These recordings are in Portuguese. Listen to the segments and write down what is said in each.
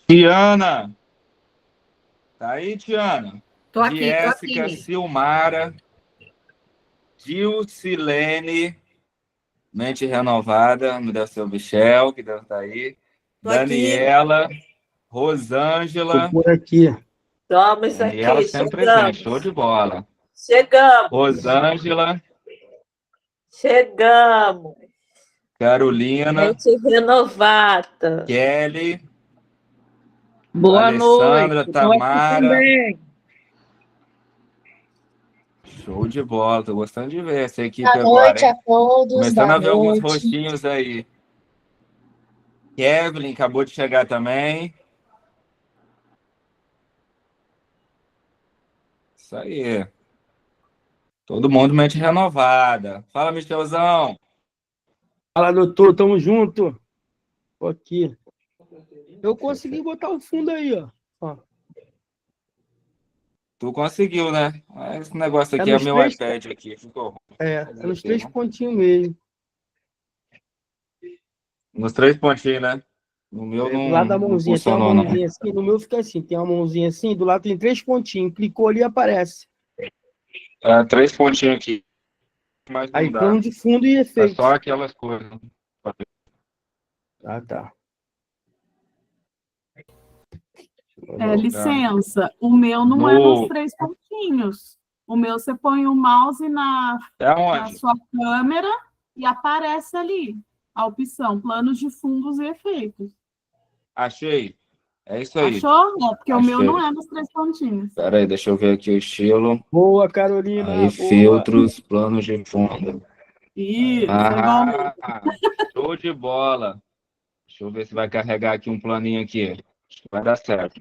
Tiana. Tá aí, Tiana? Tô aqui, Jéssica, Silmara, Dilcilene, Mente Renovada, me deve ser o Michel, que deve estar aí. Tô Daniela, aqui. Rosângela. Tô por aqui. Toma isso Daniela aqui, sempre chegamos. presente, show de bola. Chegamos. Rosângela. Chegamos. Carolina. Mente renovada. Kelly. Boa Alessandra, noite. Tô aqui Tamara. também. Show de bola, tô gostando de ver essa equipe Boa agora, noite hein? a todos. Começando Boa a ver alguns noite. rostinhos aí. Kevin acabou de chegar também. Isso aí. Todo mundo mente renovada. Fala, Michelzão. Fala, doutor, tamo junto. Tô aqui. Eu consegui botar o fundo aí, ó. Tu conseguiu, né? Esse negócio aqui é nos meu três... iPad aqui. Ficou. É nos 3 pontinhos mesmo. Nos 3 pontinhos, né? No meu Do lado da não mãozinha tem uma funcionou, não. mãozinha assim. No meu fica assim, tem uma mãozinha assim, do lado tem 3 pontinhos. Clicou ali, aparece. 3 pontinhos aqui. Mas não Aí, dá. plano de fundo e É efeito. só aquelas coisas. Tá. Licença, o meu não é nos 3 pontinhos. O meu, você põe o mouse na sua câmera e aparece ali a opção, planos de fundos e efeitos. Achei. É isso aí. Achou? Porque Achei. O meu não é nos 3 pontinhos. Espera aí, deixa eu ver aqui o estilo. Boa, Carolina. Aí, boa. filtros, planos de fundo. Isso, show de bola. Deixa eu ver se vai carregar aqui um planinho aqui. Acho que vai dar certo.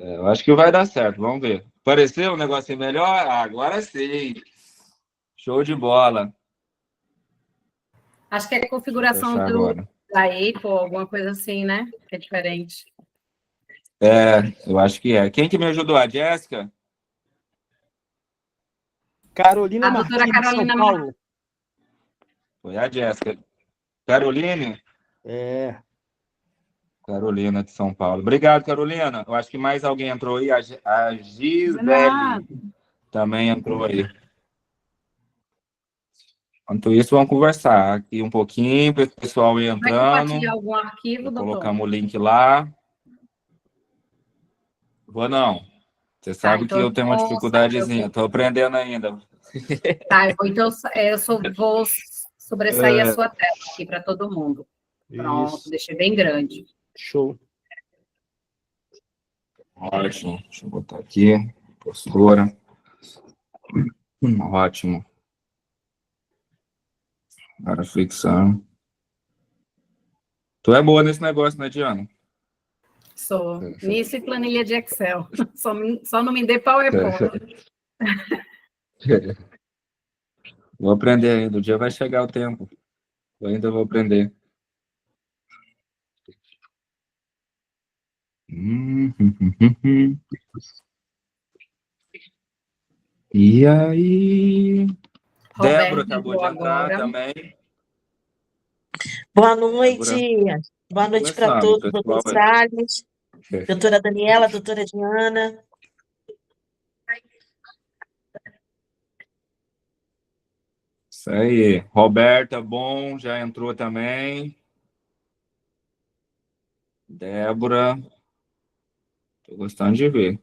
Eu acho que vai dar certo, vamos ver. Apareceu um negocinho melhor? Agora sim. Show de bola. Acho que é a configuração da Apple, alguma coisa assim, né? Que é diferente. Eu acho que é. Quem que me ajudou? A Jéssica? Carolina A doutora Martins, Carolina São Paulo. Foi a Jéssica. Caroline? Carolina de São Paulo. Obrigado, Carolina. Eu acho que mais alguém entrou aí. A Gisele também entrou aí. Enquanto isso, vamos conversar aqui um pouquinho para o pessoal ir entrando. Vai compartilhar algum arquivo, doutor? Colocamos o link lá. Vou não. Você sabe que eu tenho uma dificuldadezinha. Estou aprendendo ainda. Então eu vou sobressair a sua tela aqui para todo mundo. Pronto, isso. Deixei bem grande. Show. Ótimo. Deixa eu botar aqui. Postura. Ótimo. Agora fixando. Tu é boa nesse negócio, né, Diana? Sou. Nisso e planilha de Excel. Só não me dê PowerPoint. Vou aprender ainda. O dia vai chegar o tempo. Eu ainda vou aprender. E aí? Débora acabou de entrar também. Boa noite. Boa noite para todos, doutor Salles, doutora Daniela, doutora Diana. Isso aí. Roberta, bom, já entrou também. Débora. Estou gostando de ver.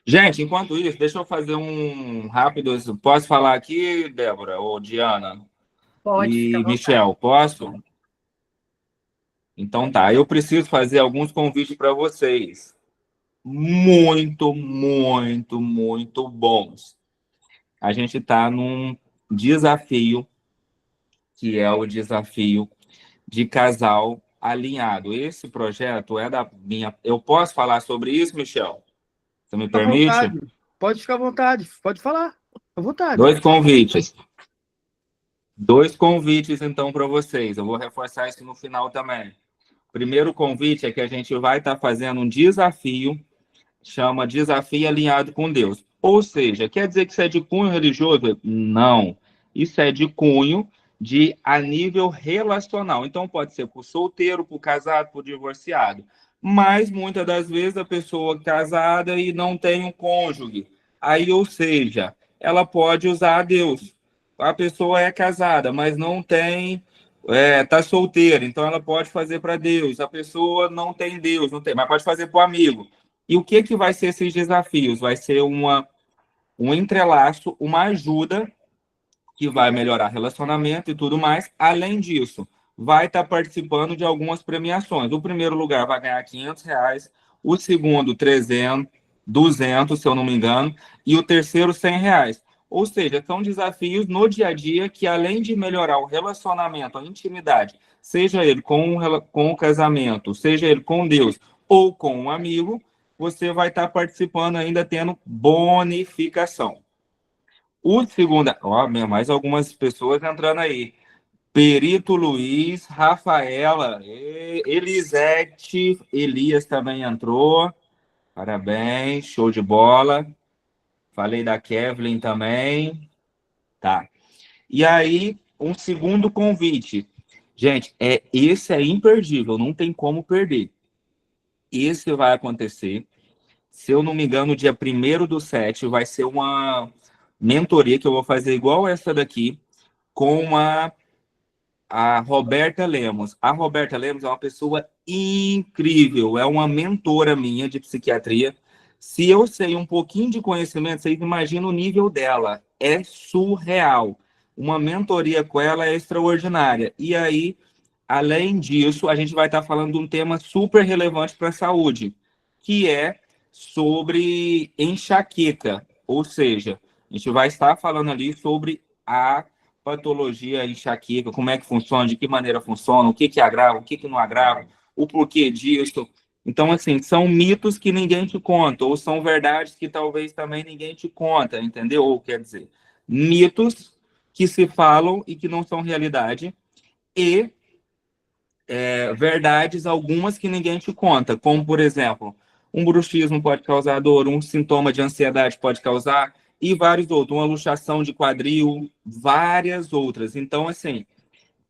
Gente, enquanto isso, deixa eu fazer um rápido... Posso falar aqui, Débora ou Diana? Pode, e Michel, posso? Então tá, eu preciso fazer alguns convites para vocês. Muito, muito, muito bons. A gente está num desafio, que é o desafio de casal alinhado. Esse projeto é da minha... Eu posso falar sobre isso, Michel? Você me permite? Pode ficar à vontade, pode falar. À vontade. 2 convites. 2 convites, então, para vocês. Eu vou reforçar isso no final também. Primeiro convite é que a gente vai estar fazendo um desafio, chama Desafio Alinhado com Deus. Ou seja, quer dizer que isso é de cunho religioso? Não. Isso é de cunho a nível relacional. Então, pode ser para o solteiro, para o casado, para o divorciado. Mas, muitas das vezes, a pessoa casada e não tem um cônjuge. Aí, ou seja, ela pode usar a Deus. A pessoa é casada, mas não tem... tá solteira, então ela pode fazer para Deus. A pessoa não tem Deus, não tem, mas pode fazer para o amigo. E o que vai ser esses desafios? Vai ser um entrelaço, uma ajuda que vai melhorar relacionamento e tudo mais. Além disso, vai estar participando de algumas premiações. O primeiro lugar vai ganhar R$500, o segundo 300, 200, se eu não me engano, e o terceiro R$100. Ou seja, são desafios no dia a dia que, além de melhorar o relacionamento, a intimidade, seja ele com o casamento, seja ele com Deus ou com um amigo, você vai estar participando ainda tendo bonificação. O segundo, mais algumas pessoas entrando aí. Perito Luiz, Rafaela, Elisete, Elias também entrou. Parabéns, show de bola. Falei da Kevlin também. Tá. E aí, um segundo convite. Gente, esse é imperdível, não tem como perder. Esse vai acontecer. Se eu não me engano, dia 1º/7 vai ser uma mentoria que eu vou fazer igual essa daqui, com a Roberta Lemos. A Roberta Lemos é uma pessoa incrível, é uma mentora minha de psiquiatria. Se eu sei um pouquinho de conhecimento, vocês imaginam o nível dela. É surreal. Uma mentoria com ela é extraordinária. E aí, além disso, a gente vai estar falando de um tema super relevante para a saúde, que é sobre enxaqueca. Ou seja, a gente vai estar falando ali sobre a patologia enxaqueca, como é que funciona, de que maneira funciona, o que agrava, o que não agrava, o porquê disso. Então, assim, são mitos que ninguém te conta, ou são verdades que talvez também ninguém te conta, entendeu? Ou, quer dizer, mitos que se falam e que não são realidade, e verdades algumas que ninguém te conta, como, por exemplo, um bruxismo pode causar dor, um sintoma de ansiedade pode causar, e vários outros, uma luxação de quadril, várias outras. Então, assim,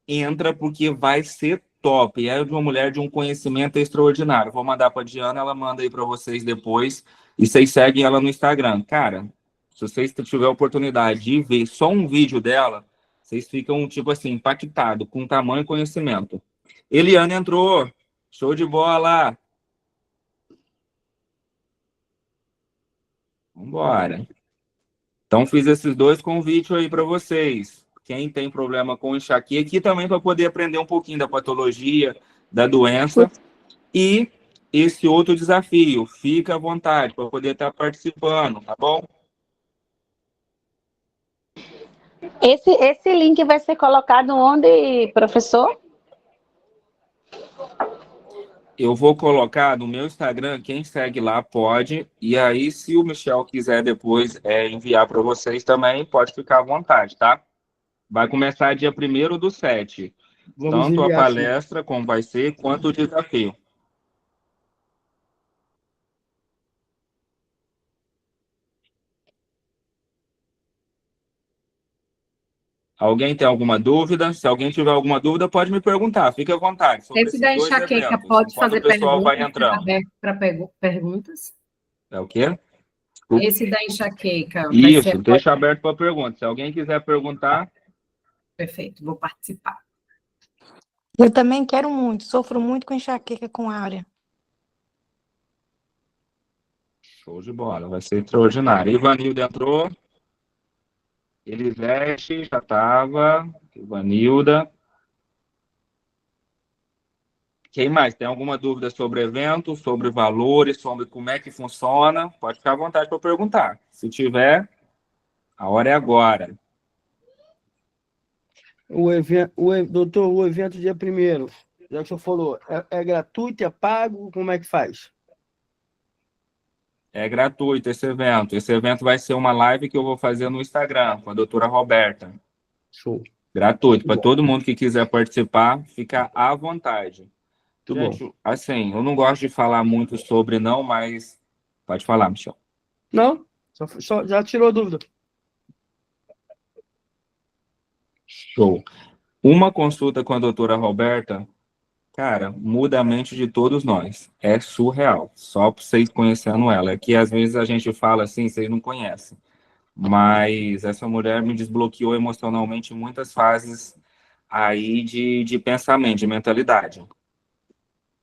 entra porque vai ser top. É de uma mulher de um conhecimento extraordinário. Vou mandar para a Diana, ela manda aí para vocês depois, e vocês seguem ela no Instagram. Cara, se vocês tiverem a oportunidade de ver só um vídeo dela, vocês ficam, tipo assim, impactados com o tamanho e conhecimento. Eliane entrou. Show de bola. Vambora. Então, fiz esses 2 convites aí para vocês. Quem tem problema com enxaqueca, aqui também para poder aprender um pouquinho da patologia, da doença. E esse outro desafio, fica à vontade para poder estar participando, tá bom? Esse link vai ser colocado onde, professor? Eu vou colocar no meu Instagram, quem segue lá pode, e aí se o Michel quiser depois enviar para vocês também, pode ficar à vontade, tá? Vai começar dia 1º/7. Tanto a palestra, sim, como vai ser, quanto o desafio. Alguém tem alguma dúvida? Se alguém tiver alguma dúvida, pode me perguntar. Fique à vontade. Sobre esse da enxaqueca pode fazer perguntas para perguntas? É o quê? Esse da enxaqueca. Isso, deixa aberto para perguntas. Se alguém quiser perguntar. Perfeito, vou participar. Eu também quero muito, sofro muito com enxaqueca com Áurea. Show de bola, vai ser extraordinário. Ivanildo entrou. Elisete já estava. Ivanilda. Quem mais? Tem alguma dúvida sobre o evento, sobre valores, sobre como é que funciona? Pode ficar à vontade para perguntar. Se tiver, a hora é agora. Doutor, o evento dia 1º, já que o senhor falou, é gratuito, é pago? Como é que faz? É gratuito esse evento. Esse evento vai ser uma live que eu vou fazer no Instagram, com a doutora Roberta. Show. Gratuito. Para todo mundo que quiser participar, fica à vontade. Muito Gente, bom. Assim, eu não gosto de falar muito sobre, não, mas pode falar, Michel. Não, só já tirou a dúvida. Show. Uma consulta com a doutora Roberta, cara, muda a mente de todos nós. É surreal. Só para vocês conhecendo ela. É que às vezes a gente fala assim, vocês não conhecem. Mas essa mulher me desbloqueou emocionalmente em muitas fases aí de pensamento, de mentalidade.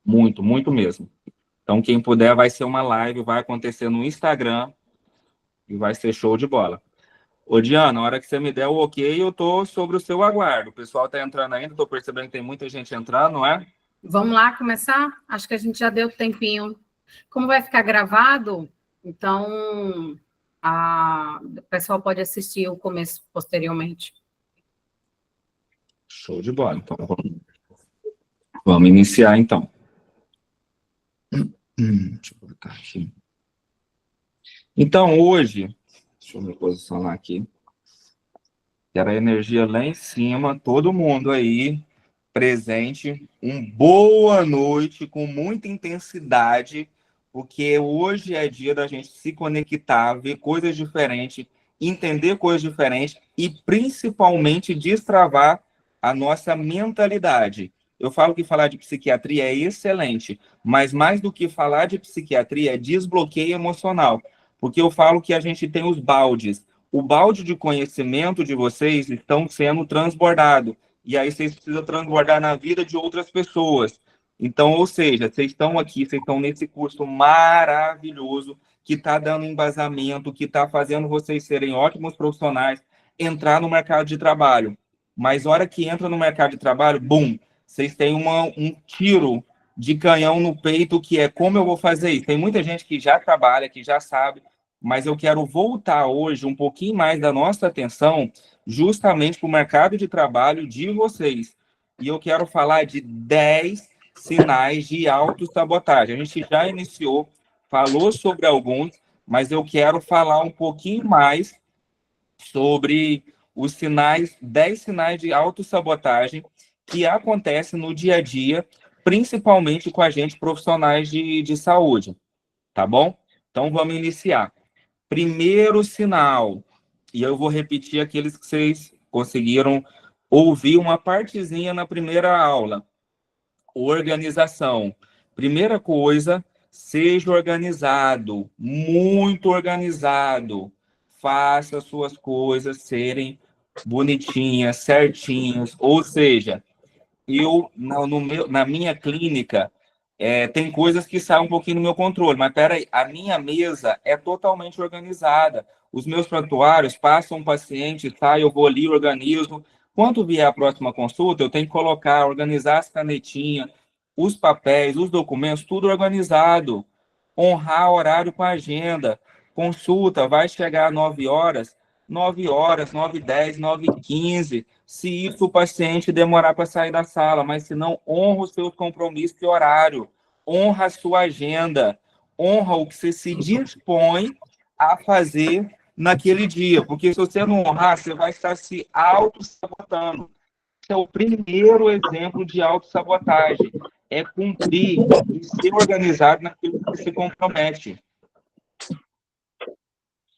Muito, muito mesmo. Então, quem puder, vai ser uma live, vai acontecer no Instagram e vai ser show de bola. Ô, Diana, na hora que você me der o ok, eu tô sobre o seu aguardo. O pessoal tá entrando ainda, tô percebendo que tem muita gente entrando, não é? Vamos lá começar? Acho que a gente já deu tempinho. Como vai ficar gravado, então o pessoal pode assistir o começo posteriormente. Show de bola. Então, vamos iniciar, então. Deixa eu botar aqui. Então, hoje, deixa eu me posicionar aqui. Quero a energia lá em cima, todo mundo aí presente. Boa noite, com muita intensidade, porque hoje é dia da gente se conectar, ver coisas diferentes, entender coisas diferentes e, principalmente, destravar a nossa mentalidade. Eu falo que falar de psiquiatria é excelente, mas mais do que falar de psiquiatria é desbloqueio emocional, porque eu falo que a gente tem os baldes. O balde de conhecimento de vocês estão sendo transbordado, e aí vocês precisam transbordar na vida de outras pessoas. Então, ou seja, vocês estão aqui, vocês estão nesse curso maravilhoso, que está dando embasamento, que está fazendo vocês serem ótimos profissionais, entrar no mercado de trabalho. Mas a hora que entra no mercado de trabalho, bum, vocês têm um tiro de canhão no peito, que é como eu vou fazer isso. Tem muita gente que já trabalha, que já sabe, mas eu quero voltar hoje um pouquinho mais da nossa atenção justamente para o mercado de trabalho de vocês. E eu quero falar de 10 sinais de autossabotagem. A gente já iniciou, falou sobre alguns, mas eu quero falar um pouquinho mais sobre os 10 sinais de autossabotagem que acontecem no dia a dia, principalmente com a gente profissionais de saúde, tá bom? Então, vamos iniciar. Primeiro sinal, e eu vou repetir aqueles que vocês conseguiram ouvir uma partezinha na primeira aula. Organização. Primeira coisa, seja organizado, muito organizado. Faça suas coisas serem bonitinhas, certinhas. Ou seja, eu, na minha clínica, tem coisas que saem um pouquinho do meu controle, mas peraí, a minha mesa é totalmente organizada. Os meus prontuários, passam um paciente, sai, eu vou ali, organizo. Quando vier a próxima consulta, eu tenho que colocar, organizar as canetinhas, os papéis, os documentos, tudo organizado. Honrar horário com a agenda. Consulta, vai chegar às 9 horas, 9h10, 9h15. Se isso o paciente demorar para sair da sala, mas se não, honra os seus compromissos e horário, honra a sua agenda, honra o que você se dispõe a fazer naquele dia, porque se você não honrar, você vai estar se auto-sabotando. Esse é o primeiro exemplo de auto-sabotagem, é cumprir e ser organizado naquilo que se compromete.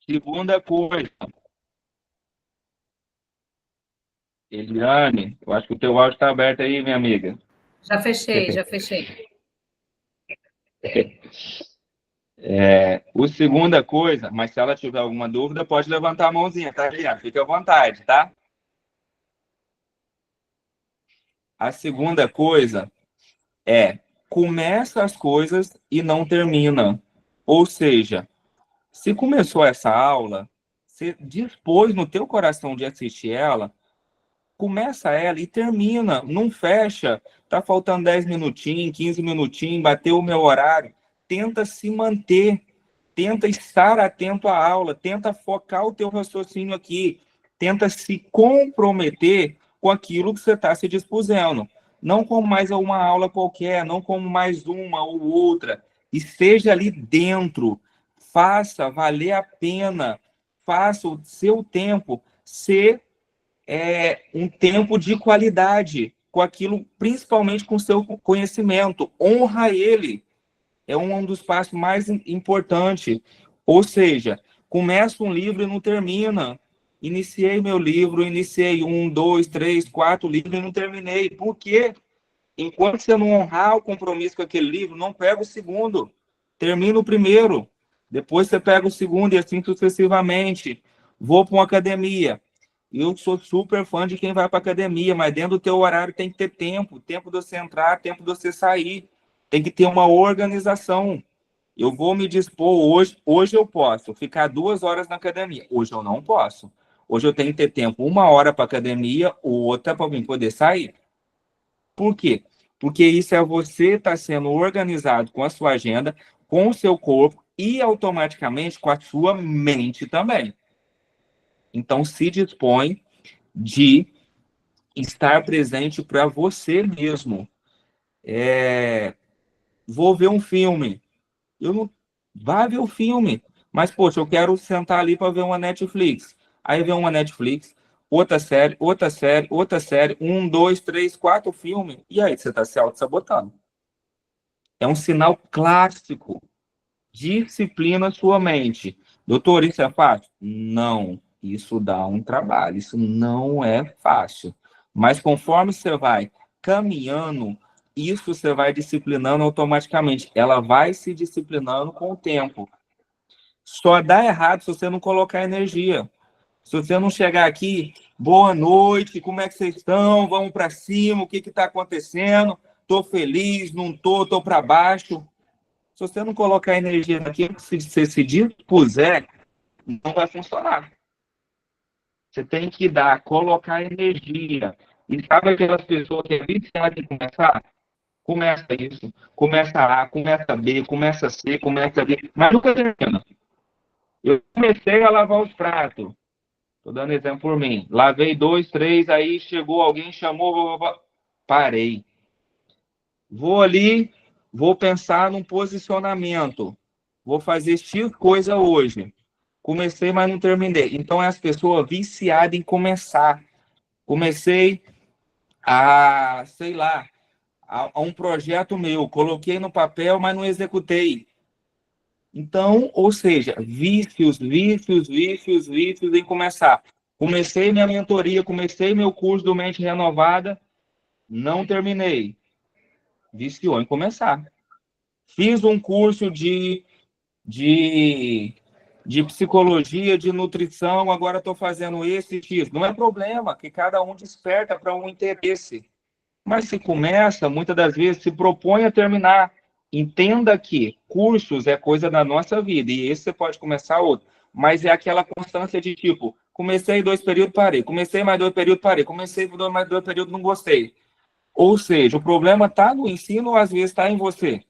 Segunda coisa, Eliane, eu acho que o teu áudio está aberto aí, minha amiga. Já fechei, já fechei. O segunda coisa, mas se ela tiver alguma dúvida, pode levantar a mãozinha, tá, Eliane? Fique à vontade, tá? A segunda coisa começa as coisas e não termina. Ou seja, se começou essa aula, você dispôs no teu coração de assistir ela, começa ela e termina, não fecha, tá faltando 10 minutinhos, 15 minutinhos, bateu o meu horário, tenta se manter, tenta estar atento à aula, tenta focar o teu raciocínio aqui, tenta se comprometer com aquilo que você está se dispuseando, não como mais uma aula qualquer, não como mais uma ou outra, esteja ali dentro, faça valer a pena, faça o seu tempo ser um tempo de qualidade, com aquilo, principalmente com o seu conhecimento. Honra ele. É um dos passos mais importantes. Ou seja, começa um livro e não termina. Iniciei meu livro, iniciei 1, 2, 3, 4 livros e não terminei. Por quê? Enquanto você não honrar o compromisso com aquele livro, não pega o segundo. Termina o primeiro. Depois você pega o segundo e assim sucessivamente. Vou para uma academia. Eu sou super fã de quem vai para academia, mas dentro do teu horário tem que ter tempo. Tempo de você entrar, tempo de você sair. Tem que ter uma organização. Eu vou me dispor hoje eu posso ficar 2 horas na academia. Hoje eu não posso. Hoje eu tenho que ter tempo 1 hora para academia, outra para mim poder sair. Por quê? Porque isso é você estar sendo organizado com a sua agenda, com o seu corpo e automaticamente com a sua mente também. Então, se dispõe de estar presente para você mesmo. Vou ver um filme. Eu não... Vai ver o filme. Mas, poxa, eu quero sentar ali para ver uma Netflix. Aí vem uma Netflix, outra série, outra série, outra série, 1, 2, 3, 4 filmes. E aí, você está se auto-sabotando. É um sinal clássico. Disciplina sua mente. Doutor, isso é fácil? Não. Isso dá um trabalho. Isso não é fácil. Mas conforme você vai caminhando, isso você vai disciplinando automaticamente. Ela vai se disciplinando com o tempo. Só dá errado se você não colocar energia. Se você não chegar aqui, boa noite, como é que vocês estão? Vamos para cima, o que está acontecendo? Estou feliz, não estou para baixo. Se você não colocar energia naquilo que você se dispuser, não vai funcionar. Você tem que colocar energia. E sabe aquelas pessoas que é viciada em começar? Começa isso, começa A, começa B, começa C, começa D, mas nunca termina. Eu comecei a lavar os pratos. Estou dando exemplo por mim. Lavei 2, 3, aí chegou alguém, chamou, parei. Vou ali, vou pensar num posicionamento. Vou fazer X coisa hoje. Comecei, mas não terminei. Então, é as pessoas viciadas em começar. Comecei sei lá, a um projeto meu. Coloquei no papel, mas não executei. Então, ou seja, vícios em começar. Comecei minha mentoria, comecei meu curso do Mente Renovada, não terminei. Viciou em começar. Fiz um curso de psicologia, de nutrição, agora estou fazendo esse X. Não é problema, que cada um desperta para um interesse. Mas se começa, muitas das vezes, se propõe a terminar. Entenda que cursos é coisa da nossa vida, e esse você pode começar outro. Mas é aquela constância de tipo, comecei 2 períodos, parei. Comecei mais 2 períodos, parei. Comecei mais 2 períodos, não gostei. Ou seja, o problema está no ensino ou às vezes está em você.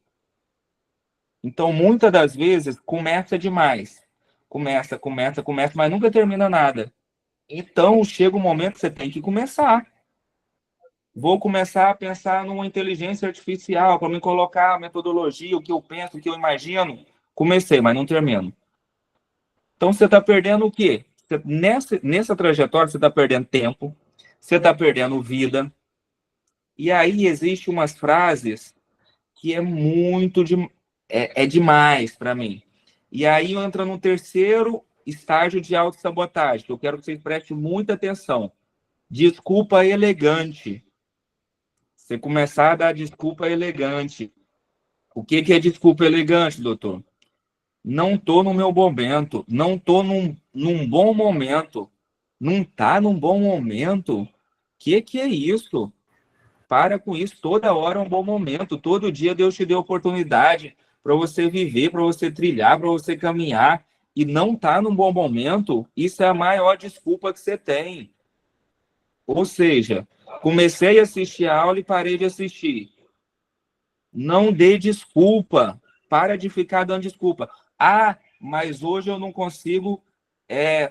Então, muitas das vezes, começa demais. Começa, mas nunca termina nada. Então, chega um momento que você tem que começar. Vou começar a pensar numa inteligência artificial para me colocar a metodologia, o que eu penso, o que eu imagino. Comecei, mas não termino. Então, você está perdendo o quê? Nessa trajetória, você está perdendo tempo, você está perdendo vida. E aí, existem umas frases que é muito demais para mim. E aí entra no terceiro estágio de autossabotagem, que eu quero que vocês prestem muita atenção. Desculpa elegante. Você começar a dar desculpa elegante. O que é desculpa elegante, doutor? Não estou no meu momento. Não estou num bom momento. Não está num bom momento? Que é isso? Para com isso. Toda hora é um bom momento. Todo dia Deus te deu oportunidade para você viver, para você trilhar, para você caminhar. E não está num bom momento, isso é a maior desculpa que você tem. Ou seja, comecei a assistir a aula e parei de assistir. Não dê desculpa. Para de ficar dando desculpa. Ah, mas hoje eu não consigo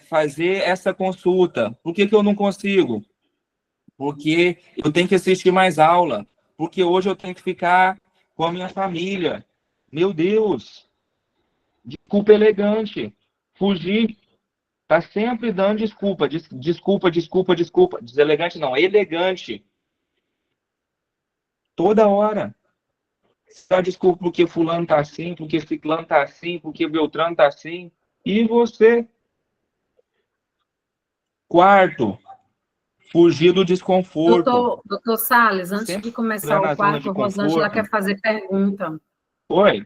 fazer essa consulta. Por que eu não consigo? Porque eu tenho que assistir mais aula. Porque hoje eu tenho que ficar com a minha família. Meu Deus! Desculpa elegante. Fugir. Está sempre dando desculpa. Desculpa. Deselegante não, elegante. Toda hora. Dá desculpa porque fulano tá assim, porque ciclano tá assim, porque Beltrano tá assim. E você? Quarto, fugir do desconforto. Doutor Salles, antes Sempre de começar o quarto, a Rosângela quer fazer pergunta. Oi?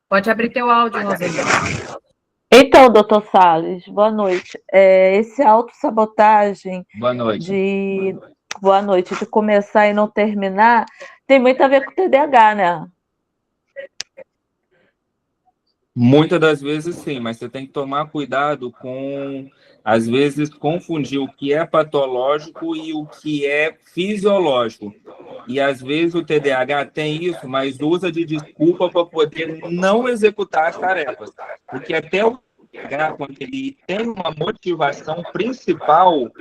Pode abrir teu áudio, Rosângela. Então, doutor Salles, boa noite. Esse autossabotagem Boa noite. Boa noite, de começar e não terminar, tem muito a ver com o TDAH, né? Muitas das vezes sim, mas você tem que tomar cuidado com, às vezes, confundir o que é patológico e o que é fisiológico. E às vezes o TDAH tem isso, mas usa de desculpa para poder não executar as tarefas. Porque até o TDAH, quando ele tem uma motivação principal,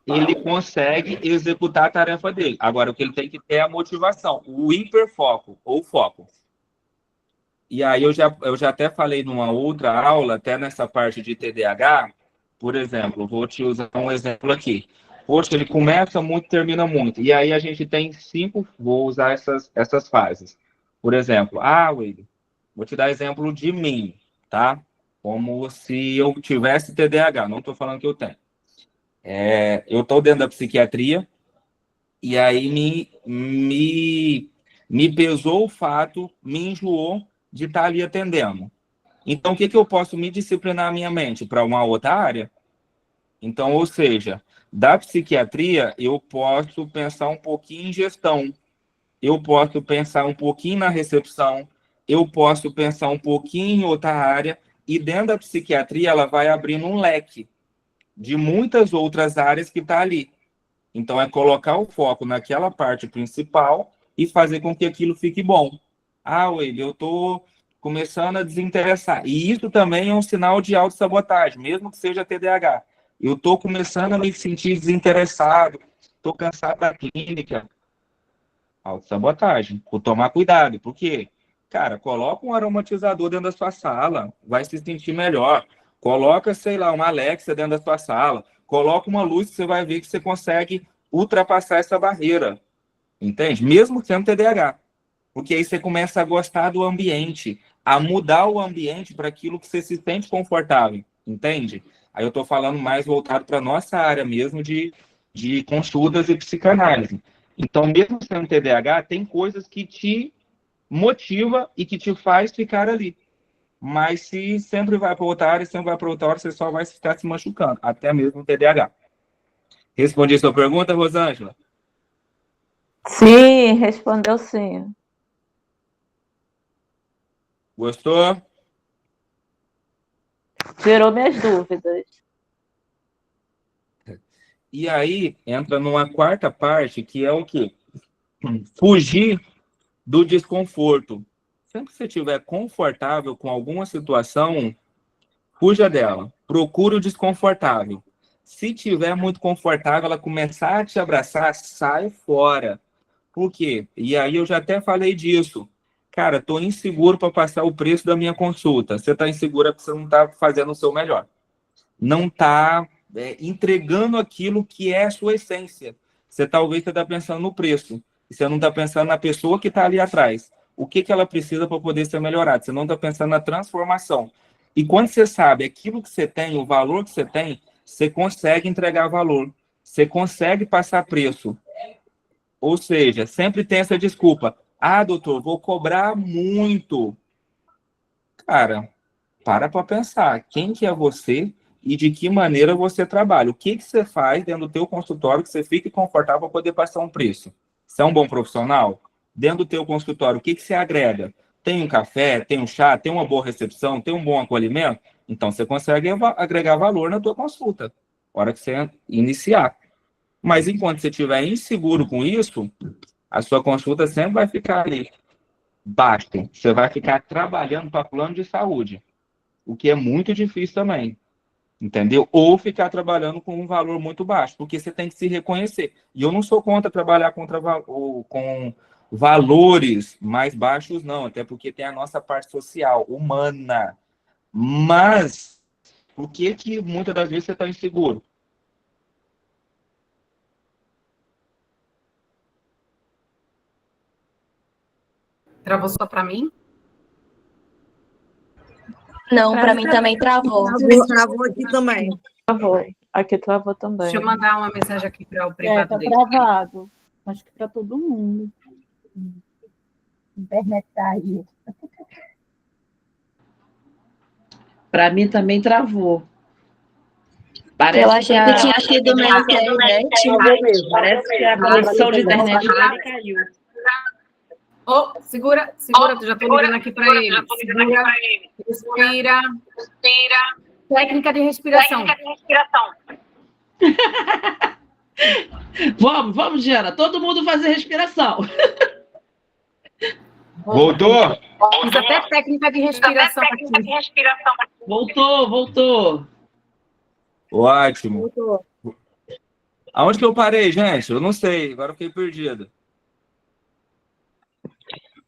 ele consegue executar a tarefa dele. Agora, o que ele tem que ter é a motivação, o hiperfoco ou foco. E aí eu já até falei numa outra aula, até nessa parte de TDAH, por exemplo, vou te usar um exemplo aqui. Poxa, ele começa muito, termina muito. E aí a gente tem 5, vou usar essas fases. Por exemplo, William, vou te dar exemplo de mim, tá? Como se eu tivesse TDAH, não estou falando que eu tenho. Eu estou dentro da psiquiatria, e aí me pesou o fato, me enjoou de estar ali atendendo. Então, o que eu posso me disciplinar a minha mente para uma outra área? Então, ou seja, da psiquiatria, eu posso pensar um pouquinho em gestão, eu posso pensar um pouquinho na recepção, eu posso pensar um pouquinho em outra área, e dentro da psiquiatria, ela vai abrindo um leque de muitas outras áreas que está ali. Então, é colocar o foco naquela parte principal e fazer com que aquilo fique bom. William, eu estou começando a desinteressar. E isso também é um sinal de autossabotagem, mesmo que seja TDAH. Eu estou começando a me sentir desinteressado, estou cansado da clínica. Autossabotagem. Vou tomar cuidado. Por quê? Cara, coloca um aromatizador dentro da sua sala, vai se sentir melhor. Coloca, sei lá, uma Alexa dentro da sua sala. Coloca uma luz que você vai ver que você consegue ultrapassar essa barreira. Entende? Mesmo sendo TDAH. Porque aí você começa a gostar do ambiente, a mudar o ambiente para aquilo que você se sente confortável, entende? Aí eu estou falando mais voltado para a nossa área mesmo de consultas e psicanálise. Então, mesmo sendo TDAH, tem coisas que te motiva e que te faz ficar ali. Mas se sempre vai para outra área, você só vai ficar se machucando, até mesmo o TDAH. Respondi a sua pergunta, Rosângela? Sim, respondeu sim. Gostou? Tirou minhas dúvidas. E aí entra numa quarta parte, que é o quê? Fugir do desconforto. Sempre que você estiver confortável com alguma situação, fuja dela. Procure o desconfortável. Se tiver muito confortável, ela começar a te abraçar, sai fora. Por quê? E aí eu já até falei disso. Cara, estou inseguro para passar o preço da minha consulta. Você está insegura porque você não está fazendo o seu melhor. Não está entregando aquilo que é a sua essência. Talvez você está pensando no preço. E você não está pensando na pessoa que está ali atrás. O que ela precisa para poder ser melhorada. Você não está pensando na transformação. E quando você sabe aquilo que você tem, o valor que você tem, você consegue entregar valor. Você consegue passar preço. Ou seja, sempre tem essa desculpa. Doutor, vou cobrar muito. Cara, para pensar. Quem que é você e de que maneira você trabalha? O que você faz dentro do teu consultório que você fique confortável para poder passar um preço? Você é um bom profissional? Dentro do teu consultório, o que você agrega? Tem um café, tem um chá, tem uma boa recepção, tem um bom acolhimento? Então, você consegue agregar valor na tua consulta, na hora que você iniciar. Mas enquanto você estiver inseguro com isso, a sua consulta sempre vai ficar ali baixo. Você vai ficar trabalhando para plano de saúde, o que é muito difícil também, entendeu? Ou ficar trabalhando com um valor muito baixo, porque você tem que se reconhecer. E eu não sou contra trabalhar com valores mais baixos, não, até porque tem a nossa parte social, humana. Mas, por que muitas das vezes você está inseguro? Travou só para mim? Não, para mim também travou. Travou aqui também. Travou. Aqui travou também. Deixa eu mandar uma mensagem aqui para o privado Tá dele. travado. Acho que para todo mundo. Internet caiu. Para mim também travou. Eu achei que tinha sido minha internet. Parece que a conexão de internet dele caiu. Oh, segura, já estou ligando aqui para ele. Segura, respira. Técnica de respiração. Vamos, Diana. Todo mundo fazer respiração. Voltou? Fiz até técnica de respiração aqui. Voltou. Ótimo. Voltou. Aonde que eu parei, gente? Eu não sei. Agora eu fiquei perdido.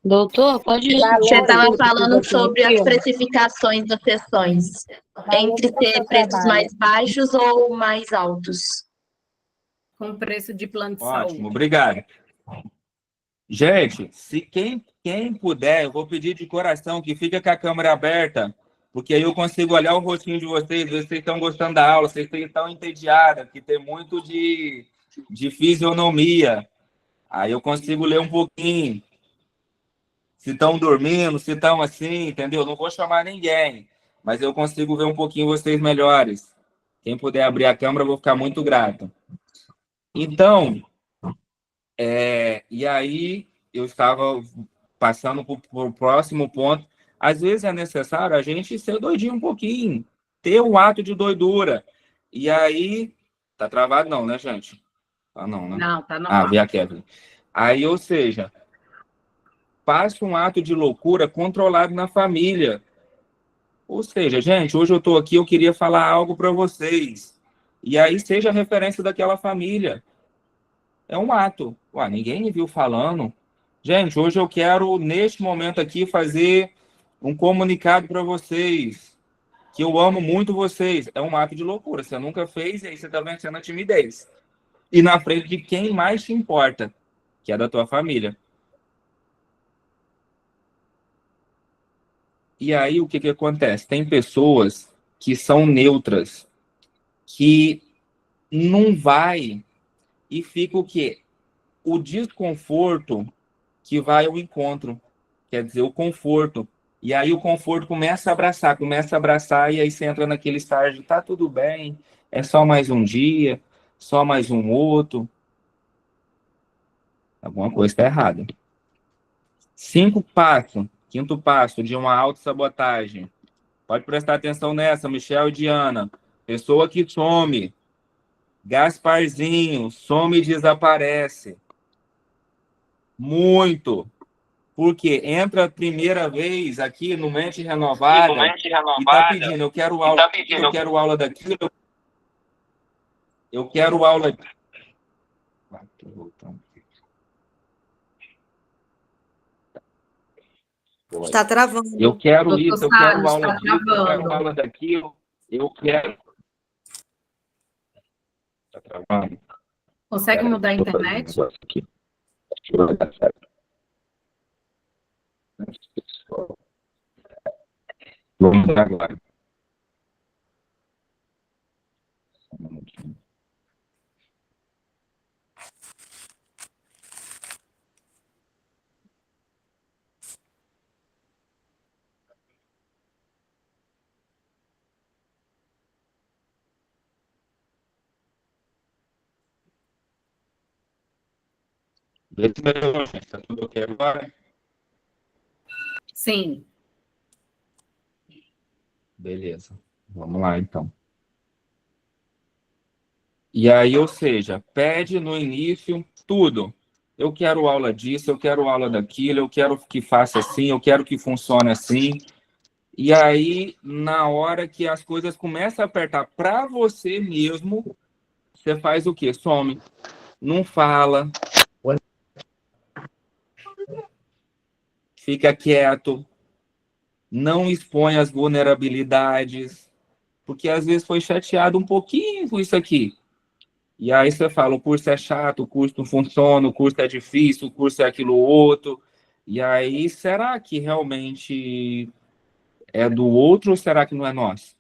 Doutor, pode ir. Você estava falando sobre as precificações das sessões, entre ter preços mais baixos ou mais altos. Com preço de plano de Ótimo, saúde. obrigado. Gente, se quem puder, eu vou pedir de coração que fique com a câmera aberta, porque aí eu consigo olhar o rostinho de vocês, ver se vocês estão gostando da aula, se vocês estão entediados, que tem muito de fisionomia. Aí eu consigo ler um pouquinho. Se estão dormindo, se estão assim, entendeu? Não vou chamar ninguém, mas eu consigo ver um pouquinho vocês melhores. Quem puder abrir a câmera, eu vou ficar muito grato. Então, e aí eu estava passando para o próximo ponto. Às vezes é necessário a gente ser doidinho um pouquinho, ter um ato de doidura. E aí, tá travado não, né, gente? Tá não, né? Não, tá normal. Vi a Kevin. Aí, ou seja, faça um ato de loucura controlado na família. Ou seja, gente, hoje eu estou aqui, eu queria falar algo para vocês. E aí seja a referência daquela família. É um ato. Ué, ninguém me viu falando. Gente, hoje eu quero, neste momento aqui, fazer um comunicado para vocês. Que eu amo muito vocês. É um ato de loucura. Você nunca fez e aí você está vencendo a timidez. E na frente de quem mais te importa, que é da tua família. E aí, o que acontece? Tem pessoas que são neutras, que não vai e fica o quê? O desconforto que vai ao encontro. Quer dizer, o conforto. E aí o conforto começa a abraçar, e aí você entra naquele estágio, tá tudo bem, é só mais um dia, só mais um outro. Alguma coisa está errada. 5 passos. Quinto passo de uma autossabotagem. Pode prestar atenção nessa, Michel e Diana. Pessoa que some. Gasparzinho, some e desaparece. Muito. Porque entra a primeira vez aqui no Mente Renovada e tá pedindo, eu quero aula, eu quero aula daquilo. Eu quero aula... Está travando. Eu quero Doutor isso, eu quero Salles, aula tá disso, eu travando. quero aula daquilo, eu quero... Está travando. Consegue mudar a internet? Vamos mudar agora. Vê se melhorou, gente. Tá tudo ok agora? Sim. Beleza. Vamos lá, então. E aí, ou seja, pede no início tudo. Eu quero aula disso, eu quero aula daquilo, eu quero que faça assim, eu quero que funcione assim. E aí, na hora que as coisas começam a apertar para você mesmo, você faz o quê? Some. Não fala. Fica quieto. Não expõe as vulnerabilidades. Porque às vezes foi chateado um pouquinho com isso aqui. E aí você fala, o curso é chato, o curso não funciona, o curso é difícil, o curso é aquilo outro. E aí, será que realmente é do outro ou será que não é nosso?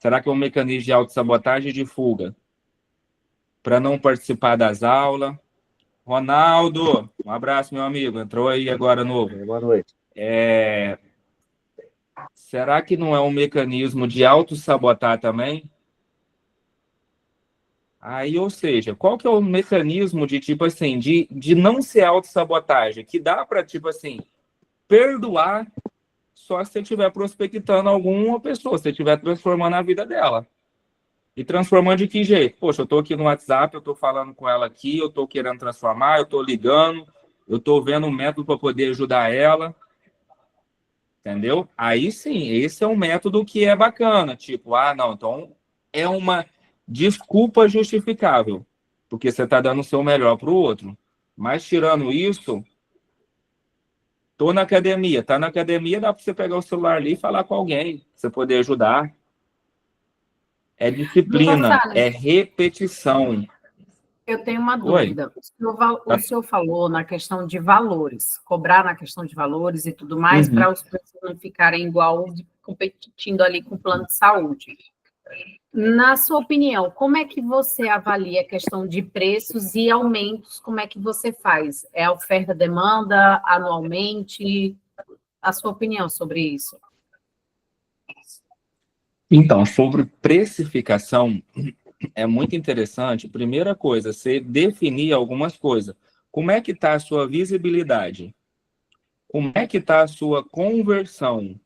Será que é um mecanismo de autossabotagem e de fuga? Para não participar das aulas. Ronaldo, um abraço, meu amigo. Entrou aí agora novo. Boa noite. Será que não é um mecanismo de autossabotar também? Aí, ou seja, qual que é o mecanismo de, tipo assim, de não ser autossabotagem? Que dá para, tipo assim, perdoar só se você estiver prospectando alguma pessoa, se você estiver transformando a vida dela. E transformando de que jeito? Poxa, eu estou aqui no WhatsApp, eu estou falando com ela aqui, eu estou querendo transformar, eu estou ligando, eu estou vendo um método para poder ajudar ela. Entendeu? Aí sim, esse é um método que é bacana. Tipo, não, então é uma desculpa justificável, porque você está dando o seu melhor para o outro. Mas tirando isso, tô na academia. Tá na academia, dá para você pegar o celular ali e falar com alguém, pra você poder ajudar. É disciplina, é repetição. Eu tenho uma dúvida. O senhor falou na questão de valores, cobrar na questão de valores e tudo mais, para os preços não ficarem igual, competindo ali com o plano de saúde. Na sua opinião, como é que você avalia a questão de preços e aumentos? Como é que você faz? É a oferta-demanda anualmente? A sua opinião sobre isso? Então, sobre precificação, é muito interessante. Primeira coisa, você definir algumas coisas. Como é que está a sua visibilidade? Como é que está a sua conversão?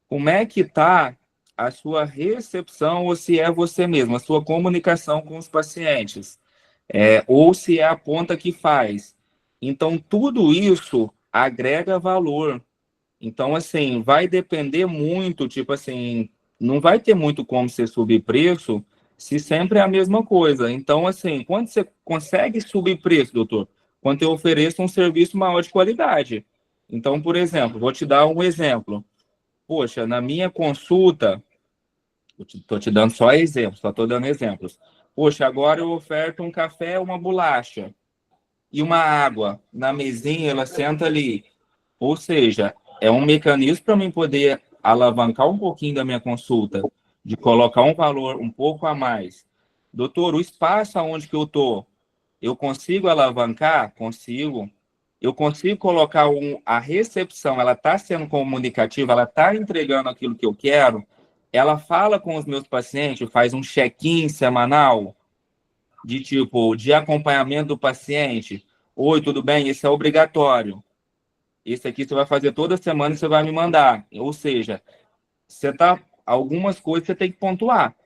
Como é que está a sua recepção, ou se é você mesmo, a sua comunicação com os pacientes? Ou se é a ponta que faz. Então, tudo isso agrega valor. Então, assim, vai depender muito, tipo assim, não vai ter muito como você subir preço se sempre é a mesma coisa. Então, assim, quando você consegue subir preço, doutor? Quando eu ofereço um serviço maior de qualidade. Então, por exemplo, vou te dar um exemplo. Poxa, na minha consulta, estou te dando só exemplos, só estou dando exemplos. Poxa, agora eu oferto um café, uma bolacha e uma água. Na mesinha, ela senta ali. Ou seja, é um mecanismo para mim poder alavancar um pouquinho da minha consulta, de colocar um valor um pouco a mais. Doutor, o espaço onde que eu estou, eu consigo alavancar? Consigo. Eu consigo colocar a recepção, ela está sendo comunicativa, ela está entregando aquilo que eu quero, ela fala com os meus pacientes, faz um check-in semanal, de acompanhamento do paciente. Oi, tudo bem? Isso é obrigatório. Esse aqui você vai fazer toda semana e você vai me mandar. Ou seja, algumas coisas você tem que pontuar.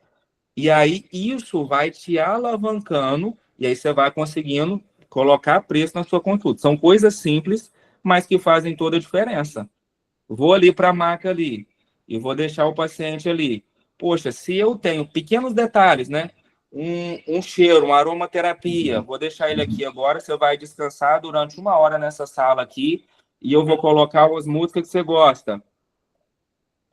E aí isso vai te alavancando e aí você vai conseguindo colocar preço na sua consulta. São coisas simples, mas que fazem toda a diferença. Vou ali para a maca ali e vou deixar o paciente ali. Poxa, se eu tenho pequenos detalhes, né? Um cheiro, uma aromaterapia, vou deixar ele aqui agora, você vai descansar durante 1 hora nessa sala aqui e eu vou colocar as músicas que você gosta.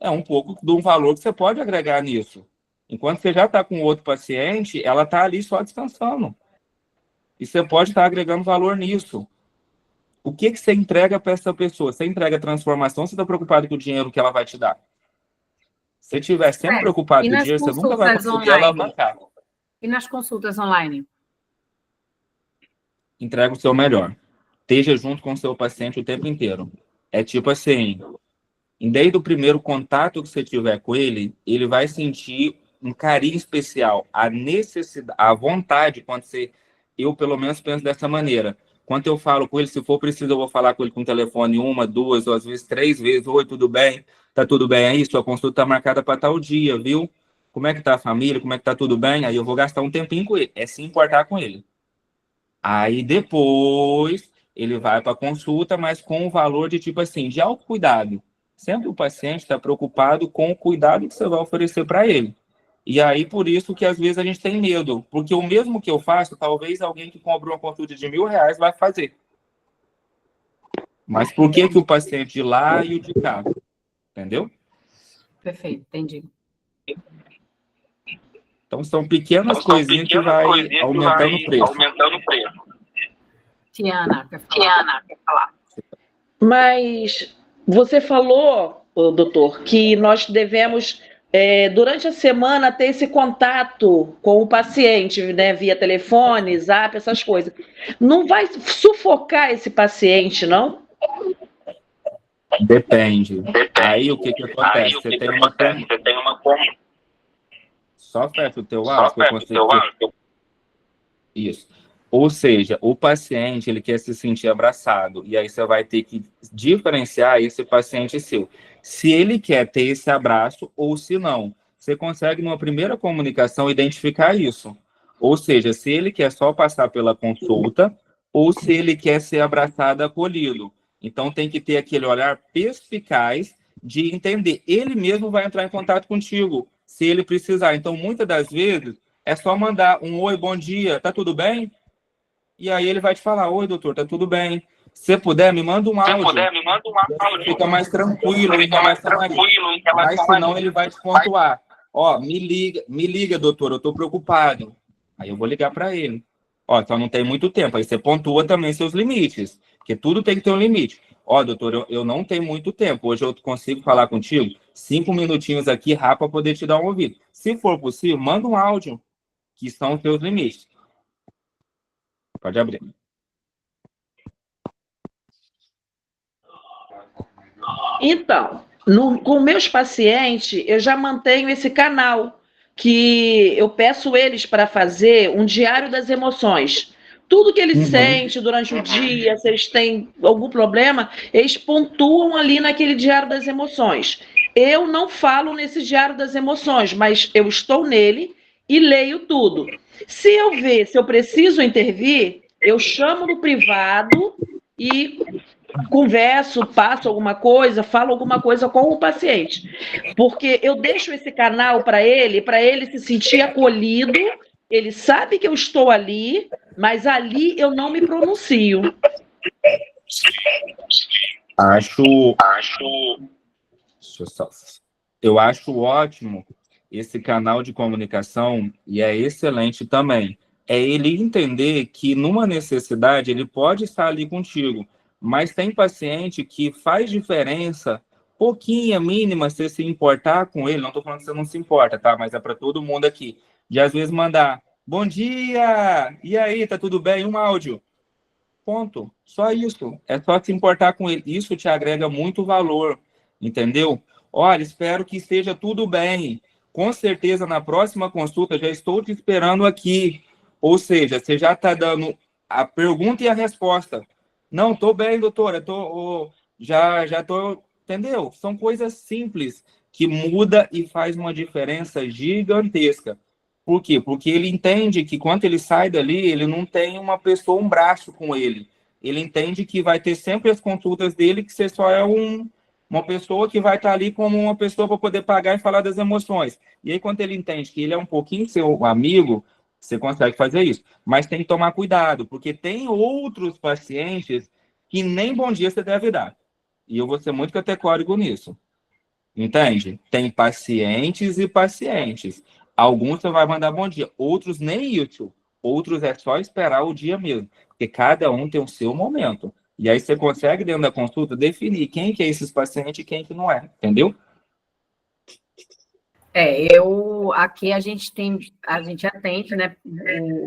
É um pouco de um valor que você pode agregar nisso. Enquanto você já está com outro paciente, ela está ali só descansando. E você pode estar agregando valor nisso. O que você entrega para essa pessoa? Você entrega transformação, você está preocupado com o dinheiro que ela vai te dar? Se você estiver sempre preocupado com o dinheiro, você nunca vai conseguir alavancar. E nas consultas online? Entrega o seu melhor. Esteja junto com o seu paciente o tempo inteiro. É tipo assim, desde o primeiro contato que você tiver com ele, ele vai sentir um carinho especial, a necessidade, a vontade, eu pelo menos penso dessa maneira. Quando eu falo com ele, se for preciso, eu vou falar com ele com o telefone 1, 2, ou às vezes 3 vezes. Oi, tudo bem? Tá tudo bem aí? Sua consulta tá marcada para tal dia, viu? Como é que tá a família? Como é que tá tudo bem? Aí eu vou gastar um tempinho com ele. É se importar com ele. Aí depois ele vai para a consulta, mas com o valor de tipo assim, de autocuidado. Sempre o paciente está preocupado com o cuidado que você vai oferecer para ele. E aí, por isso que às vezes a gente tem medo. Porque o mesmo que eu faço, talvez alguém que comprou uma consulta de R$1.000 vai fazer. Mas por que o paciente de lá e o de cá? Entendeu? Perfeito, entendi. Então, são pequenas coisinhas que vai aumentando o preço. Tiana, quer falar? Mas você falou, doutor, que nós devemos durante a semana, ter esse contato com o paciente, né, via telefone, zap, essas coisas. Não vai sufocar esse paciente, não? Depende. Aí o que acontece? Você tem uma Só fecha o teu áudio que eu consigo. Isso. Ou seja, o paciente, ele quer se sentir abraçado. E aí você vai ter que diferenciar esse paciente seu. Se ele quer ter esse abraço ou se não. Você consegue, numa primeira comunicação, identificar isso. Ou seja, se ele quer só passar pela consulta ou se ele quer ser abraçado, acolhido. Então, tem que ter aquele olhar perspicaz de entender. Ele mesmo vai entrar em contato contigo, se ele precisar. Então, muitas das vezes, é só mandar um oi, bom dia, tá tudo bem? E aí ele vai te falar, oi, doutor, tá tudo bem. Se puder, me manda um áudio. Fica mais tranquilo em relação a isso. Mas senão ele vai te pontuar. Ó, me liga, doutor, eu tô preocupado. Aí eu vou ligar para ele. Ó, só não tem muito tempo. Aí você pontua também seus limites, porque tudo tem que ter um limite. Ó, doutor, eu não tenho muito tempo. Hoje eu consigo falar contigo 5 minutinhos aqui, rápido, para poder te dar um ouvido. Se for possível, manda um áudio, que são os seus limites. Pode abrir. Então, com meus pacientes, eu já mantenho esse canal, que eu peço eles para fazer um diário das emoções. Tudo que eles sentem durante o dia, se eles têm algum problema, eles pontuam ali naquele diário das emoções. Eu não falo nesse diário das emoções, mas eu estou nele e leio tudo. Se eu ver, se eu preciso intervir, eu chamo no privado e converso, passo alguma coisa, falo alguma coisa com o paciente. Porque eu deixo esse canal para ele se sentir acolhido, ele sabe que eu estou ali, mas ali eu não me pronuncio. Eu acho ótimo esse canal de comunicação e é excelente também. É ele entender que numa necessidade ele pode estar ali contigo, mas tem paciente que faz diferença pouquinha, mínima, se se importar com ele. Não estou falando que você não se importa, tá? Mas é para todo mundo aqui. De às vezes mandar, bom dia! E aí, tá tudo bem? Um áudio. Ponto. Só isso. É só se importar com ele. Isso te agrega muito valor, entendeu? Olha, espero que esteja tudo bem. Com certeza, na próxima consulta, já estou te esperando aqui. Ou seja, você já está dando a pergunta e a resposta. Não, estou bem, doutora. Já estou... Entendeu? São coisas simples que muda e faz uma diferença gigantesca. Por quê? Porque ele entende que quando ele sai dali, ele não tem uma pessoa, um braço com ele. Ele entende que vai ter sempre as consultas dele, que você só é uma pessoa que vai estar ali como uma pessoa para poder pagar e falar das emoções. E aí, quando ele entende que ele é um pouquinho seu amigo, você consegue fazer isso. Mas tem que tomar cuidado, porque tem outros pacientes que nem bom dia você deve dar. E eu vou ser muito categórico nisso. Entende? Tem pacientes e pacientes. Alguns você vai mandar bom dia, outros nem isso. Outros é só esperar o dia mesmo. Porque cada um tem o seu momento. E aí você consegue, dentro da consulta, definir quem que é esses pacientes e quem que não é. Entendeu? Aqui a gente atende, né?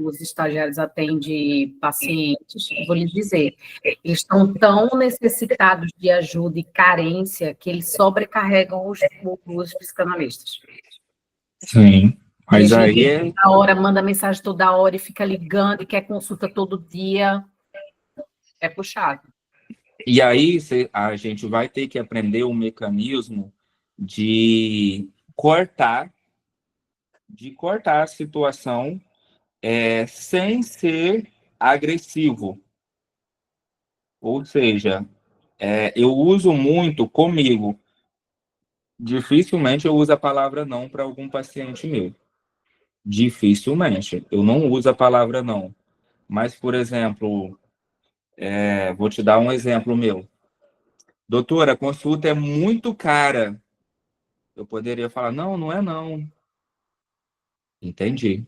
Os estagiários atendem pacientes, vou lhe dizer, eles estão tão necessitados de ajuda e carência que eles sobrecarregam os psicanalistas. Sim, mas aí toda hora, manda mensagem toda hora e fica ligando e quer consulta todo dia. É puxado. E aí a gente vai ter que aprender um mecanismo de cortar a situação sem ser agressivo. Ou seja, eu uso muito comigo. Dificilmente eu uso a palavra não para algum paciente meu. Dificilmente. Eu não uso a palavra não. Mas, por exemplo, vou te dar um exemplo meu. Doutora, a consulta é muito cara. Eu poderia falar, não, não é não. Entendi.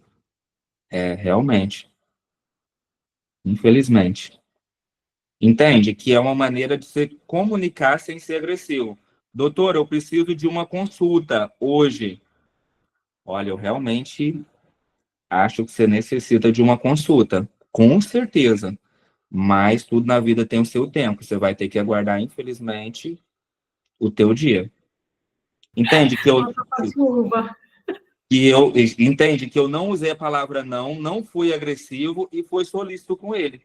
Realmente. Infelizmente. Entende? Que é uma maneira de se comunicar sem ser agressivo. Doutor, eu preciso de uma consulta hoje. olha, eu realmente acho que você necessita de uma consulta, com certeza, mas tudo na vida tem o seu tempo, você vai ter que aguardar, infelizmente, o teu dia. Entende entende que eu não usei a palavra não, não fui agressivo e fui solícito com ele.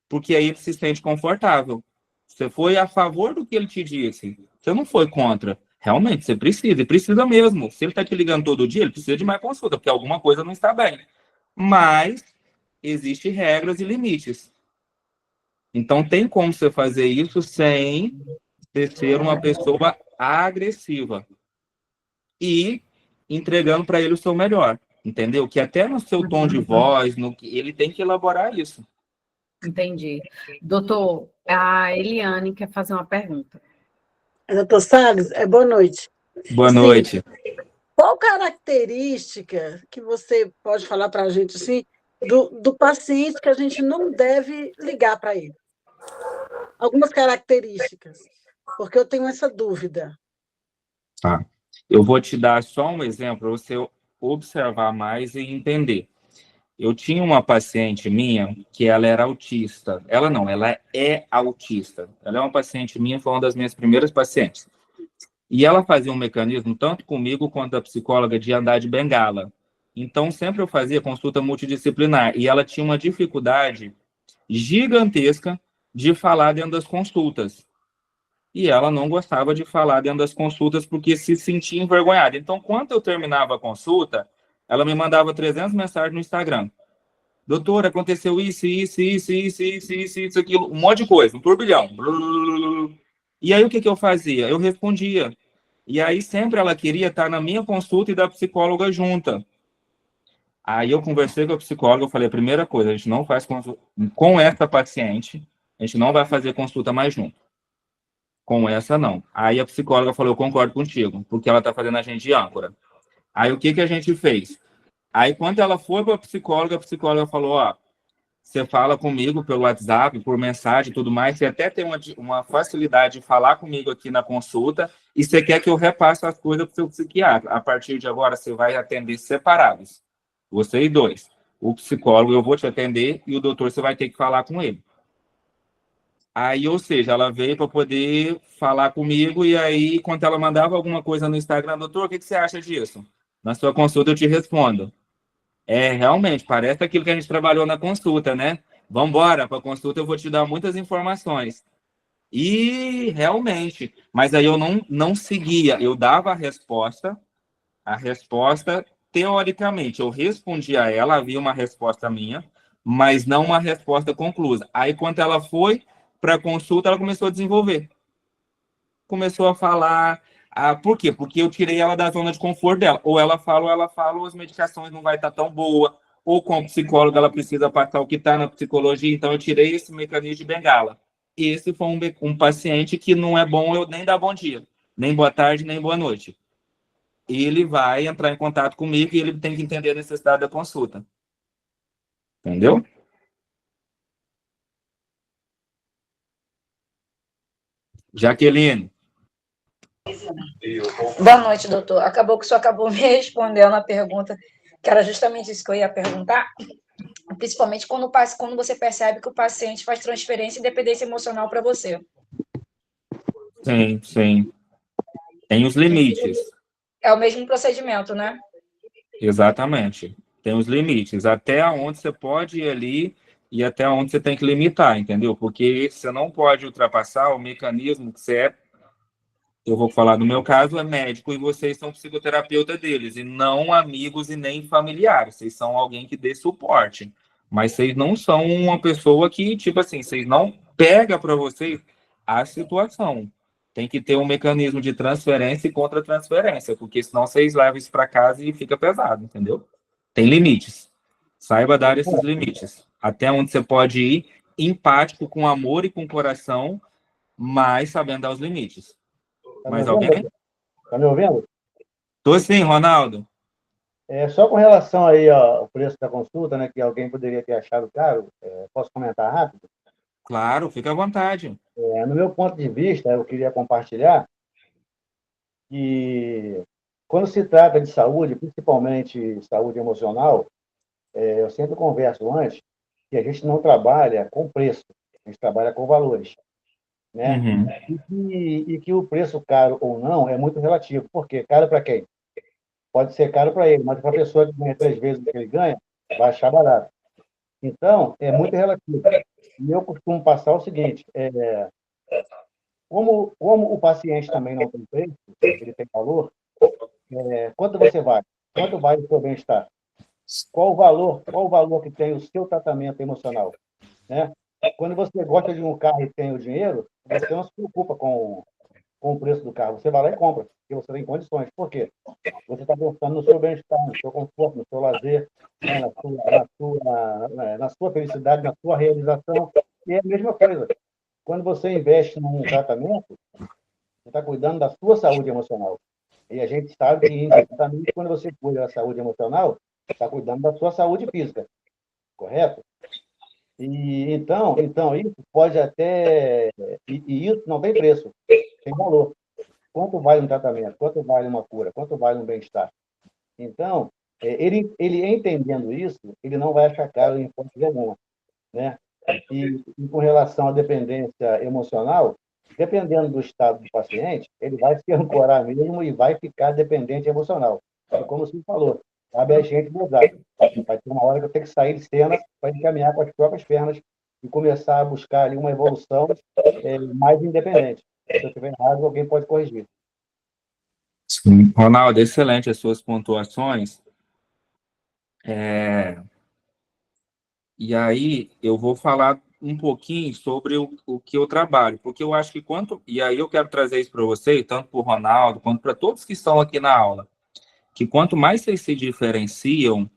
Porque aí ele se sente confortável. Você foi a favor do que ele te disse. Você não foi contra. Realmente, você precisa, e precisa mesmo. Se ele está te ligando todo dia, ele precisa de mais consulta, porque alguma coisa não está bem. Mas existem regras e limites. Então, tem como você fazer isso sem ser uma pessoa agressiva. E entregando para ele o seu melhor. Entendeu? Que até no seu tom de voz, ele tem que elaborar isso. Entendi. Doutor, a Eliane quer fazer uma pergunta. Doutor Salles, boa noite. Boa noite. Qual característica que você pode falar para a gente assim, do paciente que a gente não deve ligar para ele? Algumas características, porque eu tenho essa dúvida. Tá. Eu vou te dar só um exemplo para você observar mais e entender. Eu tinha uma paciente minha que ela era autista. Ela é autista. Ela é uma paciente minha, foi uma das minhas primeiras pacientes. E ela fazia um mecanismo, tanto comigo quanto a psicóloga, de andar de bengala. Então, sempre eu fazia consulta multidisciplinar. E ela tinha uma dificuldade gigantesca de falar dentro das consultas. E ela não gostava de falar dentro das consultas porque se sentia envergonhada. Então, quando eu terminava a consulta, ela me mandava 300 mensagens no Instagram. Doutor, aconteceu isso, aquilo, um monte de coisa, um turbilhão. E aí, o que eu fazia? Eu respondia. E aí, sempre ela queria estar na minha consulta e da psicóloga junta. Aí, eu conversei com a psicóloga, eu falei, a primeira coisa, a gente não faz consulta com essa paciente, a gente não vai fazer consulta mais junto. Com essa, não. Aí, a psicóloga falou, eu concordo contigo, porque ela está fazendo a gente de âncora. Aí, o que a gente fez? Aí, quando ela foi para a psicóloga falou, ó, você fala comigo pelo WhatsApp, por mensagem e tudo mais, você até tem uma facilidade de falar comigo aqui na consulta e você quer que eu repasse as coisas para o seu psiquiatra. A partir de agora, você vai atender separados. Vocês dois. O psicólogo eu vou te atender e o doutor você vai ter que falar com ele. Aí, ou seja, ela veio para poder falar comigo e aí, quando ela mandava alguma coisa no Instagram, doutor, o que você acha disso? Na sua consulta eu te respondo. Realmente, parece aquilo que a gente trabalhou na consulta, né? Vamos embora, para a consulta eu vou te dar muitas informações. E, realmente, mas aí eu não seguia, eu dava a resposta teoricamente, eu respondia a ela, havia uma resposta minha, mas não uma resposta conclusa. Aí, quando ela foi para a consulta, ela começou a desenvolver. Começou a falar... por quê? Porque eu tirei ela da zona de conforto dela. Ou ela fala, ou as medicações não vai estar tão boa, ou com o psicólogo ela precisa passar o que está na psicologia, então eu tirei esse mecanismo de bengala. Esse foi um paciente que não é bom eu nem dar bom dia, nem boa tarde, nem boa noite. Ele vai entrar em contato comigo e ele tem que entender a necessidade da consulta. Entendeu? Jaqueline. Boa noite, doutor. Acabou que o senhor acabou me respondendo a pergunta, que era justamente isso que eu ia perguntar, principalmente quando você percebe que o paciente faz transferência e dependência emocional para você. Sim, sim. Tem os limites. É o mesmo procedimento, né? Exatamente. Tem os limites. Até onde você pode ir ali e até onde você tem que limitar, entendeu? Porque você não pode ultrapassar o mecanismo que você é. Eu vou falar no meu caso, é médico e vocês são psicoterapeuta deles, e não amigos e nem familiares. Vocês são alguém que dê suporte. Mas vocês não são uma pessoa que, tipo assim, vocês não pegam para vocês a situação. Tem que ter um mecanismo de transferência e contra-transferência, porque senão vocês levam isso para casa e fica pesado, entendeu? Tem limites. Saiba dar esses limites. Até onde você pode ir, empático, com amor e com coração, mas sabendo dar os limites. Mais alguém? Tá me ouvindo? Tô sim, Ronaldo. Só com relação aí ao preço da consulta, né, que alguém poderia ter achado caro, posso comentar rápido? Claro, fica à vontade. No meu ponto de vista, eu queria compartilhar que quando se trata de saúde, principalmente saúde emocional, eu sempre converso antes que a gente não trabalha com preço, a gente trabalha com valores, né? E que o preço caro ou não é muito relativo. Por quê? Caro para quem? Pode ser caro para ele, mas para a pessoa que ganha 3 vezes o que ele ganha, vai achar barato. Então, é muito relativo. E eu costumo passar o seguinte, como o paciente também não tem preço, ele tem valor, quanto você vale? Quanto vale o seu bem-estar? Qual o valor que tem o seu tratamento emocional? Né? Quando você gosta de um carro e tem o dinheiro, você não se preocupa com o preço do carro. Você vai lá e compra, porque você tem condições. Por quê? Você está pensando no seu bem-estar, no seu conforto, no seu lazer, né? na sua felicidade, na sua realização. E é a mesma coisa. Quando você investe num tratamento, você está cuidando da sua saúde emocional. E a gente sabe que, indiretamente, quando você cuida da saúde emocional, está cuidando da sua saúde física. Correto? E então isso pode até... E isso não tem preço, tem valor. Quanto vale um tratamento? Quanto vale uma cura? Quanto vale um bem-estar? Então, ele entendendo isso, ele não vai achar caro em hipótese alguma, né? E com relação à dependência emocional, dependendo do estado do paciente, ele vai se ancorar mesmo e vai ficar dependente emocional. E como você falou, cabe a gente mudar. Vai ter uma hora que eu tenho que sair de cena para caminhar com as próprias pernas e começar a buscar ali uma evolução mais independente. Se eu estiver errado, alguém pode corrigir. Sim. Ronaldo, excelente as suas pontuações. E aí eu vou falar um pouquinho sobre o que eu trabalho, porque eu acho que e aí eu quero trazer isso para você, tanto para o Ronaldo, quanto para todos que estão aqui na aula, que quanto mais vocês se diferenciam,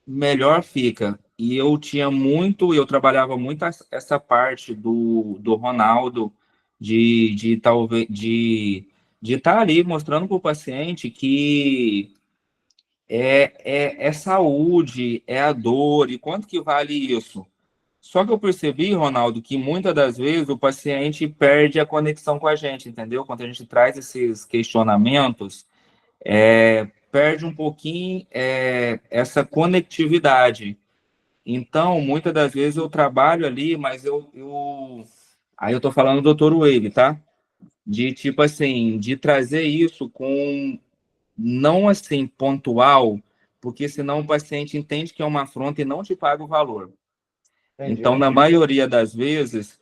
melhor fica. E eu trabalhava muito essa parte do Ronaldo, de estar ali mostrando para o paciente que é saúde, é a dor, e quanto que vale isso? Só que eu percebi, Ronaldo, que muitas das vezes o paciente perde a conexão com a gente, entendeu? Quando a gente traz esses questionamentos, perde um pouquinho essa conectividade. Então, muitas das vezes eu trabalho ali, mas aí eu tô falando do Dr. Wave, tá? De tipo assim, de trazer isso com não assim pontual, porque senão o paciente entende que é uma afronta e não te paga o valor. Entendi. Então, na maioria das vezes,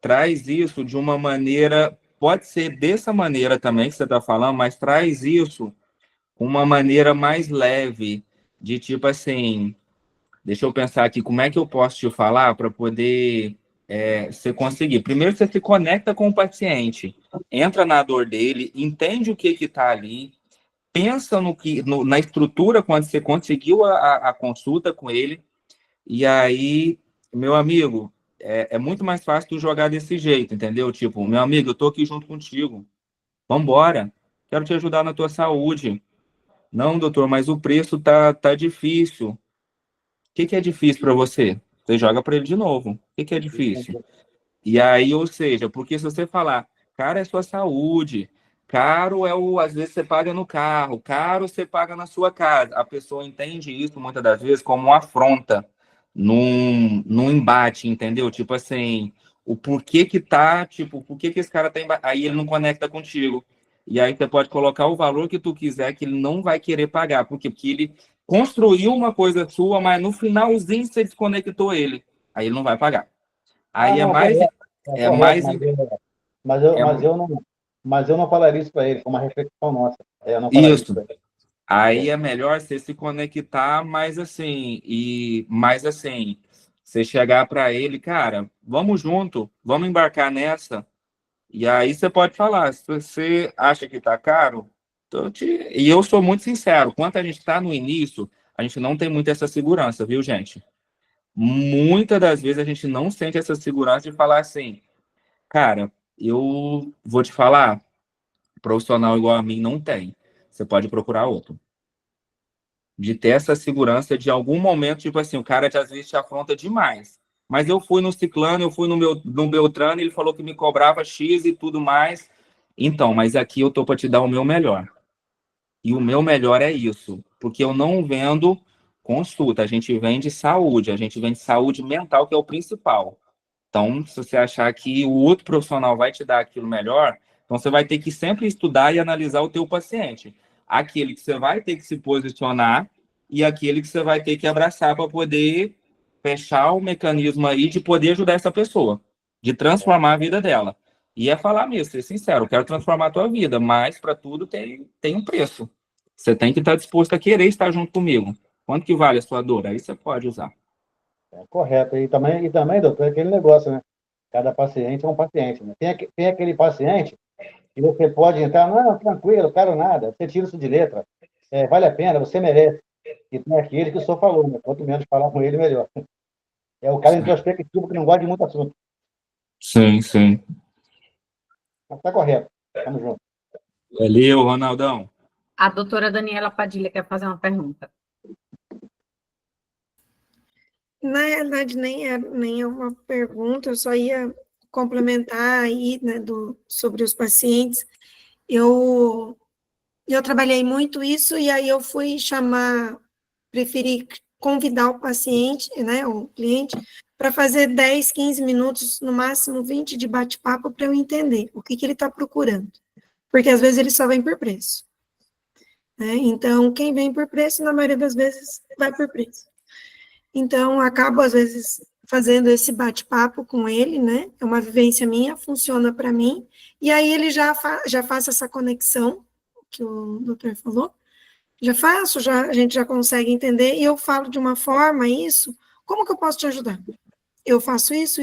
traz isso de uma maneira, pode ser dessa maneira também que você está falando, mas traz isso com uma maneira mais leve, de tipo assim, deixa eu pensar aqui, como é que eu posso te falar para poder você conseguir? Primeiro, você se conecta com o paciente, entra na dor dele, entende o que está ali, pensa na estrutura quando você conseguiu a consulta com ele, e aí, meu amigo, é muito mais fácil tu jogar desse jeito, entendeu? Tipo, meu amigo, eu tô aqui junto contigo, vambora, quero te ajudar na tua saúde. Não, doutor, mas o preço tá difícil. O que é difícil para você? Você joga para ele de novo. O que é difícil? E aí, ou seja, porque se você falar, cara, é sua saúde, caro às vezes você paga no carro, caro você paga na sua casa. A pessoa entende isso muitas das vezes como uma afronta num embate, entendeu? Tipo assim, o porquê que tá, tipo, por que esse cara tá aí ele não conecta contigo. E aí você pode colocar o valor que tu quiser, que ele não vai querer pagar. Por quê? Porque ele construiu uma coisa sua, mas no finalzinho você desconectou ele. Aí ele não vai pagar. Aí Mas eu não falaria isso para ele, foi uma reflexão nossa. Eu não isso. Aí é melhor você se conectar mais assim, você chegar para ele, cara, vamos junto, vamos embarcar nessa. E aí você pode falar, se você acha que tá caro, e eu sou muito sincero, quando a gente está no início, a gente não tem muito essa segurança, viu, gente? Muitas das vezes a gente não sente essa segurança de falar assim, cara, eu vou te falar, profissional igual a mim não tem. Você pode procurar outro. De ter essa segurança de algum momento, tipo assim, o cara às vezes te afronta demais. Mas eu fui no ciclano, eu fui no Beltrano, ele falou que me cobrava X e tudo mais. Então, mas aqui eu tô para te dar o meu melhor. E o meu melhor é isso, porque eu não vendo consulta, a gente vende saúde mental, que é o principal. Então, se você achar que o outro profissional vai te dar aquilo melhor, então você vai ter que sempre estudar e analisar o teu paciente. Aquele que você vai ter que se posicionar e aquele que você vai ter que abraçar para poder fechar o mecanismo aí de poder ajudar essa pessoa, de transformar a vida dela. E é falar mesmo, ser sincero, eu quero transformar a tua vida, mas para tudo tem um preço. Você tem que estar disposto a querer estar junto comigo. Quanto que vale a sua dor? Aí você pode usar. Correto. E também, doutor, é aquele negócio, né? Cada paciente é um paciente, né? Tem aquele paciente que você pode entrar, não, tranquilo, quero nada, você tira isso de letra, vale a pena, você merece. E tem aquele que o senhor falou, né? Quanto menos falar com ele, melhor. É o cara introspectivo que não gosta de muito assunto. Sim, sim. Mas tá correto. Tamo junto. Valeu, Ronaldão. A doutora Daniela Padilha quer fazer uma pergunta. Na realidade, nem é uma pergunta, eu só ia complementar aí, né, sobre os pacientes. Eu trabalhei muito isso, e aí eu fui preferi convidar o paciente, né, o cliente, para fazer 10, 15 minutos, no máximo 20 de bate-papo, para eu entender o que ele está procurando. Porque às vezes ele só vem por preço. Né? Então, quem vem por preço, na maioria das vezes, vai por preço. Então, acabo, às vezes, fazendo esse bate-papo com ele, né? É uma vivência minha, funciona para mim, e aí ele já faz essa conexão, que o doutor falou, a gente já consegue entender, e eu falo de uma forma isso, como que eu posso te ajudar? Eu faço isso,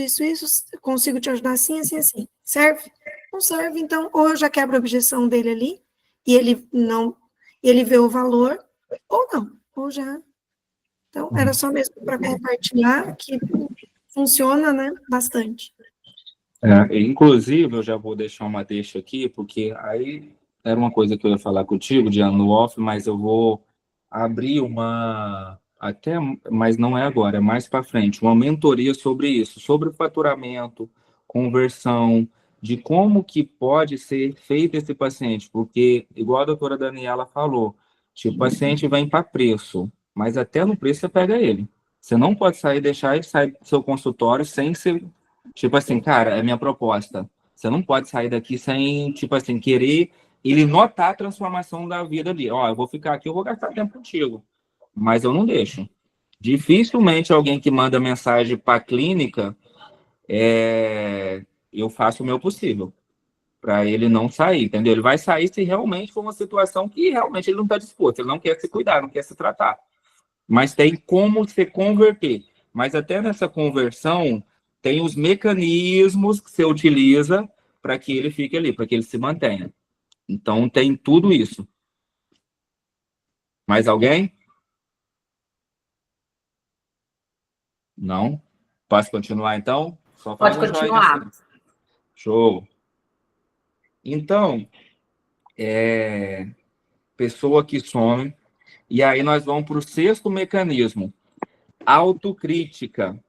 consigo te ajudar assim, assim, assim. Serve? Não serve, então, ou eu já quebro a objeção dele ali, e ele vê o valor, ou não, ou já. Então, era só mesmo para compartilhar que funciona, né, bastante. Inclusive, eu já vou deixar uma deixa aqui, porque aí era uma coisa que eu ia falar contigo, de ano off, mas eu vou abrir mas não é agora, é mais para frente, uma mentoria sobre isso, sobre faturamento, conversão, de como que pode ser feito esse paciente, porque, igual a doutora Daniela falou, tipo, o paciente vem para preço, mas até no preço você pega ele. Você não pode deixar ele sair do seu consultório sem ser, tipo assim, cara, é minha proposta. Você não pode sair daqui sem, tipo assim, querer ele notar a transformação da vida dele. Ó, eu vou ficar aqui, eu vou gastar tempo contigo, mas eu não deixo. Dificilmente alguém que manda mensagem para a clínica, eu faço o meu possível para ele não sair, entendeu? Ele vai sair se realmente for uma situação que realmente ele não está disposto, ele não quer se cuidar, não quer se tratar. Mas tem como se converter. Mas até nessa conversão, tem os mecanismos que você utiliza para que ele fique ali, para que ele se mantenha. Então, tem tudo isso. Mais alguém? Não? Posso continuar, então? Só pode continuar. Assim. Show. Então, pessoa que some. E aí nós vamos para o sexto mecanismo. Autocrítica.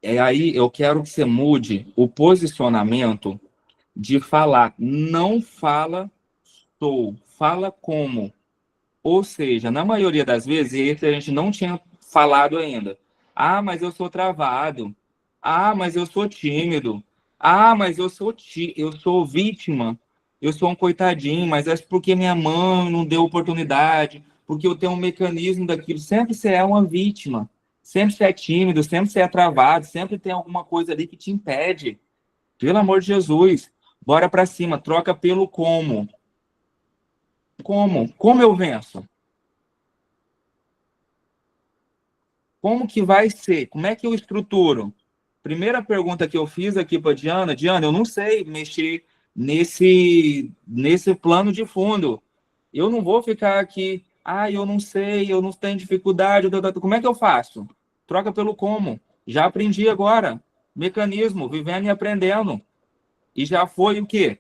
Aí eu quero que você mude o posicionamento de falar. Não fala sou, fala como. Ou seja, na maioria das vezes, esse a gente não tinha falado ainda. Ah, mas eu sou travado. Ah, mas eu sou tímido. Ah, mas eu sou vítima. Eu sou um coitadinho, mas é porque minha mãe não deu oportunidade, porque eu tenho um mecanismo daquilo. Sempre você é uma vítima. Sempre você é tímido, sempre você é travado, sempre tem alguma coisa ali que te impede. Pelo amor de Jesus, bora para cima, troca pelo como. Como eu venço? Como que vai ser? Como é que eu estruturo? Primeira pergunta que eu fiz aqui para Diana, eu não sei mexer nesse plano de fundo. Eu não vou ficar aqui, eu não sei, eu não tenho dificuldade, como é que eu faço? Troca pelo como. Já aprendi agora. Mecanismo, vivendo e aprendendo. E já foi o quê?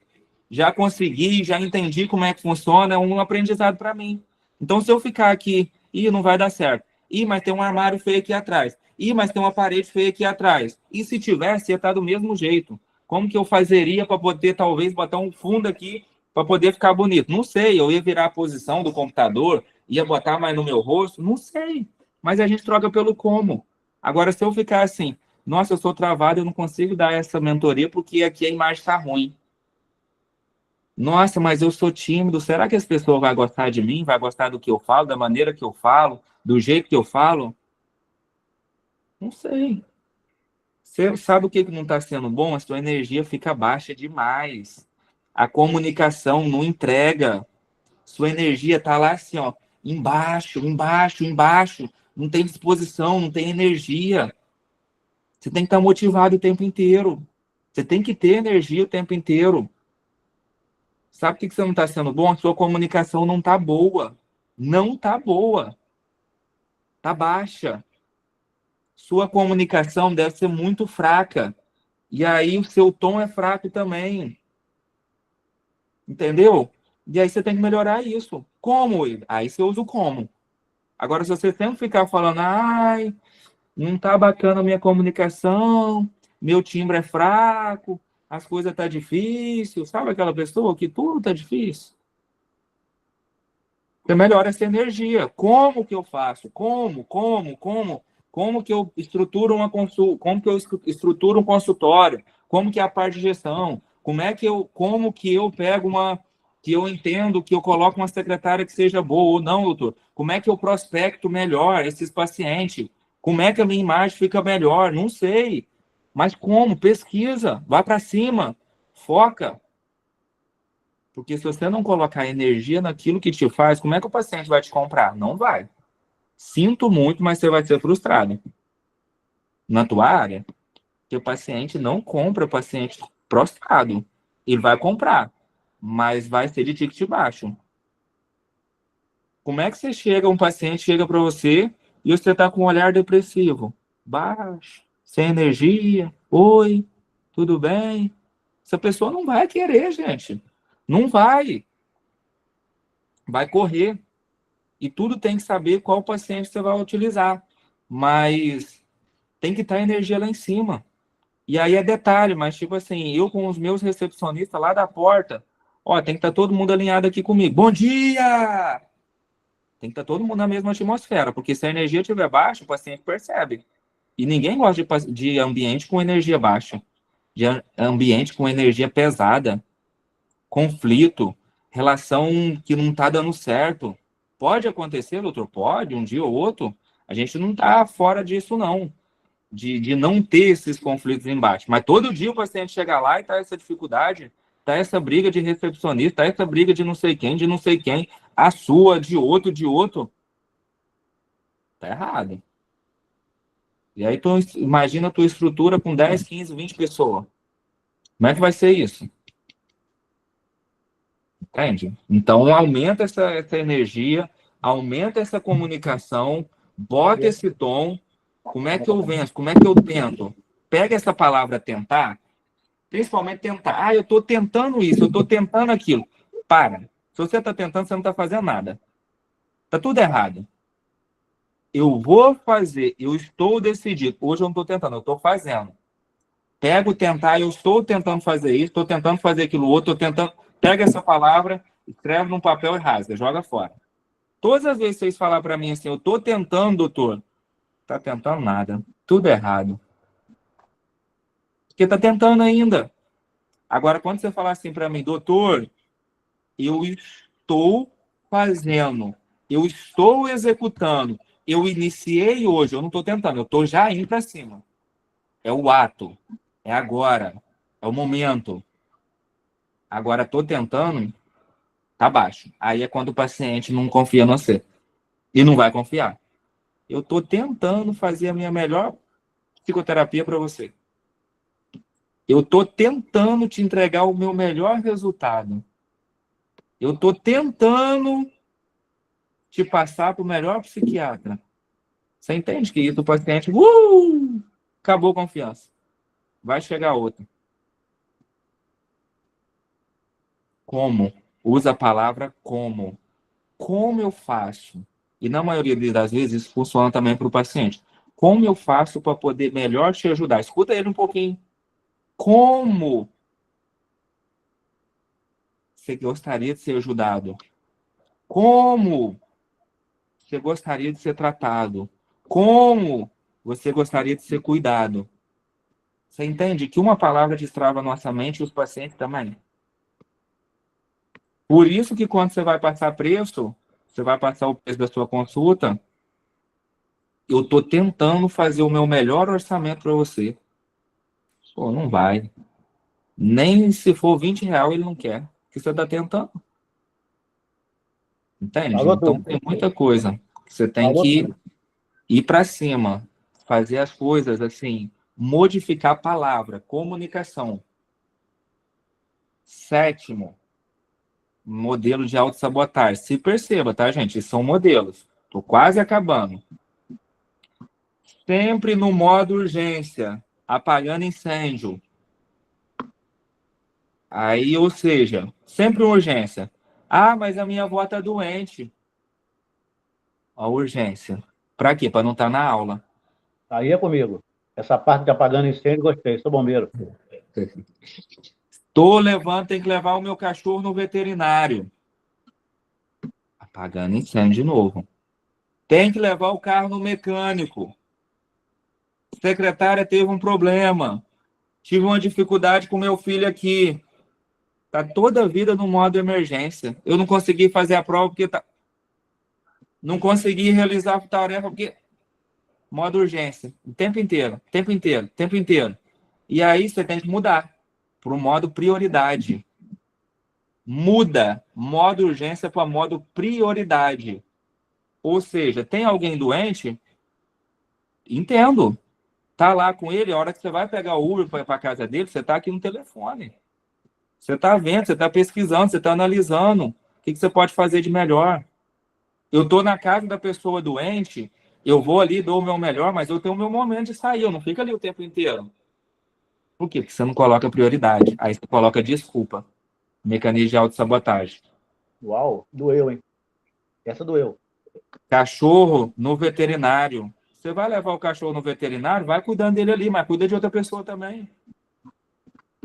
Já consegui, já entendi como é que funciona, é um aprendizado para mim. Então, se eu ficar aqui, não vai dar certo. Mas tem um armário feio aqui atrás. Ih, mas tem uma parede feia aqui atrás. E se tivesse, ia estar do mesmo jeito. Como que eu fazeria para poder, talvez, botar um fundo aqui para poder ficar bonito? Não sei, eu ia virar a posição do computador, ia botar mais no meu rosto? Não sei. Mas a gente troca pelo como. Agora, se eu ficar assim, nossa, eu sou travado, eu não consigo dar essa mentoria porque aqui a imagem está ruim. Nossa, mas eu sou tímido, será que as pessoas vão gostar de mim? Vai gostar do que eu falo, da maneira que eu falo, do jeito que eu falo? Não sei. Você sabe o que não está sendo bom? A sua energia fica baixa demais. A comunicação não entrega. Sua energia está lá assim, ó, embaixo, embaixo, embaixo. Não tem disposição, não tem energia. Você tem que estar motivado o tempo inteiro. Você tem que ter energia o tempo inteiro. Sabe o que você não está sendo bom? A sua comunicação não está boa. Não está boa. Está baixa. Sua comunicação deve ser muito fraca. E aí o seu tom é fraco também. Entendeu? E aí você tem que melhorar isso. Como? Aí você usa o como. Agora, se você sempre ficar falando, ai, não tá bacana a minha comunicação, meu timbre é fraco, as coisas tá difícil, sabe aquela pessoa que tudo tá difícil? Você melhora essa energia. Como que eu faço? Como que eu estruturo uma consulta? Como que eu estruturo um consultório? Como que é a parte de gestão? Como que eu pego que eu entendo, que eu coloco uma secretária que seja boa ou não, doutor? Como é que eu prospecto melhor esses pacientes? Como é que a minha imagem fica melhor? Não sei. Mas como? Pesquisa. Vai para cima. Foca. Porque se você não colocar energia naquilo que te faz, como é que o paciente vai te comprar? Não vai. Sinto muito, mas você vai ser frustrado. Na tua área, que o paciente não compra o paciente prostrado. Ele vai comprar, mas vai ser de ticket baixo. Como é que um paciente chega para você e você está com um olhar depressivo? Baixo, sem energia. Oi, tudo bem? Essa pessoa não vai querer, gente. Não vai. Vai correr. E tudo tem que saber qual paciente você vai utilizar. Mas tem que estar a energia lá em cima. E aí é detalhe, mas tipo assim, eu com os meus recepcionistas lá da porta, ó, tem que estar todo mundo alinhado aqui comigo. Bom dia! Tem que estar todo mundo na mesma atmosfera, porque se a energia estiver baixa, o paciente percebe. E ninguém gosta de ambiente com energia baixa, de ambiente com energia pesada, conflito, relação que não está dando certo. Pode acontecer, doutor? Pode, um dia ou outro. A gente não está fora disso, não. De não ter esses conflitos embaixo. Mas todo dia o paciente chega lá e tá essa dificuldade, tá essa briga de recepcionista, tá essa briga de não sei quem, a sua, de outro. Tá errado. E aí imagina a tua estrutura com 10, 15, 20 pessoas. Como é que vai ser isso? Entende? Então aumenta essa energia, aumenta essa comunicação, bota esse tom. Como é que eu venço? Como é que eu tento? Pega essa palavra tentar, principalmente tentar. Ah, eu estou tentando isso, eu estou tentando aquilo. Para. Se você está tentando, você não está fazendo nada. Está tudo errado. Eu vou fazer, eu estou decidido. Hoje eu não estou tentando, eu estou fazendo. Pego tentar, eu estou tentando fazer isso, estou tentando fazer aquilo outro, estou tentando. Pega essa palavra, escreve num papel e rasga, joga fora. Todas as vezes que vocês falarem para mim assim, eu estou tentando, doutor, tá tentando nada. Tudo errado. Porque tá tentando ainda. Agora, quando você falar assim para mim, doutor, eu estou fazendo, eu estou executando, eu iniciei hoje, eu não estou tentando, eu estou já indo para cima. É o ato, é agora, é o momento. Agora, estou tentando, tá baixo. Aí é quando o paciente não confia no você. E não vai confiar. Eu estou tentando fazer a minha melhor psicoterapia para você. Eu estou tentando te entregar o meu melhor resultado. Eu estou tentando te passar para o melhor psiquiatra. Você entende que isso o paciente... acabou a confiança. Vai chegar outro. Como? Usa a palavra como. Como eu faço? E na maioria das vezes isso funciona também para o paciente. Como eu faço para poder melhor te ajudar? Escuta ele um pouquinho. Como você gostaria de ser ajudado? Como você gostaria de ser tratado? Como você gostaria de ser cuidado? Você entende que uma palavra destrava a nossa mente e os pacientes também? Por isso que quando você vai passar preço, você vai passar o preço da sua consulta, eu estou tentando fazer o meu melhor orçamento para você. Pô, não vai. Nem se for R$20 ele não quer. Porque você está tentando. Entende? Falou Então tudo. tem muita coisa. Você tem Falou que tudo. ir para cima. Fazer as coisas assim. Modificar a palavra. Comunicação. 7º. Modelo de autossabotagem. Se perceba, tá, gente? Esses são modelos. Estou quase acabando. Sempre no modo urgência. Apagando incêndio. Aí, ou seja, sempre urgência. Ah, mas a minha avó está doente. A urgência. Para quê? Para não estar na aula. Aí é comigo. Essa parte de apagando incêndio, gostei. Sou bombeiro. Tem que levar o meu cachorro no veterinário. Apagando incêndio de novo. Tem que levar o carro no mecânico. Secretária teve um problema. Tive uma dificuldade com meu filho aqui. Tá toda a vida no modo emergência. Eu não consegui fazer a prova porque não consegui realizar a tarefa porque modo urgência. O tempo inteiro. E aí você tem que mudar para o modo prioridade. Muda modo urgência para modo prioridade. Ou seja, tem alguém doente? Entendo. Tá lá com ele, a hora que você vai pegar o Uber para a casa dele, você tá aqui no telefone. Você tá vendo, você tá pesquisando, você tá analisando. O que você pode fazer de melhor? Eu tô na casa da pessoa doente, eu vou ali, dou o meu melhor, mas eu tenho o meu momento de sair, eu não fico ali o tempo inteiro. Por quê? Porque você não coloca prioridade. Aí você coloca desculpa. Mecanismo de autossabotagem. Uau, doeu, hein? Essa doeu. Cachorro no veterinário. Você vai levar o cachorro no veterinário, vai cuidando dele ali, mas cuida de outra pessoa também.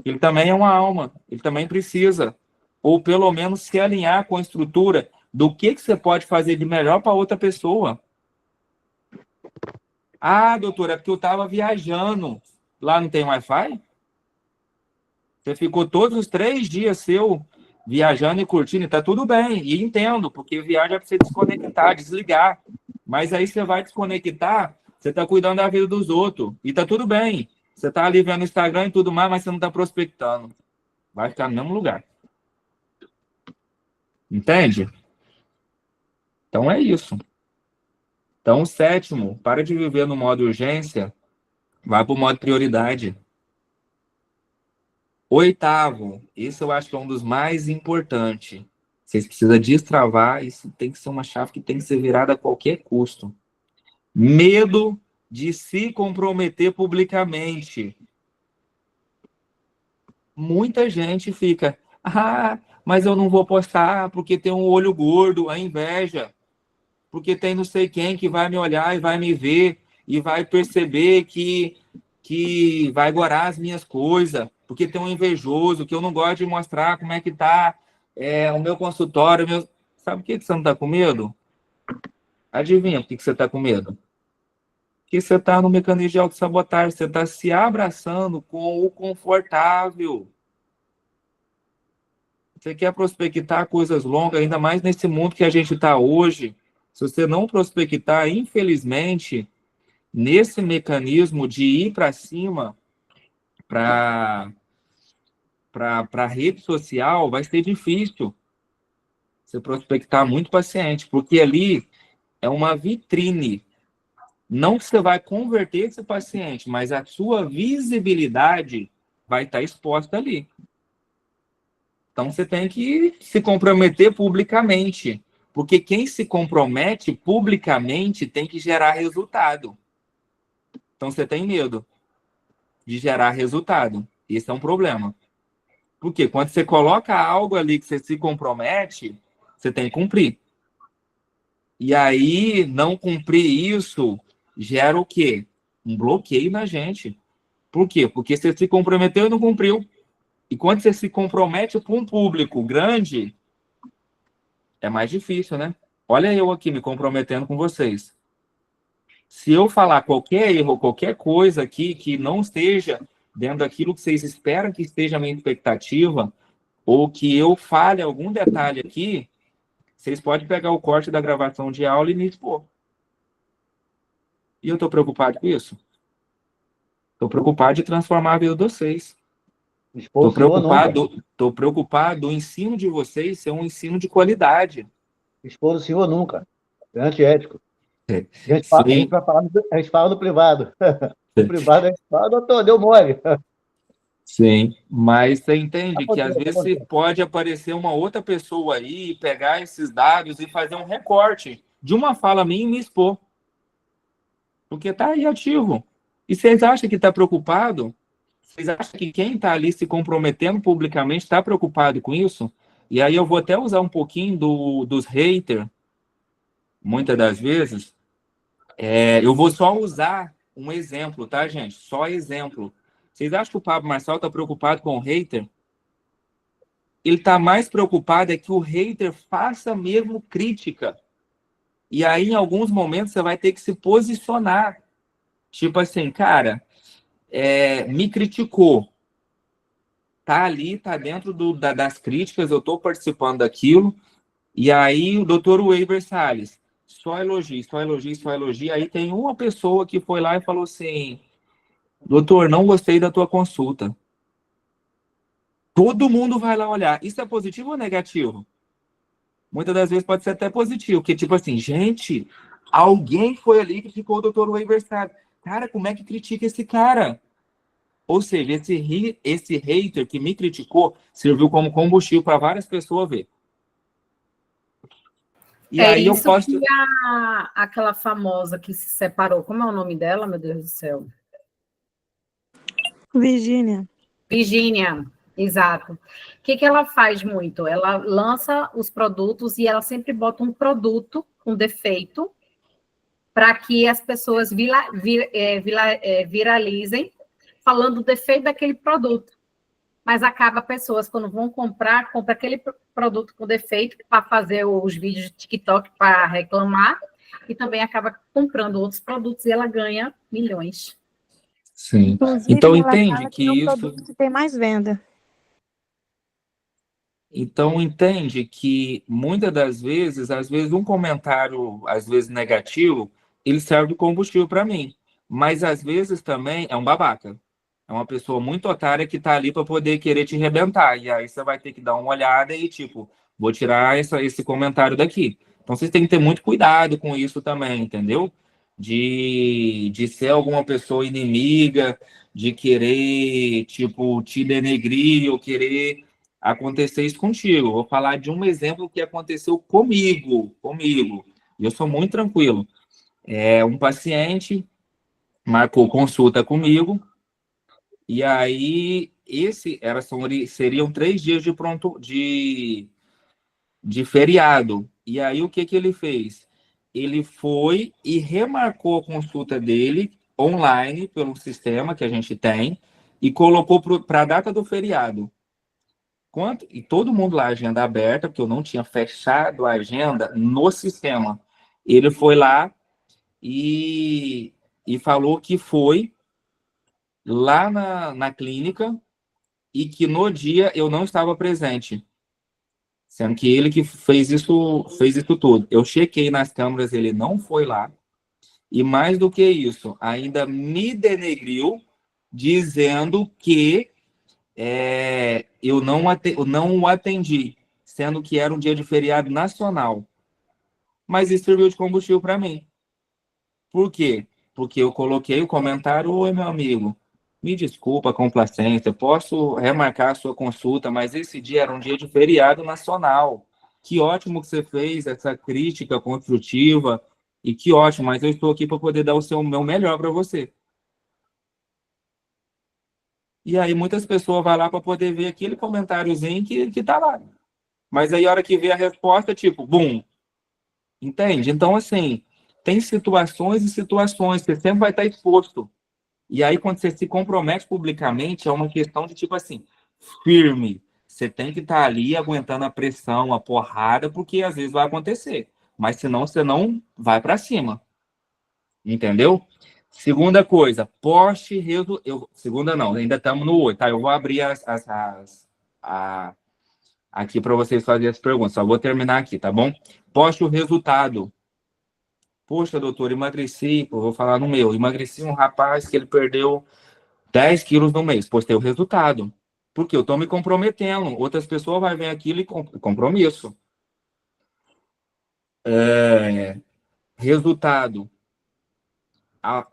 Ele também é uma alma, ele também precisa. Ou pelo menos se alinhar com a estrutura do que você pode fazer de melhor para outra pessoa. Ah, doutora, é porque eu estava viajando. Lá não tem Wi-Fi? Você ficou todos os 3 dias seu viajando e curtindo, e tá tudo bem, e entendo, porque viagem é para você desconectar, desligar. Mas aí você vai desconectar, você tá cuidando da vida dos outros, e tá tudo bem. Você tá ali vendo o Instagram e tudo mais, mas você não tá prospectando. Vai ficar no mesmo lugar. Entende? Então é isso. Então, o 7º, para de viver no modo urgência, vai para o modo prioridade. 8º, esse eu acho que é um dos mais importantes. Vocês precisam destravar, isso tem que ser uma chave que tem que ser virada a qualquer custo. Medo de se comprometer publicamente. Muita gente fica, mas eu não vou postar porque tem um olho gordo, a inveja. Porque tem não sei quem que vai me olhar e vai me ver e vai perceber que vai gorar as minhas coisas, porque tem um invejoso, que eu não gosto de mostrar como é que tá o meu consultório. Sabe por que você não está com medo? Adivinha por que você está com medo? Porque você está no mecanismo de autossabotagem, você está se abraçando com o confortável. Você quer prospectar coisas longas, ainda mais nesse mundo que a gente está hoje. Se você não prospectar, infelizmente, nesse mecanismo de ir para cima, para a rede social, vai ser difícil você prospectar muito paciente, porque ali é uma vitrine. Não que você vai converter esse paciente, mas a sua visibilidade vai estar exposta ali. Então, você tem que se comprometer publicamente, porque quem se compromete publicamente tem que gerar resultado. Então, você tem medo de gerar resultado. Esse é um problema. Porque quando você coloca algo ali que você se compromete, você tem que cumprir. E aí, não cumprir isso gera o quê? Um bloqueio na gente. Por quê? Porque você se comprometeu e não cumpriu. E quando você se compromete com um público grande, é mais difícil, né? Olha eu aqui me comprometendo com vocês. Se eu falar qualquer erro, qualquer coisa aqui que não esteja dentro daquilo que vocês esperam que esteja a minha expectativa, ou que eu fale algum detalhe aqui, vocês podem pegar o corte da gravação de aula e me expor. E eu estou preocupado com isso? Estou preocupado de transformar a vida de vocês. Estou preocupado do ensino de vocês ser um ensino de qualidade. Expor o senhor nunca. É antiético. A gente fala no privado. No privado a gente fala, doutor, deu mole. Sim, mas você entende que às vezes pode aparecer uma outra pessoa aí, pegar esses dados e fazer um recorte de uma fala minha e me expor. Porque está aí ativo. E vocês acham que está preocupado? Vocês acham que quem está ali se comprometendo publicamente está preocupado com isso? E aí eu vou até usar um pouquinho dos haters, muitas das vezes. Eu vou só usar um exemplo, tá, gente? Só exemplo. Vocês acham que o Pablo Marçal está preocupado com o hater? Ele está mais preocupado é que o hater faça mesmo crítica. E aí, em alguns momentos, você vai ter que se posicionar. Tipo assim, cara, me criticou. Tá ali, tá dentro das críticas, eu estou participando daquilo. E aí, o doutor Weber Salles, só elogio, só elogio, só elogio. Aí tem uma pessoa que foi lá e falou assim, doutor, não gostei da tua consulta. Todo mundo vai lá olhar. Isso é positivo ou negativo? Muitas das vezes pode ser até positivo, porque tipo assim, gente, alguém foi ali que criticou o doutor Weber Salles. Cara, como é que critica esse cara? Ou seja, esse hater que me criticou serviu como combustível para várias pessoas ver. E aí isso eu posso... que aquela famosa que se separou, como é o nome dela, meu Deus do céu? Virgínia. Virgínia, exato. O que ela faz muito? Ela lança os produtos e ela sempre bota um produto com defeito para que as pessoas viralizem falando o defeito daquele produto. Mas acaba pessoas, quando vão compra aquele produto com defeito para fazer os vídeos de TikTok para reclamar e também acaba comprando outros produtos e ela ganha milhões. Sim. Inclusive, Então, ela entende fala que é um isso... produto que tem mais venda. Então, entende que muitas das vezes, às vezes um comentário, às vezes negativo, ele serve de combustível para mim. Mas, às vezes, também é um babaca. É uma pessoa muito otária que está ali para poder querer te arrebentar. E aí você vai ter que dar uma olhada e, tipo, vou tirar esse comentário daqui. Então, vocês têm que ter muito cuidado com isso também, entendeu? De ser alguma pessoa inimiga, de querer, tipo, te denegrir ou querer acontecer isso contigo. Vou falar de um exemplo que aconteceu comigo. E eu sou muito tranquilo. Um paciente marcou consulta comigo, e aí seriam 3 dias de feriado. E aí o que ele fez? Ele foi e remarcou a consulta dele online pelo sistema que a gente tem e colocou para a data do feriado. E todo mundo lá, agenda aberta, porque eu não tinha fechado a agenda no sistema. Ele foi lá e falou que foi lá na clínica e que no dia eu não estava presente. Sendo que ele que fez isso tudo. Eu chequei nas câmeras, ele não foi lá. E mais do que isso, ainda me denegriu, dizendo que eu não o atendi, sendo que era um dia de feriado nacional. Mas isso serviu de combustível para mim. Por quê? Porque eu coloquei o comentário, oi, meu amigo, me desculpa a complacência, posso remarcar a sua consulta, mas esse dia era um dia de feriado nacional. Que ótimo que você fez essa crítica construtiva, e que ótimo, mas eu estou aqui para poder dar o meu melhor para você. E aí muitas pessoas vão lá para poder ver aquele comentáriozinho que tá lá. Mas aí a hora que vê a resposta, tipo, bum. Entende? Então, assim, tem situações e situações, você sempre vai estar exposto. E aí, quando você se compromete publicamente, é uma questão de, tipo assim, firme. Você tem que estar ali aguentando a pressão, a porrada, porque às vezes vai acontecer. Mas senão você não vai para cima. Entendeu? Segunda coisa, poste segunda não, ainda estamos no 8, tá? Eu vou abrir aqui para vocês fazerem as perguntas. Só vou terminar aqui, tá bom? Poste o resultado. Poxa, doutor, emagreci, vou falar no meu. Emagreci um rapaz que ele perdeu 10 quilos no mês. Postei o resultado. Porque eu estou me comprometendo. Outras pessoas vão ver aquilo e compromisso. Resultado.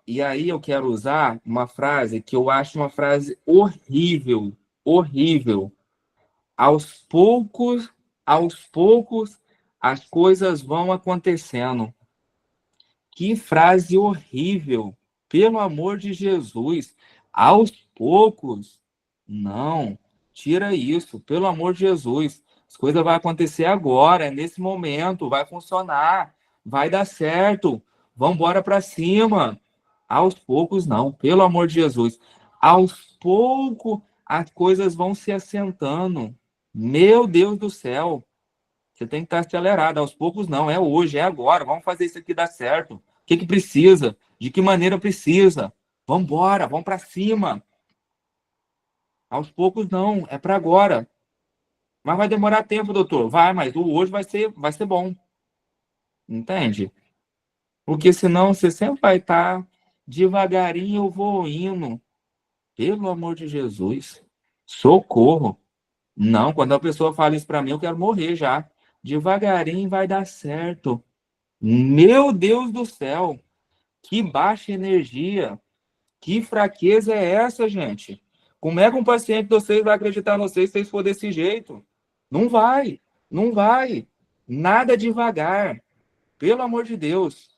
E aí eu quero usar uma frase que eu acho uma frase horrível. Horrível. Aos poucos, as coisas vão acontecendo. Que frase horrível. Pelo amor de Jesus. Aos poucos. Não. Tira isso. Pelo amor de Jesus. As coisas vão acontecer agora. É nesse momento. Vai funcionar. Vai dar certo. Vamos embora para cima. Aos poucos, não. Pelo amor de Jesus. Aos poucos, as coisas vão se assentando. Meu Deus do céu. Você tem que estar acelerado. Aos poucos, não. É hoje, é agora. Vamos fazer isso aqui dar certo. O que precisa? De que maneira precisa? Vamos embora, vamos para cima. Aos poucos, não. É para agora. Mas vai demorar tempo, doutor. Vai, mas o hoje vai ser bom. Entende? Porque senão você sempre vai estar devagarinho, eu vou indo. Pelo amor de Jesus. Socorro. Não, quando a pessoa fala isso para mim, eu quero morrer já. Devagarinho vai dar certo. Meu Deus do céu. Que baixa energia. Que fraqueza é essa, gente? Como é que um paciente de vocês vai acreditar em vocês se vocês for desse jeito? Não vai. Não vai. Nada devagar. Pelo amor de Deus.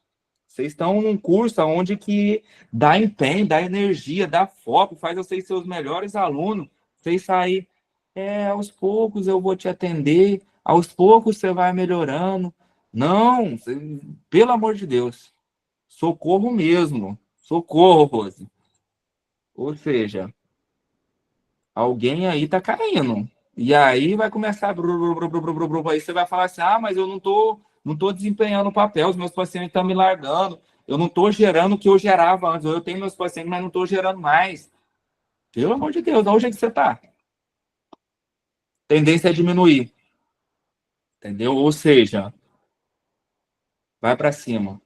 Vocês estão num curso onde que dá empenho, dá energia, dá foco, faz vocês ser os melhores alunos. Vocês saírem, aos poucos eu vou te atender, aos poucos você vai melhorando. Não, pelo amor de Deus. Socorro mesmo. Socorro, Rose. Ou seja, alguém aí tá caindo. E aí vai começar... Aí você vai falar assim, mas eu não tô desempenhando o papel, os meus pacientes estão me largando, eu não estou gerando o que eu gerava antes, eu tenho meus pacientes, mas não estou gerando mais. Pelo amor de Deus, onde é que você está? Tendência é diminuir. Entendeu? Ou seja, vai para cima.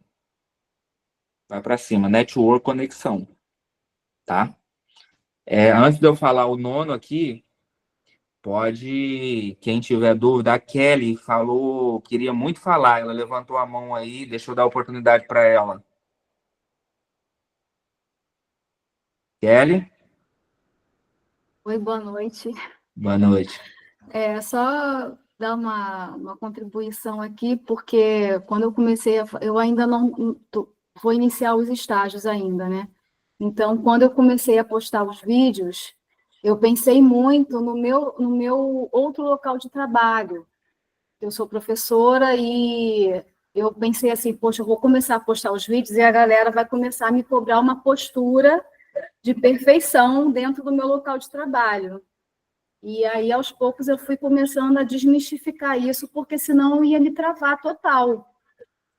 Vai para cima. Network, conexão. Tá? Antes de eu falar o nono aqui, quem tiver dúvida, a Kelly falou, queria muito falar, ela levantou a mão aí, deixa eu dar a oportunidade para ela. Kelly? Oi, boa noite. Boa noite. Só dar uma contribuição aqui, porque quando eu comecei, eu ainda não vou iniciar os estágios ainda, né? Então, quando eu comecei a postar os vídeos, eu pensei muito no meu outro local de trabalho. Eu sou professora e eu pensei assim, poxa, eu vou começar a postar os vídeos e a galera vai começar a me cobrar uma postura de perfeição dentro do meu local de trabalho. E aí, aos poucos, eu fui começando a desmistificar isso, porque senão eu ia me travar total.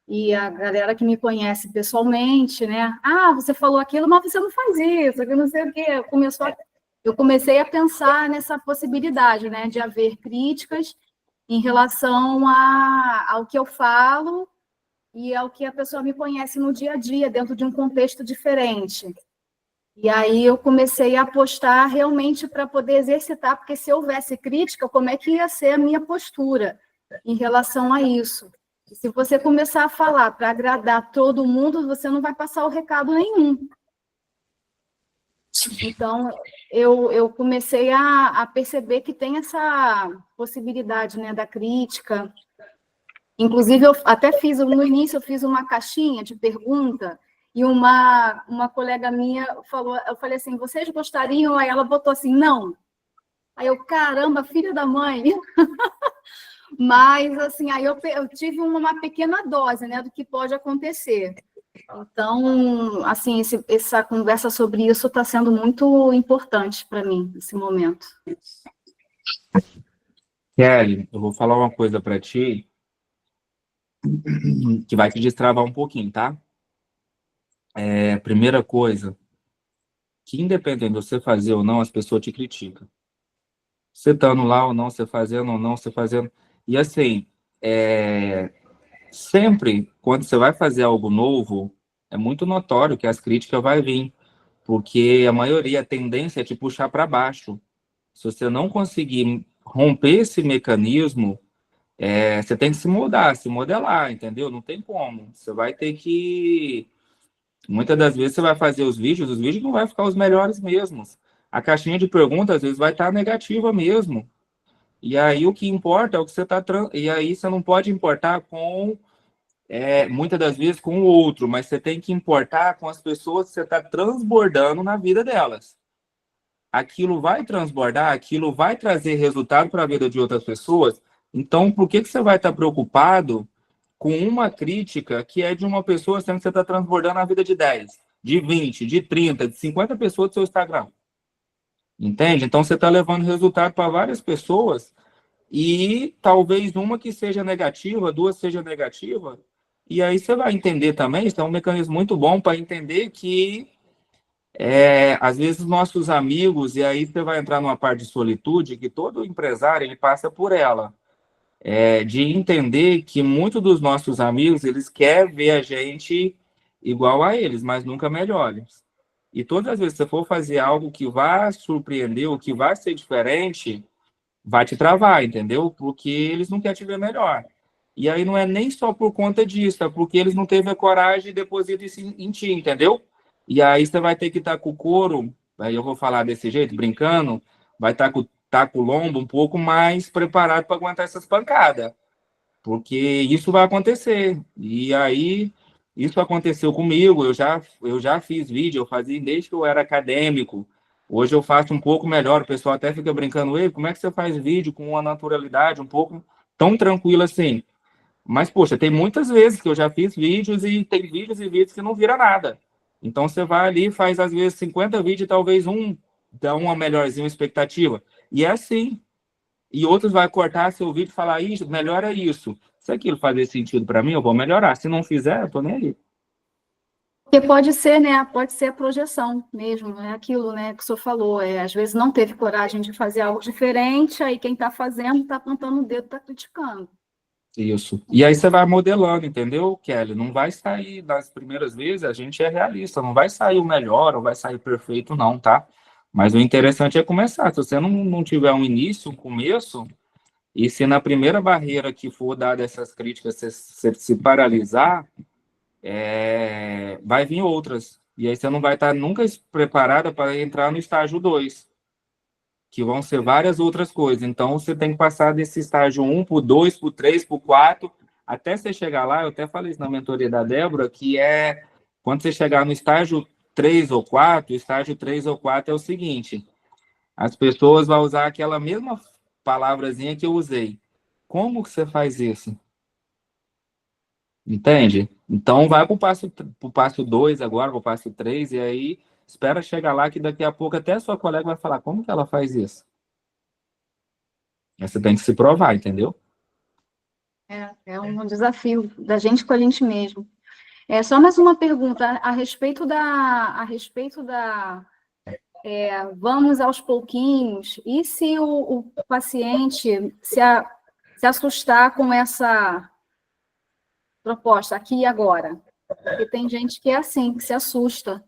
E a galera que me conhece pessoalmente, né? Você falou aquilo, mas você não faz isso, eu não sei o quê. Eu comecei a pensar nessa possibilidade, né, de haver críticas em relação ao que eu falo e ao que a pessoa me conhece no dia a dia, dentro de um contexto diferente. E aí eu comecei a postar realmente para poder exercitar, porque se houvesse crítica, como é que ia ser a minha postura em relação a isso? E se você começar a falar para agradar todo mundo, você não vai passar o recado nenhum. Então, eu comecei a perceber que tem essa possibilidade, né, da crítica. Inclusive, eu até no início, eu fiz uma caixinha de pergunta, e uma colega minha falou, eu falei assim, vocês gostariam? Aí ela botou assim, não. Aí eu, caramba, filha da mãe. Mas, assim, aí eu tive uma pequena dose, né, do que pode acontecer. Então, assim, essa conversa sobre isso está sendo muito importante para mim, nesse momento. Kelly, eu vou falar uma coisa para ti que vai te destravar um pouquinho, tá? Primeira coisa, que independente de você fazer ou não, as pessoas te criticam. Você estando lá ou não, você fazendo ou não, você fazendo... E assim, sempre, quando você vai fazer algo novo, é muito notório que as críticas vão vir, porque a maioria, a tendência é te puxar para baixo. Se você não conseguir romper esse mecanismo, você tem que se mudar, se modelar, entendeu? Não tem como. Você vai ter que... Muitas das vezes você vai fazer os vídeos não vão ficar os melhores mesmos. A caixinha de perguntas, às vezes, vai estar negativa mesmo. E aí o que importa é o que você está... E aí você não pode importar com... muitas das vezes com o outro, mas você tem que importar com as pessoas que você está transbordando na vida delas. Aquilo vai transbordar, aquilo vai trazer resultado para a vida de outras pessoas. Então, por que você vai estar preocupado com uma crítica que é de uma pessoa, sendo que você está transbordando a vida de 10, de 20, de 30, de 50 pessoas do seu Instagram? Entende? Então, você está levando resultado para várias pessoas e talvez uma que seja negativa, duas seja negativa, e aí você vai entender também, isso é um mecanismo muito bom para entender que às vezes nossos amigos, e aí você vai entrar numa parte de solitude, que todo empresário ele passa por ela, de entender que muitos dos nossos amigos, eles querem ver a gente igual a eles, mas nunca melhores. E todas as vezes que você for fazer algo que vai surpreender, ou que vai ser diferente, vai te travar, entendeu? Porque eles não querem te ver melhor. E aí não é nem só por conta disso, é porque eles não teve a coragem de depositar isso em ti, entendeu? E aí você vai ter que estar com o couro, aí eu vou falar desse jeito, brincando, vai estar com o lombo um pouco mais preparado para aguentar essas pancadas. Porque isso vai acontecer. E aí, isso aconteceu comigo, eu já fiz vídeo, eu fazia desde que eu era acadêmico. Hoje eu faço um pouco melhor, o pessoal até fica brincando, ei, como é que você faz vídeo com uma naturalidade um pouco tão tranquila assim? Mas, poxa, tem muitas vezes que eu já fiz vídeos e tem vídeos e vídeos que não vira nada. Então, você vai ali, faz às vezes 50 vídeos e talvez dá uma melhorzinha expectativa. E é assim. E outros vai cortar seu vídeo e falar, isso, melhora isso. Se aquilo fazer sentido para mim, eu vou melhorar. Se não fizer, eu tô nem aí. Porque pode ser, né? Pode ser a projeção mesmo, é aquilo, né, que o senhor falou. Às vezes não teve coragem de fazer algo diferente, aí quem está fazendo está apontando o dedo, está criticando. Isso. E aí você vai modelando, entendeu, Kelly? Não vai sair das primeiras vezes, a gente é realista, não vai sair o melhor ou vai sair perfeito, não, tá? Mas o interessante é começar. Se você não tiver um início, um começo, e se na primeira barreira que for dada essas críticas você se paralisar, vai vir outras. E aí você não vai estar nunca preparada para entrar no estágio 2, que vão ser várias outras coisas. Então, você tem que passar desse estágio 1 para o 2, para o 3, para o 4, até você chegar lá. Eu até falei isso na mentoria da Débora, que quando você chegar no estágio 3 ou 4, o estágio 3 ou 4 é o seguinte, as pessoas vão usar aquela mesma palavrazinha que eu usei. Como que você faz isso? Entende? Então, vai para o passo 2 agora, para o passo 3, e aí espera chegar lá, que daqui a pouco até a sua colega vai falar, como que ela faz isso? Você tem que se provar, entendeu? É um desafio da gente com a gente mesmo. Só mais uma pergunta a respeito da vamos aos pouquinhos, e se o paciente se assustar com essa proposta aqui e agora? Porque tem gente que é assim, que se assusta,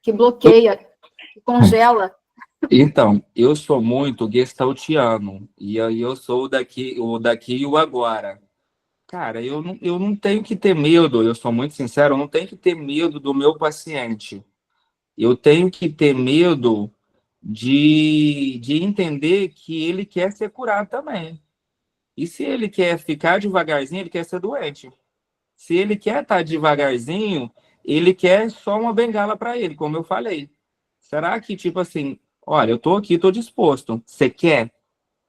que bloqueia, que congela. Então, eu sou muito gestaltiano, e aí eu sou o daqui e o agora. Cara, eu não tenho que ter medo, eu sou muito sincero, eu não tenho que ter medo do meu paciente. Eu tenho que ter medo de entender que ele quer ser curado também. E se ele quer ficar devagarzinho, ele quer ser doente. Se ele quer estar devagarzinho, ele quer só uma bengala para ele, como eu falei. Será que, tipo assim, olha, eu tô aqui, tô disposto. Você quer?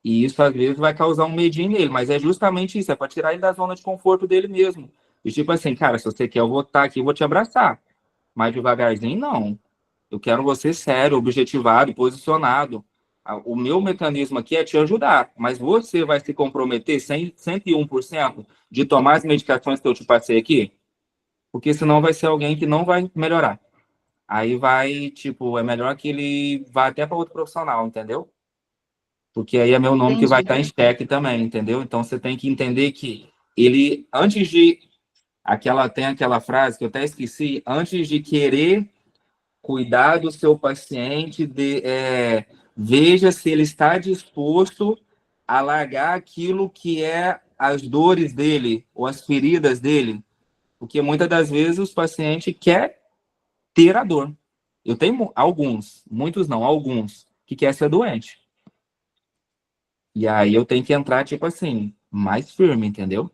E isso, às vezes, vai causar um medinho nele, mas é justamente isso, é para tirar ele da zona de conforto dele mesmo. E tipo assim, cara, se você quer, eu vou estar aqui, eu vou te abraçar. Mas devagarzinho, não. Eu quero você sério, objetivado, posicionado. O meu mecanismo aqui é te ajudar, mas você vai se comprometer 101% de tomar as medicações que eu te passei aqui? Porque senão vai ser alguém que não vai melhorar. Aí vai, tipo, é melhor que ele vá até para outro profissional, entendeu? Porque aí é meu nome que vai estar em xeque também, entendeu? Então você tem que entender que ele, antes de... Tem aquela frase que eu até esqueci, antes de querer cuidar do seu paciente, veja se ele está disposto a largar aquilo que é as dores dele ou as feridas dele, porque muitas das vezes os pacientes querem ter a dor. Eu tenho alguns, muitos não, alguns, que querem ser doente. E aí eu tenho que entrar, tipo assim, mais firme, entendeu?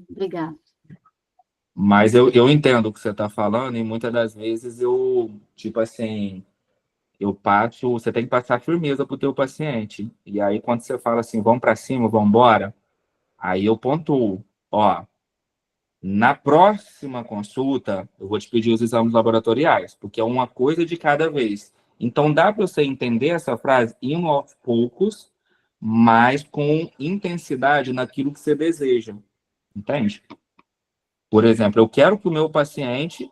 Obrigada. Mas eu entendo o que você está falando, e muitas das vezes tipo assim, você tem que passar firmeza pro teu paciente. E aí, quando você fala assim, vamos para cima, vamos embora, aí eu pontuo, ó, na próxima consulta, eu vou te pedir os exames laboratoriais, porque é uma coisa de cada vez. Então, dá para você entender essa frase indo aos poucos, mas com intensidade naquilo que você deseja. Entende? Por exemplo, eu quero que o meu paciente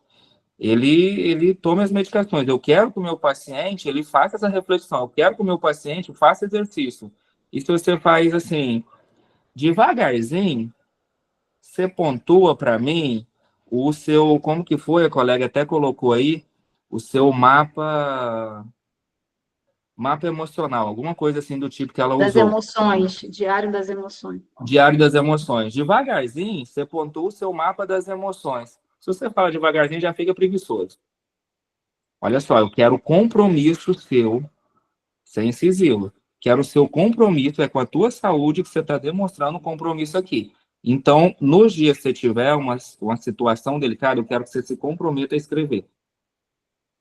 ele tome as medicações. Eu quero que o meu paciente ele faça essa reflexão. Eu quero que o meu paciente faça exercício. E se você faz assim, devagarzinho, você pontua para mim o seu, como que foi, a colega até colocou aí, o seu mapa emocional, alguma coisa assim do tipo que ela usou. Das emoções, diário das emoções. Diário das emoções. Devagarzinho, você pontua o seu mapa das emoções. Se você fala devagarzinho, já fica preguiçoso. Olha só, eu quero compromisso seu, sem incisivo. Quero o seu compromisso, é com a tua saúde que você está demonstrando compromisso aqui. Então, nos dias que você tiver uma situação delicada, eu quero que você se comprometa a escrever.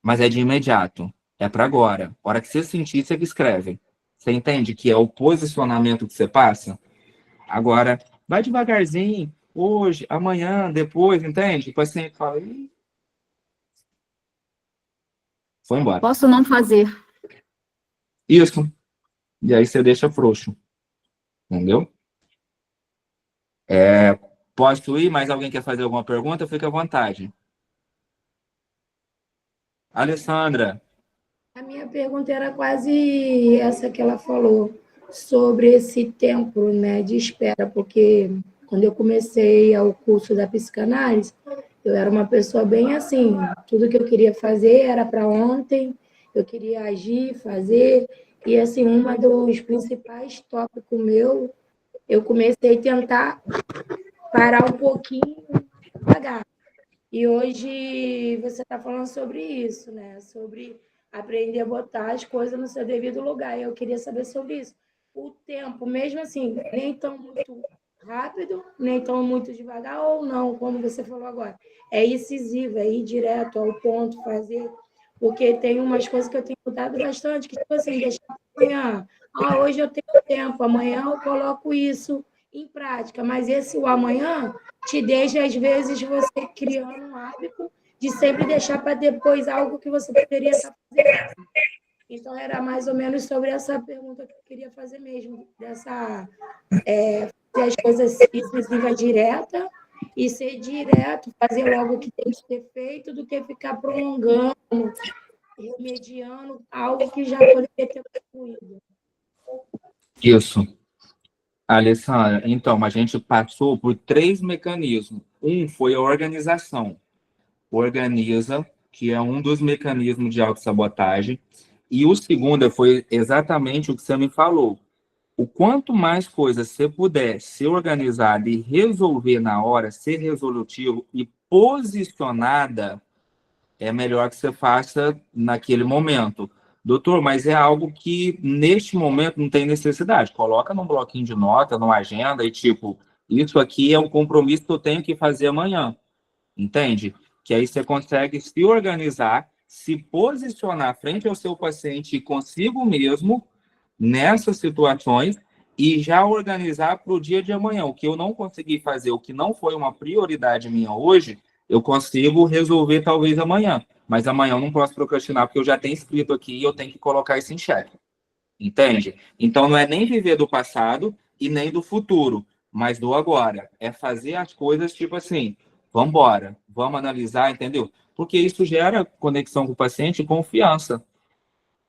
Mas é de imediato. É para agora. A hora que você sentir, você escreve. Você entende que é o posicionamento que você passa? Agora, vai devagarzinho. Hoje, amanhã, depois, entende? O paciente fala... Ih, foi embora. Posso não fazer. Isso. E aí você deixa frouxo. Entendeu? Posso ir? Mais alguém quer fazer alguma pergunta? Fica à vontade. Alessandra. A minha pergunta era quase essa que ela falou, sobre esse tempo, né, de espera, porque quando eu comecei o curso da psicanálise, eu era uma pessoa bem assim, tudo que eu queria fazer era para ontem, eu queria agir, fazer, e assim, um dos principais tópicos meu, eu comecei a tentar parar um pouquinho devagar. E hoje você está falando sobre isso, né? Sobre aprender a botar as coisas no seu devido lugar. Eu queria saber sobre isso. O tempo, mesmo assim, nem tão muito rápido, nem tão muito devagar, ou não, como você falou agora. É incisivo, é ir direto ao ponto, fazer... Porque tem umas coisas que eu tenho mudado bastante, que, tipo assim, deixar amanhã. Hoje eu tenho tempo, amanhã eu coloco isso em prática, mas o amanhã te deixa, às vezes, você criando um hábito de sempre deixar para depois algo que você poderia estar fazendo. Então, era mais ou menos sobre essa pergunta que eu queria fazer mesmo, fazer as coisas exclusivas direta e ser direto, fazer logo o que tem que ser feito, do que ficar prolongando, remediando algo que já poderia ter concluído. Isso. Alessandra, então, a gente passou por 3 mecanismos. Um foi a organização. Organiza, que é um dos mecanismos de autossabotagem. E o segundo foi exatamente o que você me falou. O quanto mais coisas você puder ser organizada e resolver na hora, ser resolutivo e posicionada, é melhor que você faça naquele momento. Doutor, mas é algo que neste momento não tem necessidade. Coloca num bloquinho de nota, numa agenda e tipo, isso aqui é um compromisso que eu tenho que fazer amanhã. Entende? Que aí você consegue se organizar, se posicionar frente ao seu paciente e consigo mesmo, nessas situações e já organizar para o dia de amanhã. O que eu não consegui fazer, o que não foi uma prioridade minha hoje, eu consigo resolver talvez amanhã. Mas amanhã eu não posso procrastinar, porque eu já tenho escrito aqui e eu tenho que colocar isso em xeque. Entende? Então, não é nem viver do passado e nem do futuro, mas do agora. É fazer as coisas tipo assim, vamos embora, vamos analisar, entendeu? Porque isso gera conexão com o paciente e confiança.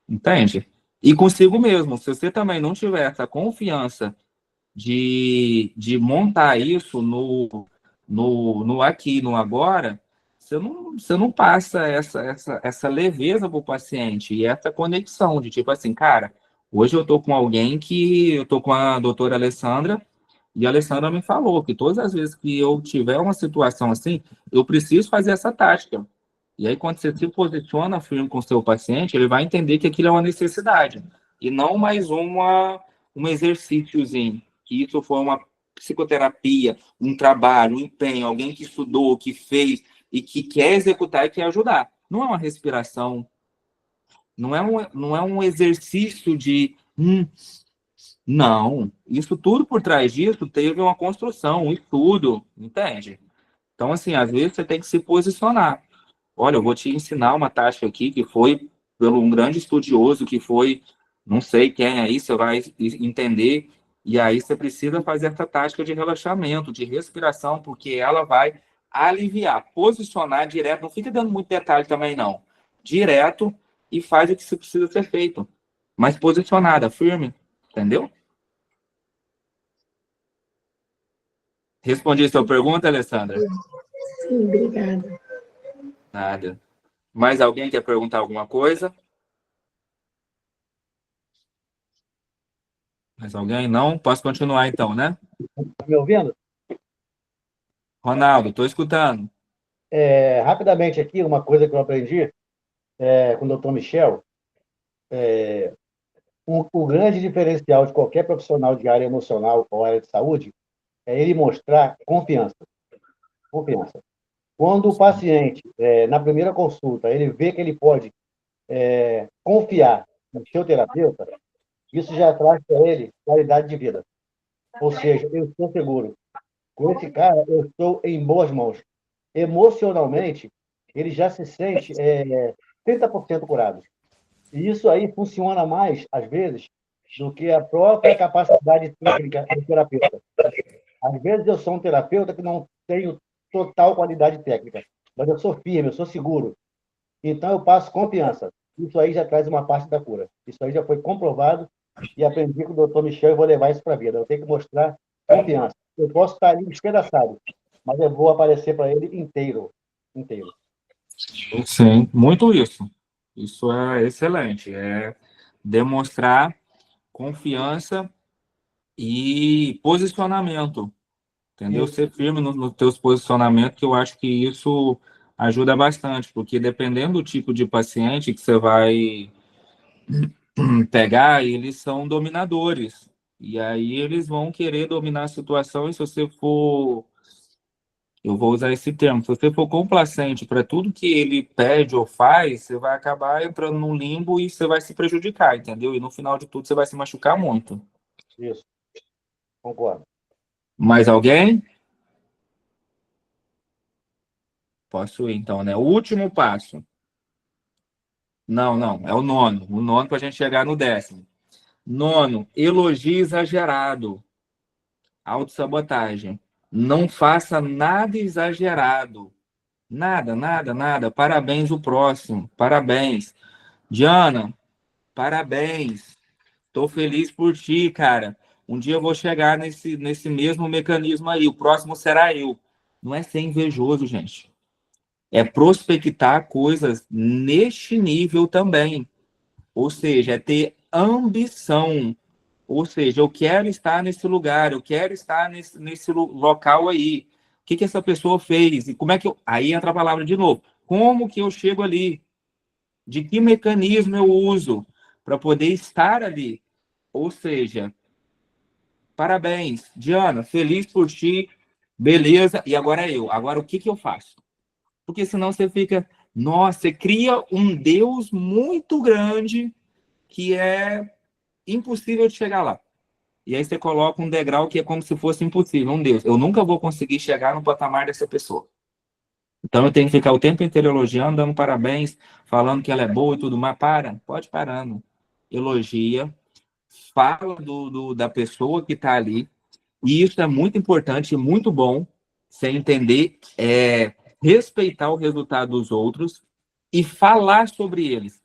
Entende? E consigo mesmo. Se você também não tiver essa confiança de montar isso no aqui, no agora, você não passa essa leveza para o paciente e essa conexão de tipo assim, cara, hoje eu estou com alguém eu estou com a doutora Alessandra, e a Alessandra me falou que todas as vezes que eu tiver uma situação assim, eu preciso fazer essa tática. E aí, quando você se posiciona firme com o seu paciente, ele vai entender que aquilo é uma necessidade, e não mais um exercíciozinho, que isso foi uma psicoterapia, um trabalho, um empenho, alguém que estudou, que fez, e que quer executar e quer ajudar. Não é uma respiração, não é um exercício de... Não, isso tudo por trás disso teve uma construção, um estudo, entende? Então, assim, às vezes você tem que se posicionar. Olha, eu vou te ensinar uma tática aqui que foi pelo um grande estudioso, que foi, não sei quem aí, você vai entender, e aí você precisa fazer essa tática de relaxamento, de respiração, porque ela vai aliviar, posicionar direto, não fica dando muito detalhe também não, direto, e faz o que precisa ser feito, mas posicionada, firme, entendeu? Respondi a sua pergunta, Alessandra? Sim, obrigada. Nada. Mais alguém quer perguntar alguma coisa? Mais alguém? Não? Posso continuar então, né? Tá me ouvindo? Ronaldo, estou escutando. Rapidamente aqui, uma coisa que eu aprendi com o doutor Michel, o grande diferencial de qualquer profissional de área emocional ou área de saúde é ele mostrar confiança. Confiança. Quando o paciente, na primeira consulta, ele vê que ele pode confiar no seu terapeuta, isso já traz para ele qualidade de vida. Ou seja, eu estou seguro. Com esse cara, eu estou em boas mãos. Emocionalmente, ele já se sente 30% curado. E isso aí funciona mais, às vezes, do que a própria capacidade técnica do terapeuta. Às vezes eu sou um terapeuta que não tenho total qualidade técnica, mas eu sou firme, eu sou seguro. Então eu passo confiança. Isso aí já traz uma parte da cura. Isso aí já foi comprovado e aprendi com o doutor Michel e vou levar isso para a vida. Eu tenho que mostrar confiança. Eu posso estar ali despedaçado, mas eu vou aparecer para ele inteiro. Inteiro. Sim, muito isso. Isso é excelente. É demonstrar confiança e posicionamento. Entendeu? Ser firme nos teus posicionamentos, que eu acho que isso ajuda bastante, porque dependendo do tipo de paciente que você vai pegar, eles são dominadores. E aí eles vão querer dominar a situação, e se você for, eu vou usar esse termo, se você for complacente para tudo que ele pede ou faz, você vai acabar entrando num limbo e você vai se prejudicar, entendeu? E no final de tudo você vai se machucar muito. Isso. Concordo. Mais alguém? Posso ir, então, né? O último passo. Não, é o nono. O nono para a gente chegar no 10º. Nono, elogio exagerado. Autossabotagem. Não faça nada exagerado. Nada. Parabéns o próximo. Parabéns. Diana, parabéns. Estou feliz por ti, cara. Um dia eu vou chegar nesse mesmo mecanismo aí. O próximo será eu. Não é ser invejoso, gente. É prospectar coisas neste nível também. Ou seja, é ter ambição. Ou seja, eu quero estar nesse lugar, eu quero estar nesse local aí. O que essa pessoa fez? E como é que eu... Aí entra a palavra de novo. Como que eu chego ali? De que mecanismo eu uso para poder estar ali? Ou seja, parabéns, Diana, feliz por ti, beleza, e agora eu. Agora o que eu faço? Porque senão você fica, nossa, você cria um Deus muito grande que é impossível de chegar lá. E aí você coloca um degrau que é como se fosse impossível. Um Deus, eu nunca vou conseguir chegar no patamar dessa pessoa. Então eu tenho que ficar o tempo inteiro elogiando, dando parabéns, falando que ela é boa e tudo mais. Pode parando. Elogia, fala da pessoa que está ali. E isso é muito importante e muito bom, você entender, respeitar o resultado dos outros e falar sobre eles.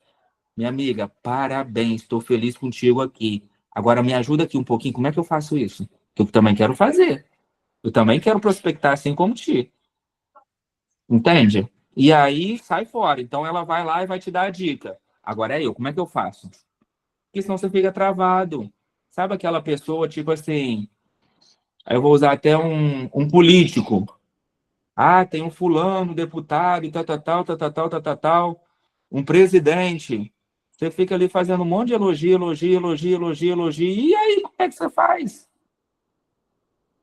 Minha amiga, parabéns, estou feliz contigo aqui. Agora me ajuda aqui um pouquinho, como é que eu faço isso? Que eu também quero fazer. Eu também quero prospectar assim como ti. Entende? E aí sai fora. Então ela vai lá e vai te dar a dica. Agora como é que eu faço? Porque senão você fica travado. Sabe aquela pessoa, tipo assim, aí eu vou usar até um político. Tem um fulano, deputado, tal, um presidente. Você fica ali fazendo um monte de elogio. E aí, como é que você faz?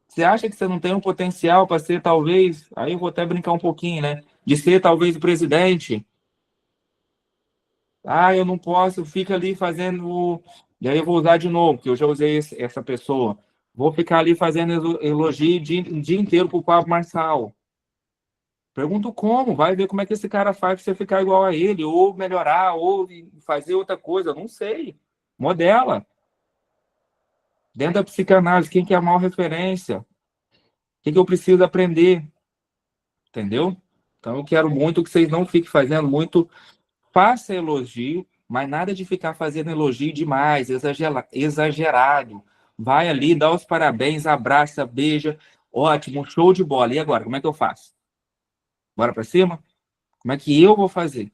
Você acha que você não tem um potencial para ser, talvez, aí eu vou até brincar um pouquinho, né? De ser, talvez, o presidente. Eu não posso, fica ali fazendo... E aí eu vou usar de novo, que eu já usei essa pessoa. Vou ficar ali fazendo elogio o dia inteiro pro Pablo Marçal. Pergunto como, vai ver como é que esse cara faz para você ficar igual a ele, ou melhorar, ou fazer outra coisa, não sei. Modela. Dentro da psicanálise, quem que é a maior referência? O que eu preciso aprender? Entendeu? Então eu quero muito que vocês não fiquem fazendo muito, faça elogio, mas nada de ficar fazendo elogio demais, exagerado. Vai ali, dá os parabéns, abraça, beija, ótimo, show de bola. E agora, como é que eu faço? Bora para cima? Como é que eu vou fazer?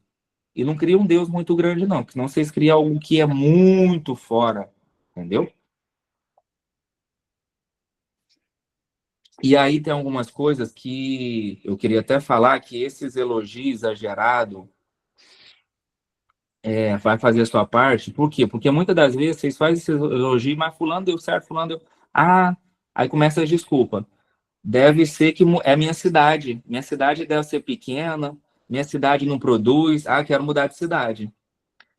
E não cria um Deus muito grande, não, porque senão vocês criam algo que é muito fora, entendeu? E aí tem algumas coisas que eu queria até falar, que esses elogios exagerados vai fazer a sua parte. Por quê? Porque muitas das vezes vocês fazem esses elogios, mas fulano deu certo, fulano deu... Aí começa a desculpa. Deve ser que é minha cidade deve ser pequena, minha cidade não produz, quero mudar de cidade.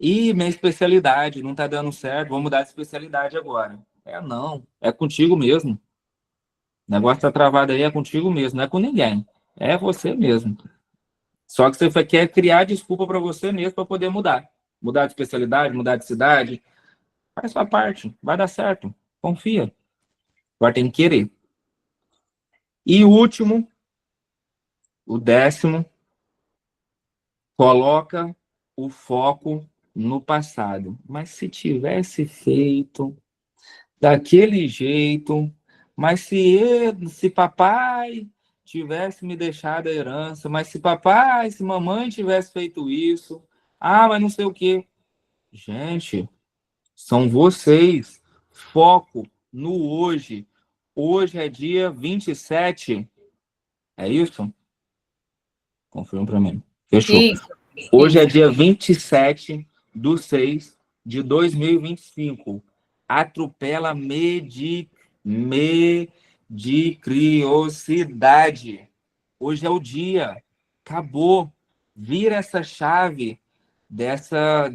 E minha especialidade não está dando certo, vou mudar de especialidade agora. Não, é contigo mesmo. O negócio está travado aí, é contigo mesmo, não é com ninguém. É você mesmo. Só que você quer criar desculpa para você mesmo para poder mudar. Mudar de especialidade, mudar de cidade. Faz sua parte, vai dar certo. Confia. Agora tem que querer. E o último, o 10º, coloca o foco no passado. Mas se tivesse feito daquele jeito, mas se papai tivesse me deixado a herança, mas se mamãe tivesse feito isso, mas não sei o quê. Gente, são vocês. Foco no hoje. Hoje é dia 27. É isso? Confirma para mim. Fechou. Isso. Hoje é dia 27/6/2025. Atropela mediocridade. Hoje é o dia. Acabou. Vira essa chave dessa...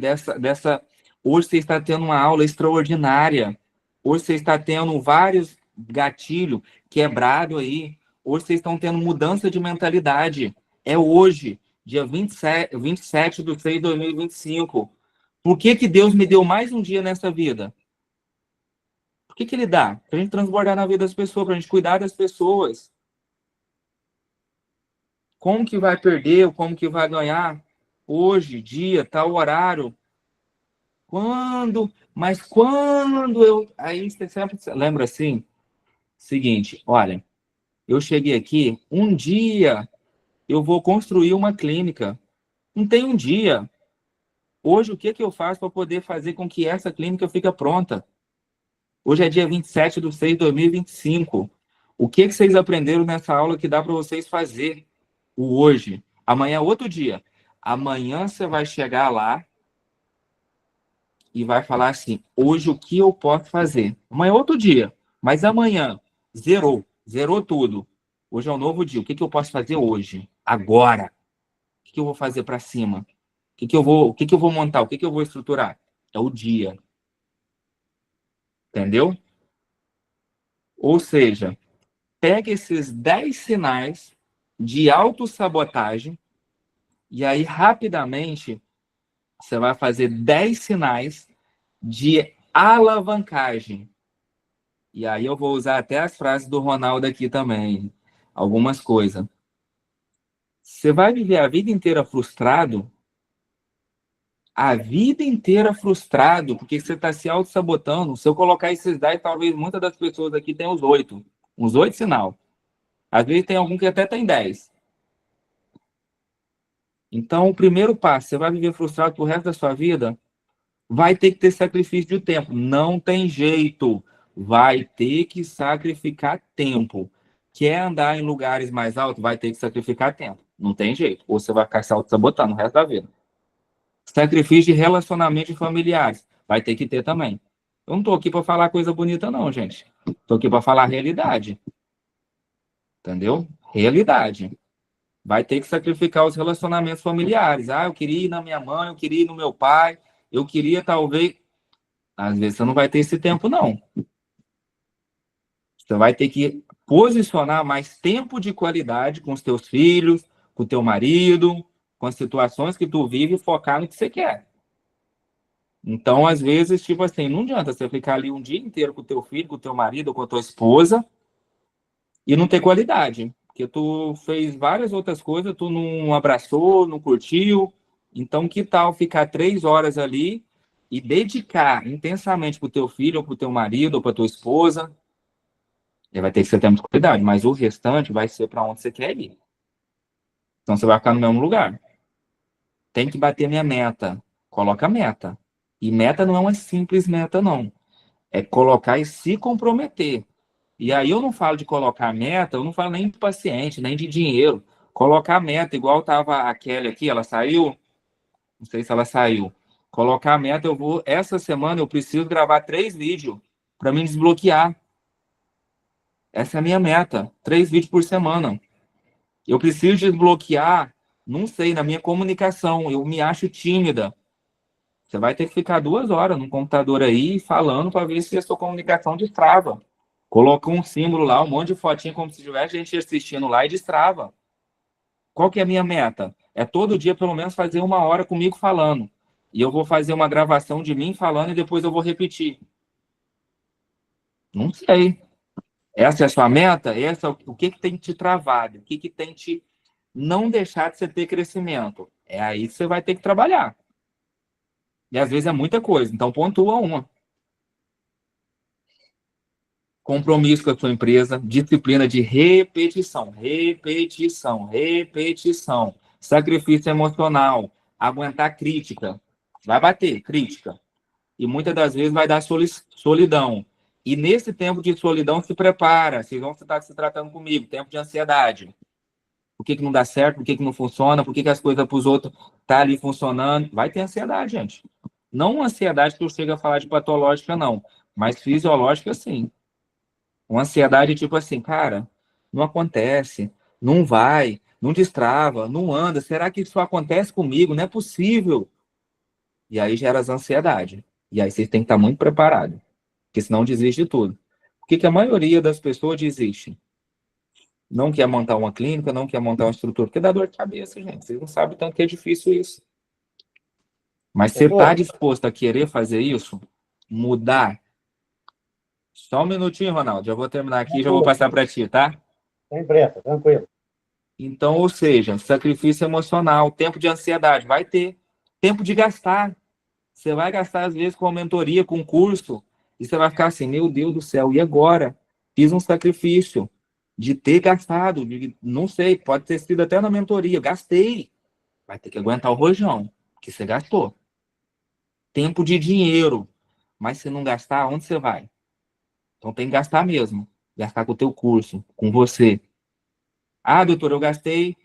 Hoje você está tendo uma aula extraordinária. Hoje você está tendo vários gatilhos quebrados aí. Hoje vocês estão tendo mudança de mentalidade. É hoje, dia 27/6/2025. Por que Deus me deu mais um dia nessa vida? Por que Ele dá? Para a gente transbordar na vida das pessoas, para a gente cuidar das pessoas. Como que vai perder, como que vai ganhar? Hoje, dia, tal horário. Quando? Mas quando eu... Aí você sempre lembra assim? Seguinte, olha, eu cheguei aqui, um dia eu vou construir uma clínica. Não tem um dia. Hoje, o que eu faço para poder fazer com que essa clínica fique pronta? Hoje é dia 27/6/2025. O que vocês aprenderam nessa aula que dá para vocês fazer? O hoje. Amanhã é outro dia. Amanhã você vai chegar lá e vai falar assim, hoje o que eu posso fazer? Amanhã é outro dia. Mas amanhã, zerou tudo. Hoje é um novo dia. O que eu posso fazer hoje? Agora. O que eu vou fazer para cima? O que eu vou montar? O que eu vou estruturar? É o dia. Entendeu? Ou seja, pega esses 10 sinais de autossabotagem e aí, rapidamente, você vai fazer 10 sinais de alavancagem. E aí eu vou usar até as frases do Ronaldo aqui também. Algumas coisas. Você vai viver a vida inteira frustrado? A vida inteira frustrado, porque você está se auto-sabotando. Se eu colocar esses 10, talvez muitas das pessoas aqui tenham os 8. Uns 8 sinal. Às vezes tem algum que até tem 10. Então, o primeiro passo, você vai viver frustrado pro resto da sua vida? Vai ter que ter sacrifício de tempo. Não tem jeito. Vai ter que sacrificar tempo. Quer andar em lugares mais altos? Vai ter que sacrificar tempo. Não tem jeito. Ou você vai ficar se auto-sabotando o resto da vida. Sacrifício de relacionamentos familiares. Vai ter que ter também. Eu não tô aqui para falar coisa bonita, não, gente. Tô aqui para falar realidade. Entendeu? Realidade. Vai ter que sacrificar os relacionamentos familiares. Ah, eu queria ir na minha mãe, eu queria ir no meu pai, eu queria talvez... Às vezes você não vai ter esse tempo, não. Você vai ter que posicionar mais tempo de qualidade com os teus filhos, com o teu marido, com as situações que tu vive e focar no que você quer. Então, às vezes, tipo assim, não adianta você ficar ali um dia inteiro com o teu filho, com o teu marido, ou com a tua esposa e não ter qualidade. Porque tu fez várias outras coisas, tu não abraçou, não curtiu. Então, que tal ficar 3 horas ali e dedicar intensamente para o teu filho, ou para o teu marido, ou para tua esposa? Ele vai ter que ser tempo de qualidade, mas o restante vai ser para onde você quer ir. Então, você vai ficar no mesmo lugar. Tem que bater minha meta. Coloca meta. E meta não é uma simples meta, não. É colocar e se comprometer. E aí eu não falo de colocar meta, eu não falo nem de paciente, nem de dinheiro. Colocar meta, igual estava a Kelly aqui, ela saiu? Não sei se ela saiu. Colocar meta, essa semana eu preciso gravar 3 vídeos para me desbloquear. Essa é a minha meta. 3 vídeos por semana. Eu preciso desbloquear, não sei, na minha comunicação. Eu me acho tímida. Você vai ter que ficar 2 horas no computador aí falando para ver se a sua comunicação destrava. Coloca um símbolo lá, um monte de fotinha como se tivesse gente assistindo lá e destrava. Qual que é a minha meta? É todo dia, pelo menos, fazer 1 hora comigo falando. E eu vou fazer uma gravação de mim falando e depois eu vou repetir. Não sei. Essa é a sua meta? O que tem te travado? O que tem te não deixar de você ter crescimento? É aí que você vai ter que trabalhar. E às vezes é muita coisa. Então, pontua uma. Compromisso com a sua empresa, disciplina de repetição, repetição, repetição, sacrifício emocional, aguentar crítica, vai bater crítica, e muitas das vezes vai dar solidão, e nesse tempo de solidão se prepara, vocês vão estar se tratando comigo, tempo de ansiedade, por que não dá certo, por que não funciona, por que as coisas para os outros tá ali funcionando, vai ter ansiedade, gente, não uma ansiedade que eu chego a falar de patológica não, mas fisiológica sim. Uma ansiedade tipo assim, cara, não acontece, não vai, não destrava, não anda. Será que isso acontece comigo? Não é possível. E aí gera as ansiedades. E aí vocês têm que estar muito preparados, porque senão desiste de tudo. Por que a maioria das pessoas desiste? Não quer montar uma clínica, não quer montar uma estrutura, porque dá dor de cabeça, gente. Vocês não sabem tanto que é difícil isso. Mas você está disposto a querer fazer isso? Mudar? Só um minutinho, Ronaldo. Já vou terminar aqui e já vou passar para ti, tá? Sem pressa, tranquilo. Então, ou seja, sacrifício emocional, tempo de ansiedade, vai ter. Tempo de gastar. Você vai gastar, às vezes, com a mentoria, com o curso, e você vai ficar assim, meu Deus do céu, e agora? Fiz um sacrifício de ter gastado, não sei, pode ter sido até na mentoria, gastei. Vai ter que aguentar o rojão, que você gastou. Tempo de dinheiro. Mas se não gastar, onde você vai? Então tem que gastar mesmo. Gastar com o teu curso, com você. Ah, doutor, eu gastei,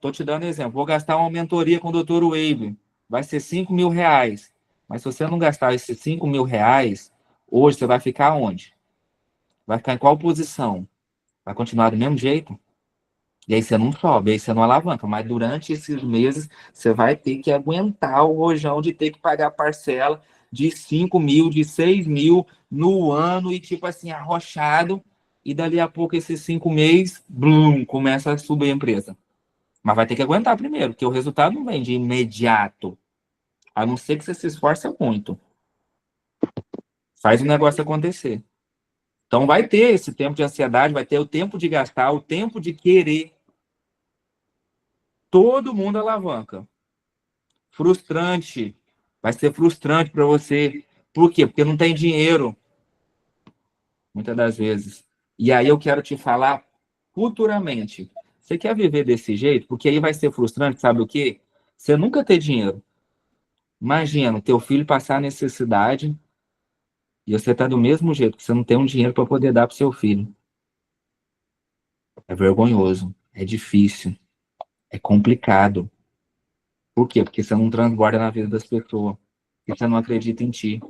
tô te dando exemplo, vou gastar uma mentoria com o doutor Wave, vai ser R$5.000. Mas se você não gastar esses R$5.000, hoje você vai ficar onde? Vai ficar em qual posição? Vai continuar do mesmo jeito? E aí você não sobe, aí você não alavanca, mas durante esses meses você vai ter que aguentar o rojão de ter que pagar parcela, de 5 mil, de 6 mil no ano e, tipo assim, arrochado. E dali a pouco, esses 5 meses, blum, começa a subir a empresa. Mas vai ter que aguentar primeiro, porque o resultado não vem de imediato. A não ser que você se esforce muito. Faz o negócio acontecer. Então vai ter esse tempo de ansiedade, vai ter o tempo de gastar, o tempo de querer. Todo mundo alavanca. Frustrante. Vai ser frustrante para você. Por quê? Porque não tem dinheiro. Muitas das vezes. E aí eu quero te falar futuramente. Você quer viver desse jeito? Porque aí vai ser frustrante, sabe o quê? Você nunca ter dinheiro. Imagina, teu filho passar necessidade e você tá do mesmo jeito, que você não tem um dinheiro para poder dar pro seu filho. É vergonhoso, é difícil, é complicado. Por quê? Porque você não transborda na vida das pessoas. E você não acredita em ti.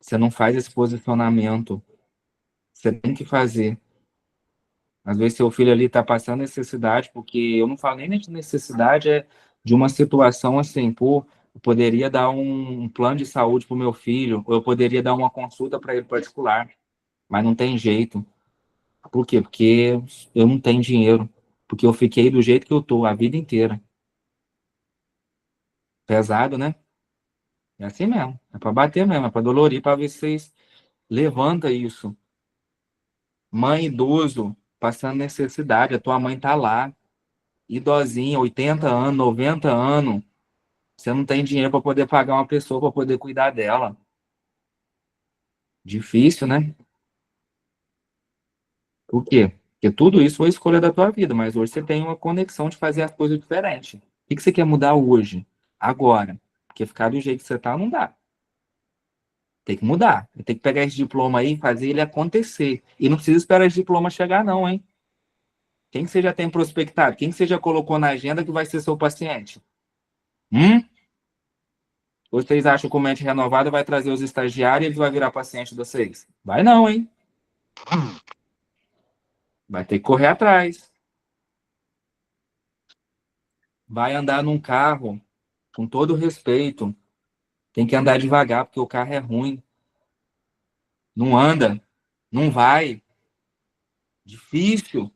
Você não faz esse posicionamento. Você tem que fazer. Às vezes seu filho ali está passando necessidade, porque eu não falo nem de necessidade, é de uma situação assim, pô, eu poderia dar um plano de saúde para o meu filho, ou eu poderia dar uma consulta para ele particular, mas não tem jeito. Por quê? Porque eu não tenho dinheiro, porque eu fiquei do jeito que eu tô a vida inteira. Pesado, né? É assim mesmo, é para bater mesmo, é para dolorir, para ver se vocês levantam isso. Mãe idoso, passando necessidade, a tua mãe tá lá, idosinha, 80 anos, 90 anos, você não tem dinheiro para poder pagar uma pessoa para poder cuidar dela. Difícil, né? Por quê? Porque tudo isso foi escolha da tua vida, mas hoje você tem uma conexão de fazer as coisas diferentes. O que você quer mudar hoje? Agora. Porque ficar do jeito que você tá não dá. Tem que mudar. Tem que pegar esse diploma aí e fazer ele acontecer. E não precisa esperar esse diploma chegar não, hein? Quem que você já tem prospectado? Quem que você já colocou na agenda que vai ser seu paciente? Vocês acham que o mente renovado vai trazer os estagiários e ele vai virar paciente de vocês? Vai não, hein? Vai ter que correr atrás. Vai andar num carro, com todo respeito. Tem que andar devagar, porque o carro é ruim. Não anda, não vai. Difícil.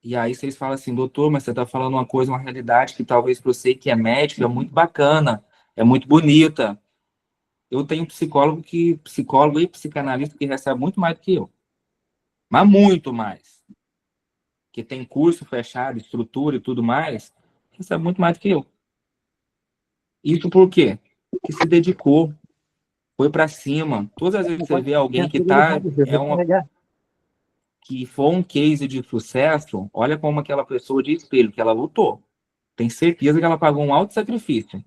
E aí vocês falam assim, doutor, mas você está falando uma coisa, uma realidade que talvez para você que é médico é muito bacana, é muito bonita. Eu tenho psicólogo e psicanalista que recebe muito mais do que eu. Mas muito mais. Que tem curso fechado, estrutura e tudo mais, recebe muito mais do que eu. Isso por quê? Que se dedicou, foi para cima. Todas as vezes que você vê alguém que que foi um case de sucesso, olha como aquela pessoa de espelho, que ela lutou. Tem certeza que ela pagou um alto sacrifício.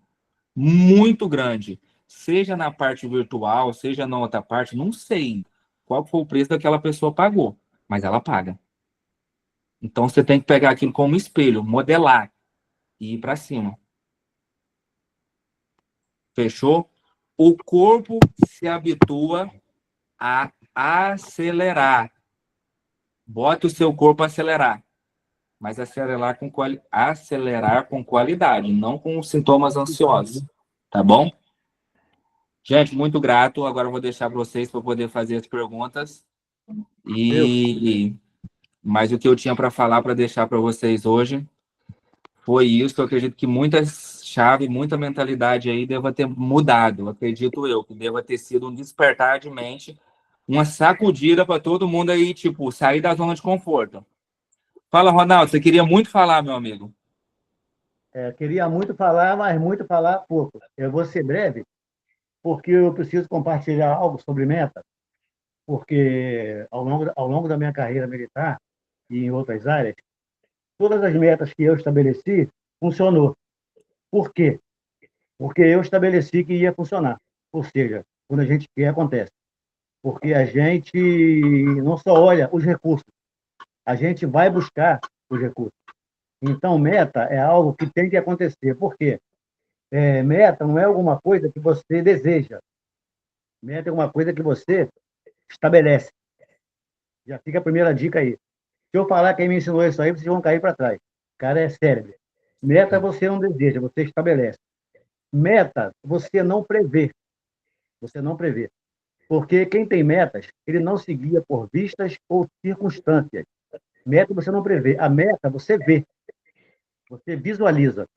Muito grande. Seja na parte virtual, seja na outra parte, não sei qual foi o preço daquela pessoa pagou, mas ela paga. Então você tem que pegar aquilo como espelho, modelar e ir para cima. Fechou? O corpo se habitua a acelerar. Bota o seu corpo a acelerar. Mas acelerar com qualidade, não com sintomas ansiosos. Tá bom? Gente, muito grato. Agora eu vou deixar para vocês para poder fazer as perguntas. Mas o que eu tinha para falar, para deixar para vocês hoje, foi isso. Eu acredito que muita chave, muita mentalidade aí deva ter mudado. Acredito eu, que deva ter sido um despertar de mente, uma sacudida para todo mundo aí, tipo, sair da zona de conforto. Fala, Ronaldo, você queria muito falar, meu amigo. Queria muito falar, mas muito falar pouco. Eu vou ser breve, porque eu preciso compartilhar algo sobre meta, porque ao longo da minha carreira militar e em outras áreas, todas as metas que eu estabeleci funcionou. Por quê? Porque eu estabeleci que ia funcionar. Ou seja, quando a gente quer, acontece. Porque a gente não só olha os recursos, a gente vai buscar os recursos. Então, meta é algo que tem que acontecer. Por quê? Meta não é alguma coisa que você deseja. Meta é uma coisa que você estabelece. Já fica a primeira dica aí. Se eu falar quem me ensinou isso aí, vocês vão cair para trás. O cara é cérebro. Meta você não deseja, você estabelece. Meta, você não prevê. Você não prevê. Porque quem tem metas, ele não se guia por vistas ou circunstâncias. Meta você não prevê. A meta você vê. Você visualiza.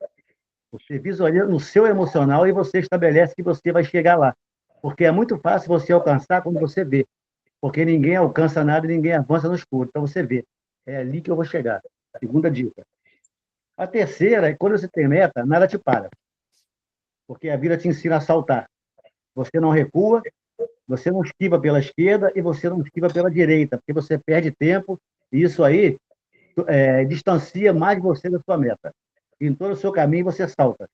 Você visualiza no seu emocional e você estabelece que você vai chegar lá. Porque é muito fácil você alcançar quando você vê. Porque ninguém alcança nada e ninguém avança no escuro. Então você vê. É ali que eu vou chegar. Segunda dica. A terceira é quando você tem meta, nada te para. Porque a vida te ensina a saltar. Você não recua, você não esquiva pela esquerda e você não esquiva pela direita, porque você perde tempo e isso aí distancia mais você da sua meta. Em todo o seu caminho você salta,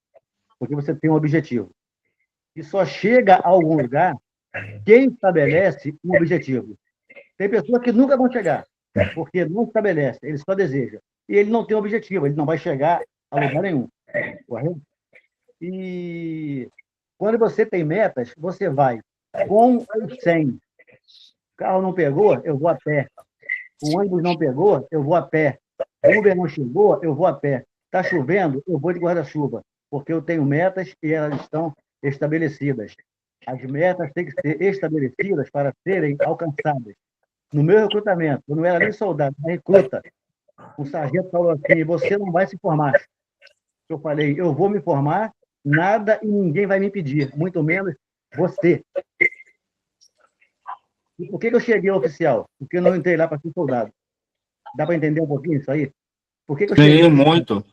porque você tem um objetivo. E só chega a algum lugar quem estabelece um objetivo. Tem pessoas que nunca vão chegar, porque não estabelece, ele só deseja. E ele não tem objetivo, ele não vai chegar a lugar nenhum. Correto? E quando você tem metas, você vai com ou sem. O carro não pegou, eu vou a pé. O ônibus não pegou, eu vou a pé. O Uber não chegou, eu vou a pé. Está chovendo, eu vou de guarda-chuva, porque eu tenho metas e elas estão estabelecidas. As metas têm que ser estabelecidas para serem alcançadas. No meu recrutamento, eu não era nem soldado, era recruta. O sargento falou assim, você não vai se formar. Eu falei, eu vou me formar, nada e ninguém vai me impedir, muito menos você. E por que eu cheguei ao oficial? Porque eu não entrei lá para ser soldado. Dá para entender um pouquinho isso aí? Por que eu cheguei? Sim, muito.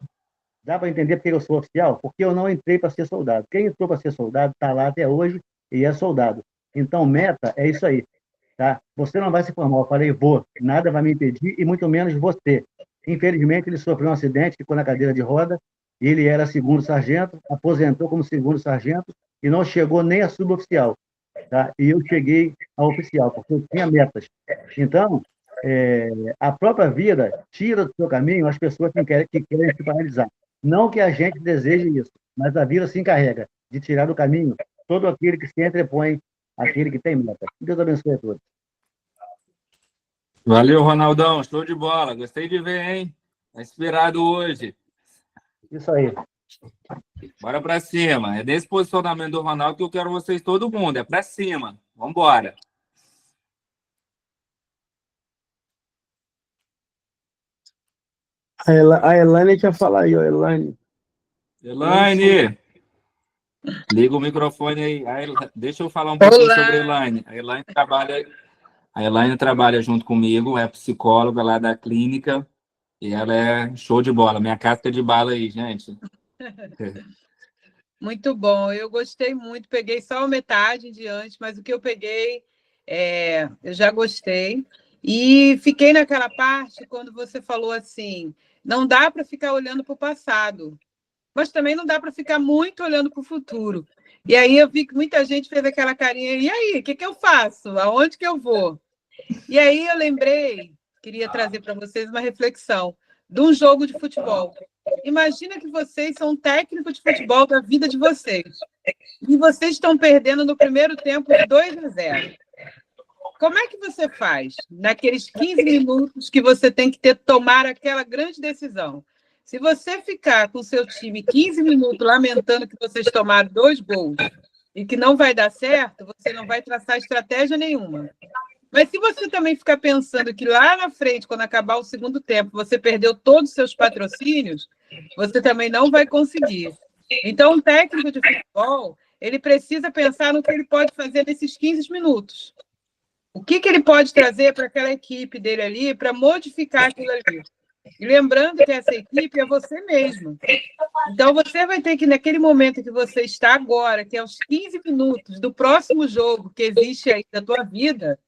Dá para entender por que eu sou oficial? Porque eu não entrei para ser soldado. Quem entrou para ser soldado está lá até hoje e é soldado. Então, meta é isso aí. Tá? Você não vai se formar. Eu falei, vou. Nada vai me impedir e muito menos você. Infelizmente, ele sofreu um acidente, ficou na cadeira de roda. Ele era segundo sargento, aposentou como segundo sargento e não chegou nem a suboficial. Tá? E eu cheguei a oficial, porque eu tinha metas. Então, a própria vida tira do seu caminho as pessoas que querem se paralisar. Não que a gente deseje isso, mas a vida se encarrega de tirar do caminho todo aquele que se entrepõe, aquele que tem meta. Deus abençoe a todos. Valeu, Ronaldão. Show de bola. Gostei de ver, hein? Tá inspirado hoje. Isso aí. Bora pra cima. É desse posicionamento do Ronaldo que eu quero vocês, todo mundo. É pra cima. Vambora. A Elaine quer falar aí, ó, Elaine. Elaine! Liga o microfone aí. Deixa eu falar um pouquinho sobre a Elaine. A Elaine trabalha junto comigo, é psicóloga lá da clínica e ela é show de bola. Minha casca de bala aí, gente. Muito bom, eu gostei muito, peguei só a metade de antes, mas o que eu peguei, eu já gostei. E fiquei naquela parte quando você falou assim, não dá para ficar olhando para o passado, mas também não dá para ficar muito olhando para o futuro. E aí eu vi que muita gente fez aquela carinha, e aí, o que eu faço? Aonde que eu vou? E aí eu lembrei, queria trazer para vocês uma reflexão de um jogo de futebol. Imagina que vocês são técnico de futebol da vida de vocês. E vocês estão perdendo no primeiro tempo de 2-0. Como é que você faz naqueles 15 minutos que você tem que tomar aquela grande decisão? Se você ficar com o seu time 15 minutos lamentando que vocês tomaram 2 gols e que não vai dar certo, você não vai traçar estratégia nenhuma. Mas se você também ficar pensando que lá na frente, quando acabar o segundo tempo, você perdeu todos os seus patrocínios, você também não vai conseguir. Então, um técnico de futebol, ele precisa pensar no que ele pode fazer nesses 15 minutos. O que ele pode trazer para aquela equipe dele ali para modificar aquilo ali. E lembrando que essa equipe é você mesmo. Então, você vai ter que, naquele momento que você está agora, que é os 15 minutos do próximo jogo que existe aí da tua vida,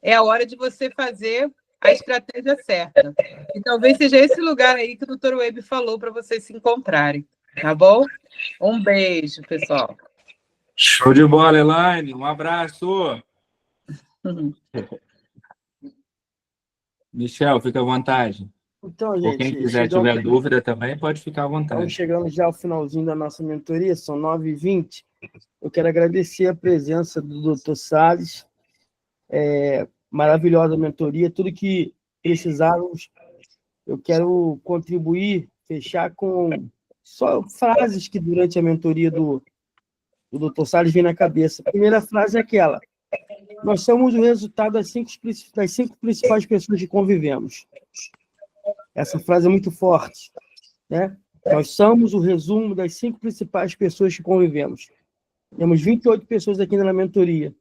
é a hora de você fazer a estratégia certa. E talvez seja esse lugar aí que o Dr. Web falou para vocês se encontrarem. Tá bom? Um beijo, pessoal. Show de bola, Elaine. Um abraço. Michel, fica à vontade. Então, gente, quem quiser tiver dúvida também, pode ficar à vontade. Estamos chegando já ao finalzinho da nossa mentoria, são 9h20. Eu quero agradecer a presença do Dr. Salles. Maravilhosa mentoria, tudo que precisarmos. Eu quero contribuir, fechar com só frases que durante a mentoria do o doutor Salles vem na cabeça. A primeira frase é aquela: nós somos o resultado das 5 principais pessoas que convivemos. Essa frase é muito forte, né? Nós somos o resumo das 5 principais pessoas que convivemos. Temos 28 pessoas aqui na mentoria.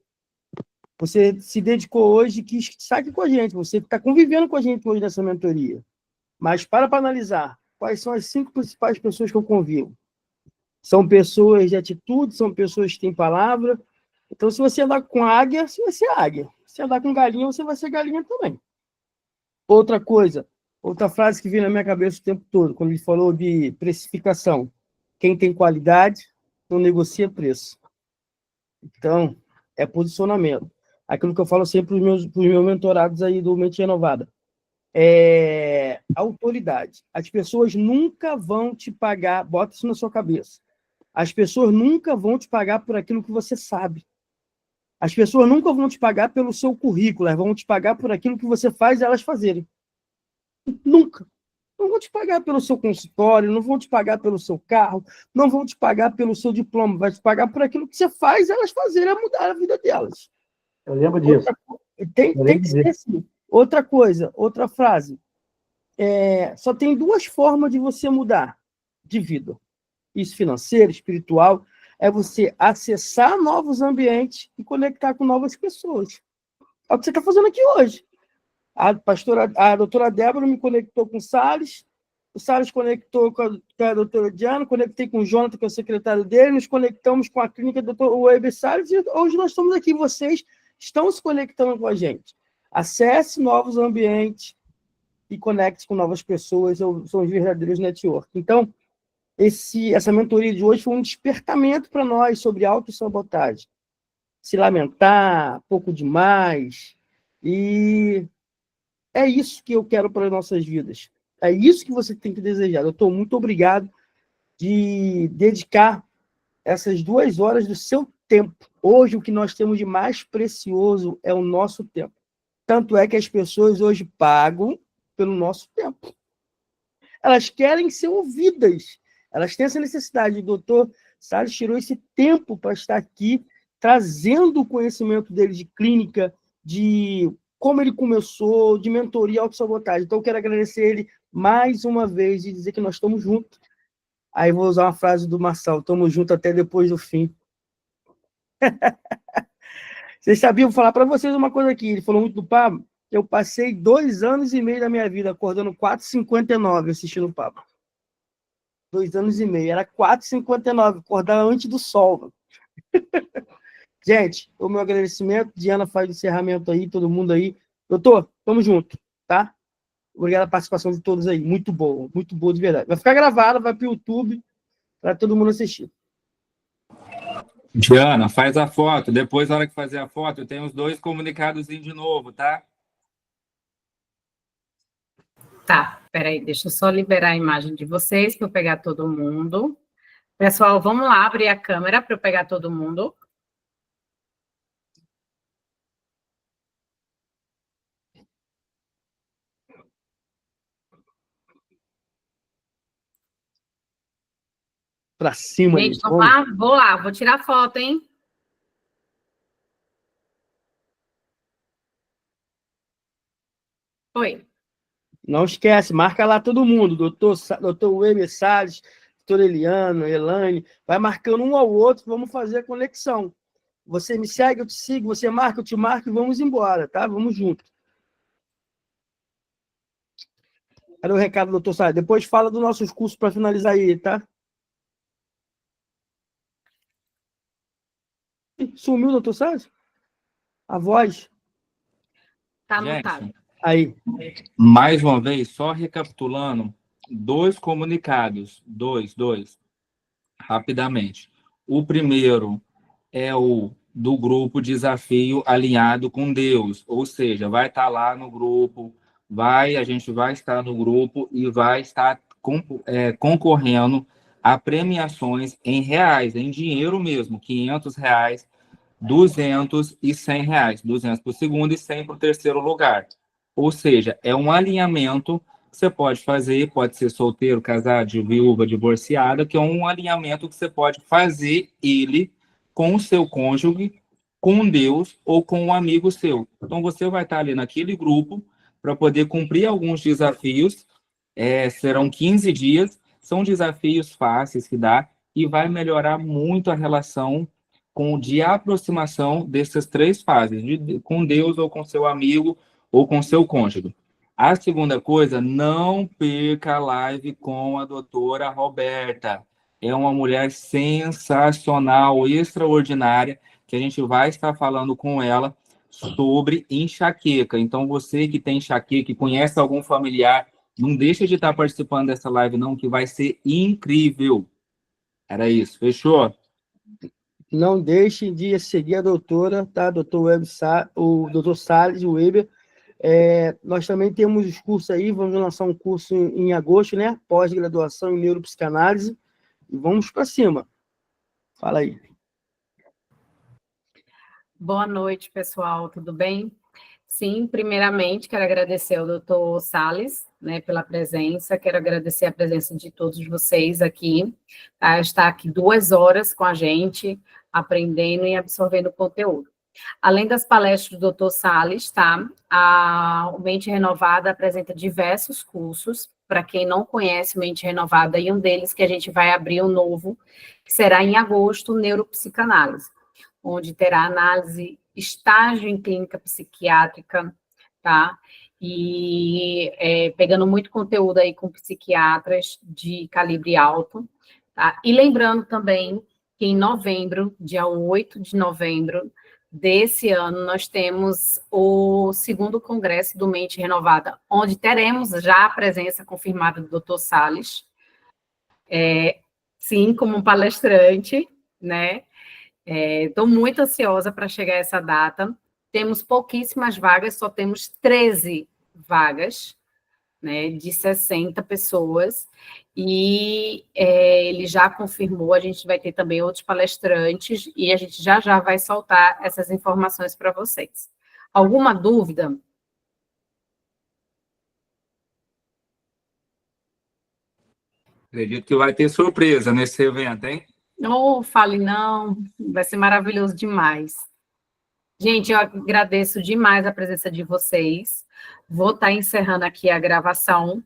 Você se dedicou hoje, quis estar aqui com a gente, você está convivendo com a gente hoje nessa mentoria. Mas para analisar, quais são as 5 principais pessoas que eu convivo? São pessoas de atitude, são pessoas que têm palavra. Então, se você andar com águia, você vai ser águia. Se andar com galinha, você vai ser galinha também. Outra coisa, outra frase que veio na minha cabeça o tempo todo, quando ele falou de precificação. Quem tem qualidade não negocia preço. Então, é posicionamento. Aquilo que eu falo sempre para os meus mentorados aí do Mente Renovada. É autoridade. As pessoas nunca vão te pagar, bota isso na sua cabeça. As pessoas nunca vão te pagar por aquilo que você sabe. As pessoas nunca vão te pagar pelo seu currículo, elas vão te pagar por aquilo que você faz elas fazerem. Nunca. Não vão te pagar pelo seu consultório, não vão te pagar pelo seu carro, não vão te pagar pelo seu diploma, vai te pagar por aquilo que você faz elas fazerem, a mudar a vida delas. Eu lembro disso. Tem que ser assim. Outra coisa, outra frase. Só tem 2 formas de você mudar de vida. Isso financeiro, espiritual, é você acessar novos ambientes e conectar com novas pessoas. É o que você está fazendo aqui hoje. A doutora Débora me conectou com o Salles conectou com a doutora Diana, conectei com o Jonathan, que é o secretário dele, nos conectamos com a clínica do Dr. Weber Salles, e hoje nós estamos aqui, vocês estão se conectando com a gente. Acesse novos ambientes e conecte com novas pessoas, são os verdadeiros network. Então, essa mentoria de hoje foi um despertamento para nós sobre autossabotagem. Se lamentar, pouco demais, e é isso que eu quero para as nossas vidas. É isso que você tem que desejar. Doutor, muito obrigado de dedicar essas 2 horas do seu tempo. Hoje, o que nós temos de mais precioso é o nosso tempo. Tanto é que as pessoas hoje pagam pelo nosso tempo. Elas querem ser ouvidas. Elas têm essa necessidade. O doutor Salles tirou esse tempo para estar aqui, trazendo o conhecimento dele de clínica, de como ele começou, de mentoria e autossabotagem. Então, eu quero agradecer ele mais uma vez e dizer que nós estamos juntos. Aí vou usar uma frase do Marçal: estamos juntos até depois do fim. Vocês sabiam, vou falar para vocês uma coisa aqui. Ele falou muito do Pablo. Eu passei 2 anos e meio da minha vida acordando 4h59 assistindo o Pablo. 2 anos e meio. Era 4h59, acordar antes do sol. Gente, o meu agradecimento. Diana faz o encerramento aí, todo mundo aí. Doutor, tamo junto, tá? Obrigado a participação de todos aí. Muito boa de verdade. Vai ficar gravado, vai para o YouTube, para todo mundo assistir. Diana, faz a foto. Depois, na hora que fazer a foto, eu tenho os 2 comunicados de novo, tá? Tá, peraí, deixa eu só liberar a imagem de vocês para eu pegar todo mundo. Pessoal, vamos lá abrir a câmera para eu pegar todo mundo. Para cima. Gente, vamos lá? Vou lá, vou tirar foto, hein? Oi. Não esquece, marca lá todo mundo, doutor Weber Salles, doutor Eliano, Elaine, vai marcando um ao outro, vamos fazer a conexão. Você me segue, eu te sigo, você marca, eu te marco e vamos embora, tá? Vamos junto. Cadê o recado, doutor Salles? Depois fala dos nossos cursos para finalizar aí, tá? Sumiu, doutor Salles? A voz? Tá anotado. Aí. Mais uma vez, só recapitulando, 2 comunicados, dois, rapidamente. O primeiro é o do grupo Desafio Alinhado com Deus, ou seja, vai estar lá no grupo, a gente vai estar no grupo e vai estar concorrendo a premiações em reais, em dinheiro mesmo, R$500, 200 e R$100, 200 para o segundo e 100 para o terceiro lugar. Ou seja, é um alinhamento que você pode fazer, pode ser solteiro, casado, viúva, divorciada, que é um alinhamento que você pode fazer ele com o seu cônjuge, com Deus ou com um amigo seu. Então, você vai estar ali naquele grupo para poder cumprir alguns desafios. Serão 15 dias, são desafios fáceis que dá e vai melhorar muito a relação de aproximação dessas 3 fases, com Deus ou com seu amigo ou com seu cônjuge. A segunda coisa, não perca a live com a doutora Roberta. É uma mulher sensacional, extraordinária, que a gente vai estar falando com ela sobre enxaqueca. Então, você que tem enxaqueca, que conhece algum familiar, não deixa de estar participando dessa live, não, que vai ser incrível. Era isso, fechou? Não deixem de seguir a doutora, tá? O doutor Salles, o Weber. Nós também temos os cursos aí, vamos lançar um curso em agosto, né? Pós-graduação em neuropsicanálise. E vamos para cima. Fala aí. Boa noite, pessoal, tudo bem? Sim, primeiramente, quero agradecer ao doutor Salles, né, pela presença, quero agradecer a presença de todos vocês aqui, tá? Estar aqui 2 horas com a gente, aprendendo e absorvendo conteúdo. Além das palestras do doutor Salles, tá? O Mente Renovada apresenta diversos cursos, para quem não conhece o Mente Renovada, e um deles que a gente vai abrir um novo, que será em agosto, neuropsicanálise, onde terá análise, estágio em clínica psiquiátrica, tá? E pegando muito conteúdo aí com psiquiatras de calibre alto, tá? E lembrando também que em novembro, dia 8 de novembro desse ano, nós temos o 2º Congresso do Mente Renovada, onde teremos já a presença confirmada do Dr. Salles, sim, como palestrante, né? Estou muito ansiosa para chegar a essa data. Temos pouquíssimas vagas, só temos 13 vagas, né, de 60 pessoas, e ele já confirmou, a gente vai ter também outros palestrantes, e a gente já vai soltar essas informações para vocês. Alguma dúvida? Acredito que vai ter surpresa nesse evento, hein? Não fale não, vai ser maravilhoso demais. Gente, eu agradeço demais a presença de vocês. Vou estar encerrando aqui a gravação.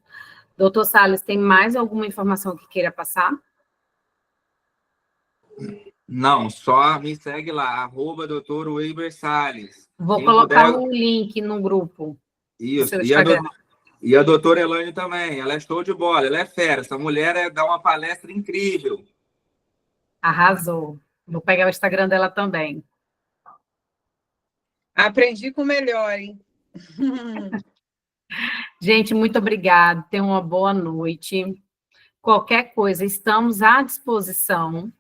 Doutor Salles, tem mais alguma informação que queira passar? Não, só me segue lá, @Dr. Weber Salles. Vou colocar o link no grupo. Isso, e a doutora Elaine também, ela é show de bola, ela é fera, essa mulher dá uma palestra incrível. Arrasou. Vou pegar o Instagram dela também. Aprendi com o melhor, hein? Gente, muito obrigada. Tenham uma boa noite. Qualquer coisa, estamos à disposição,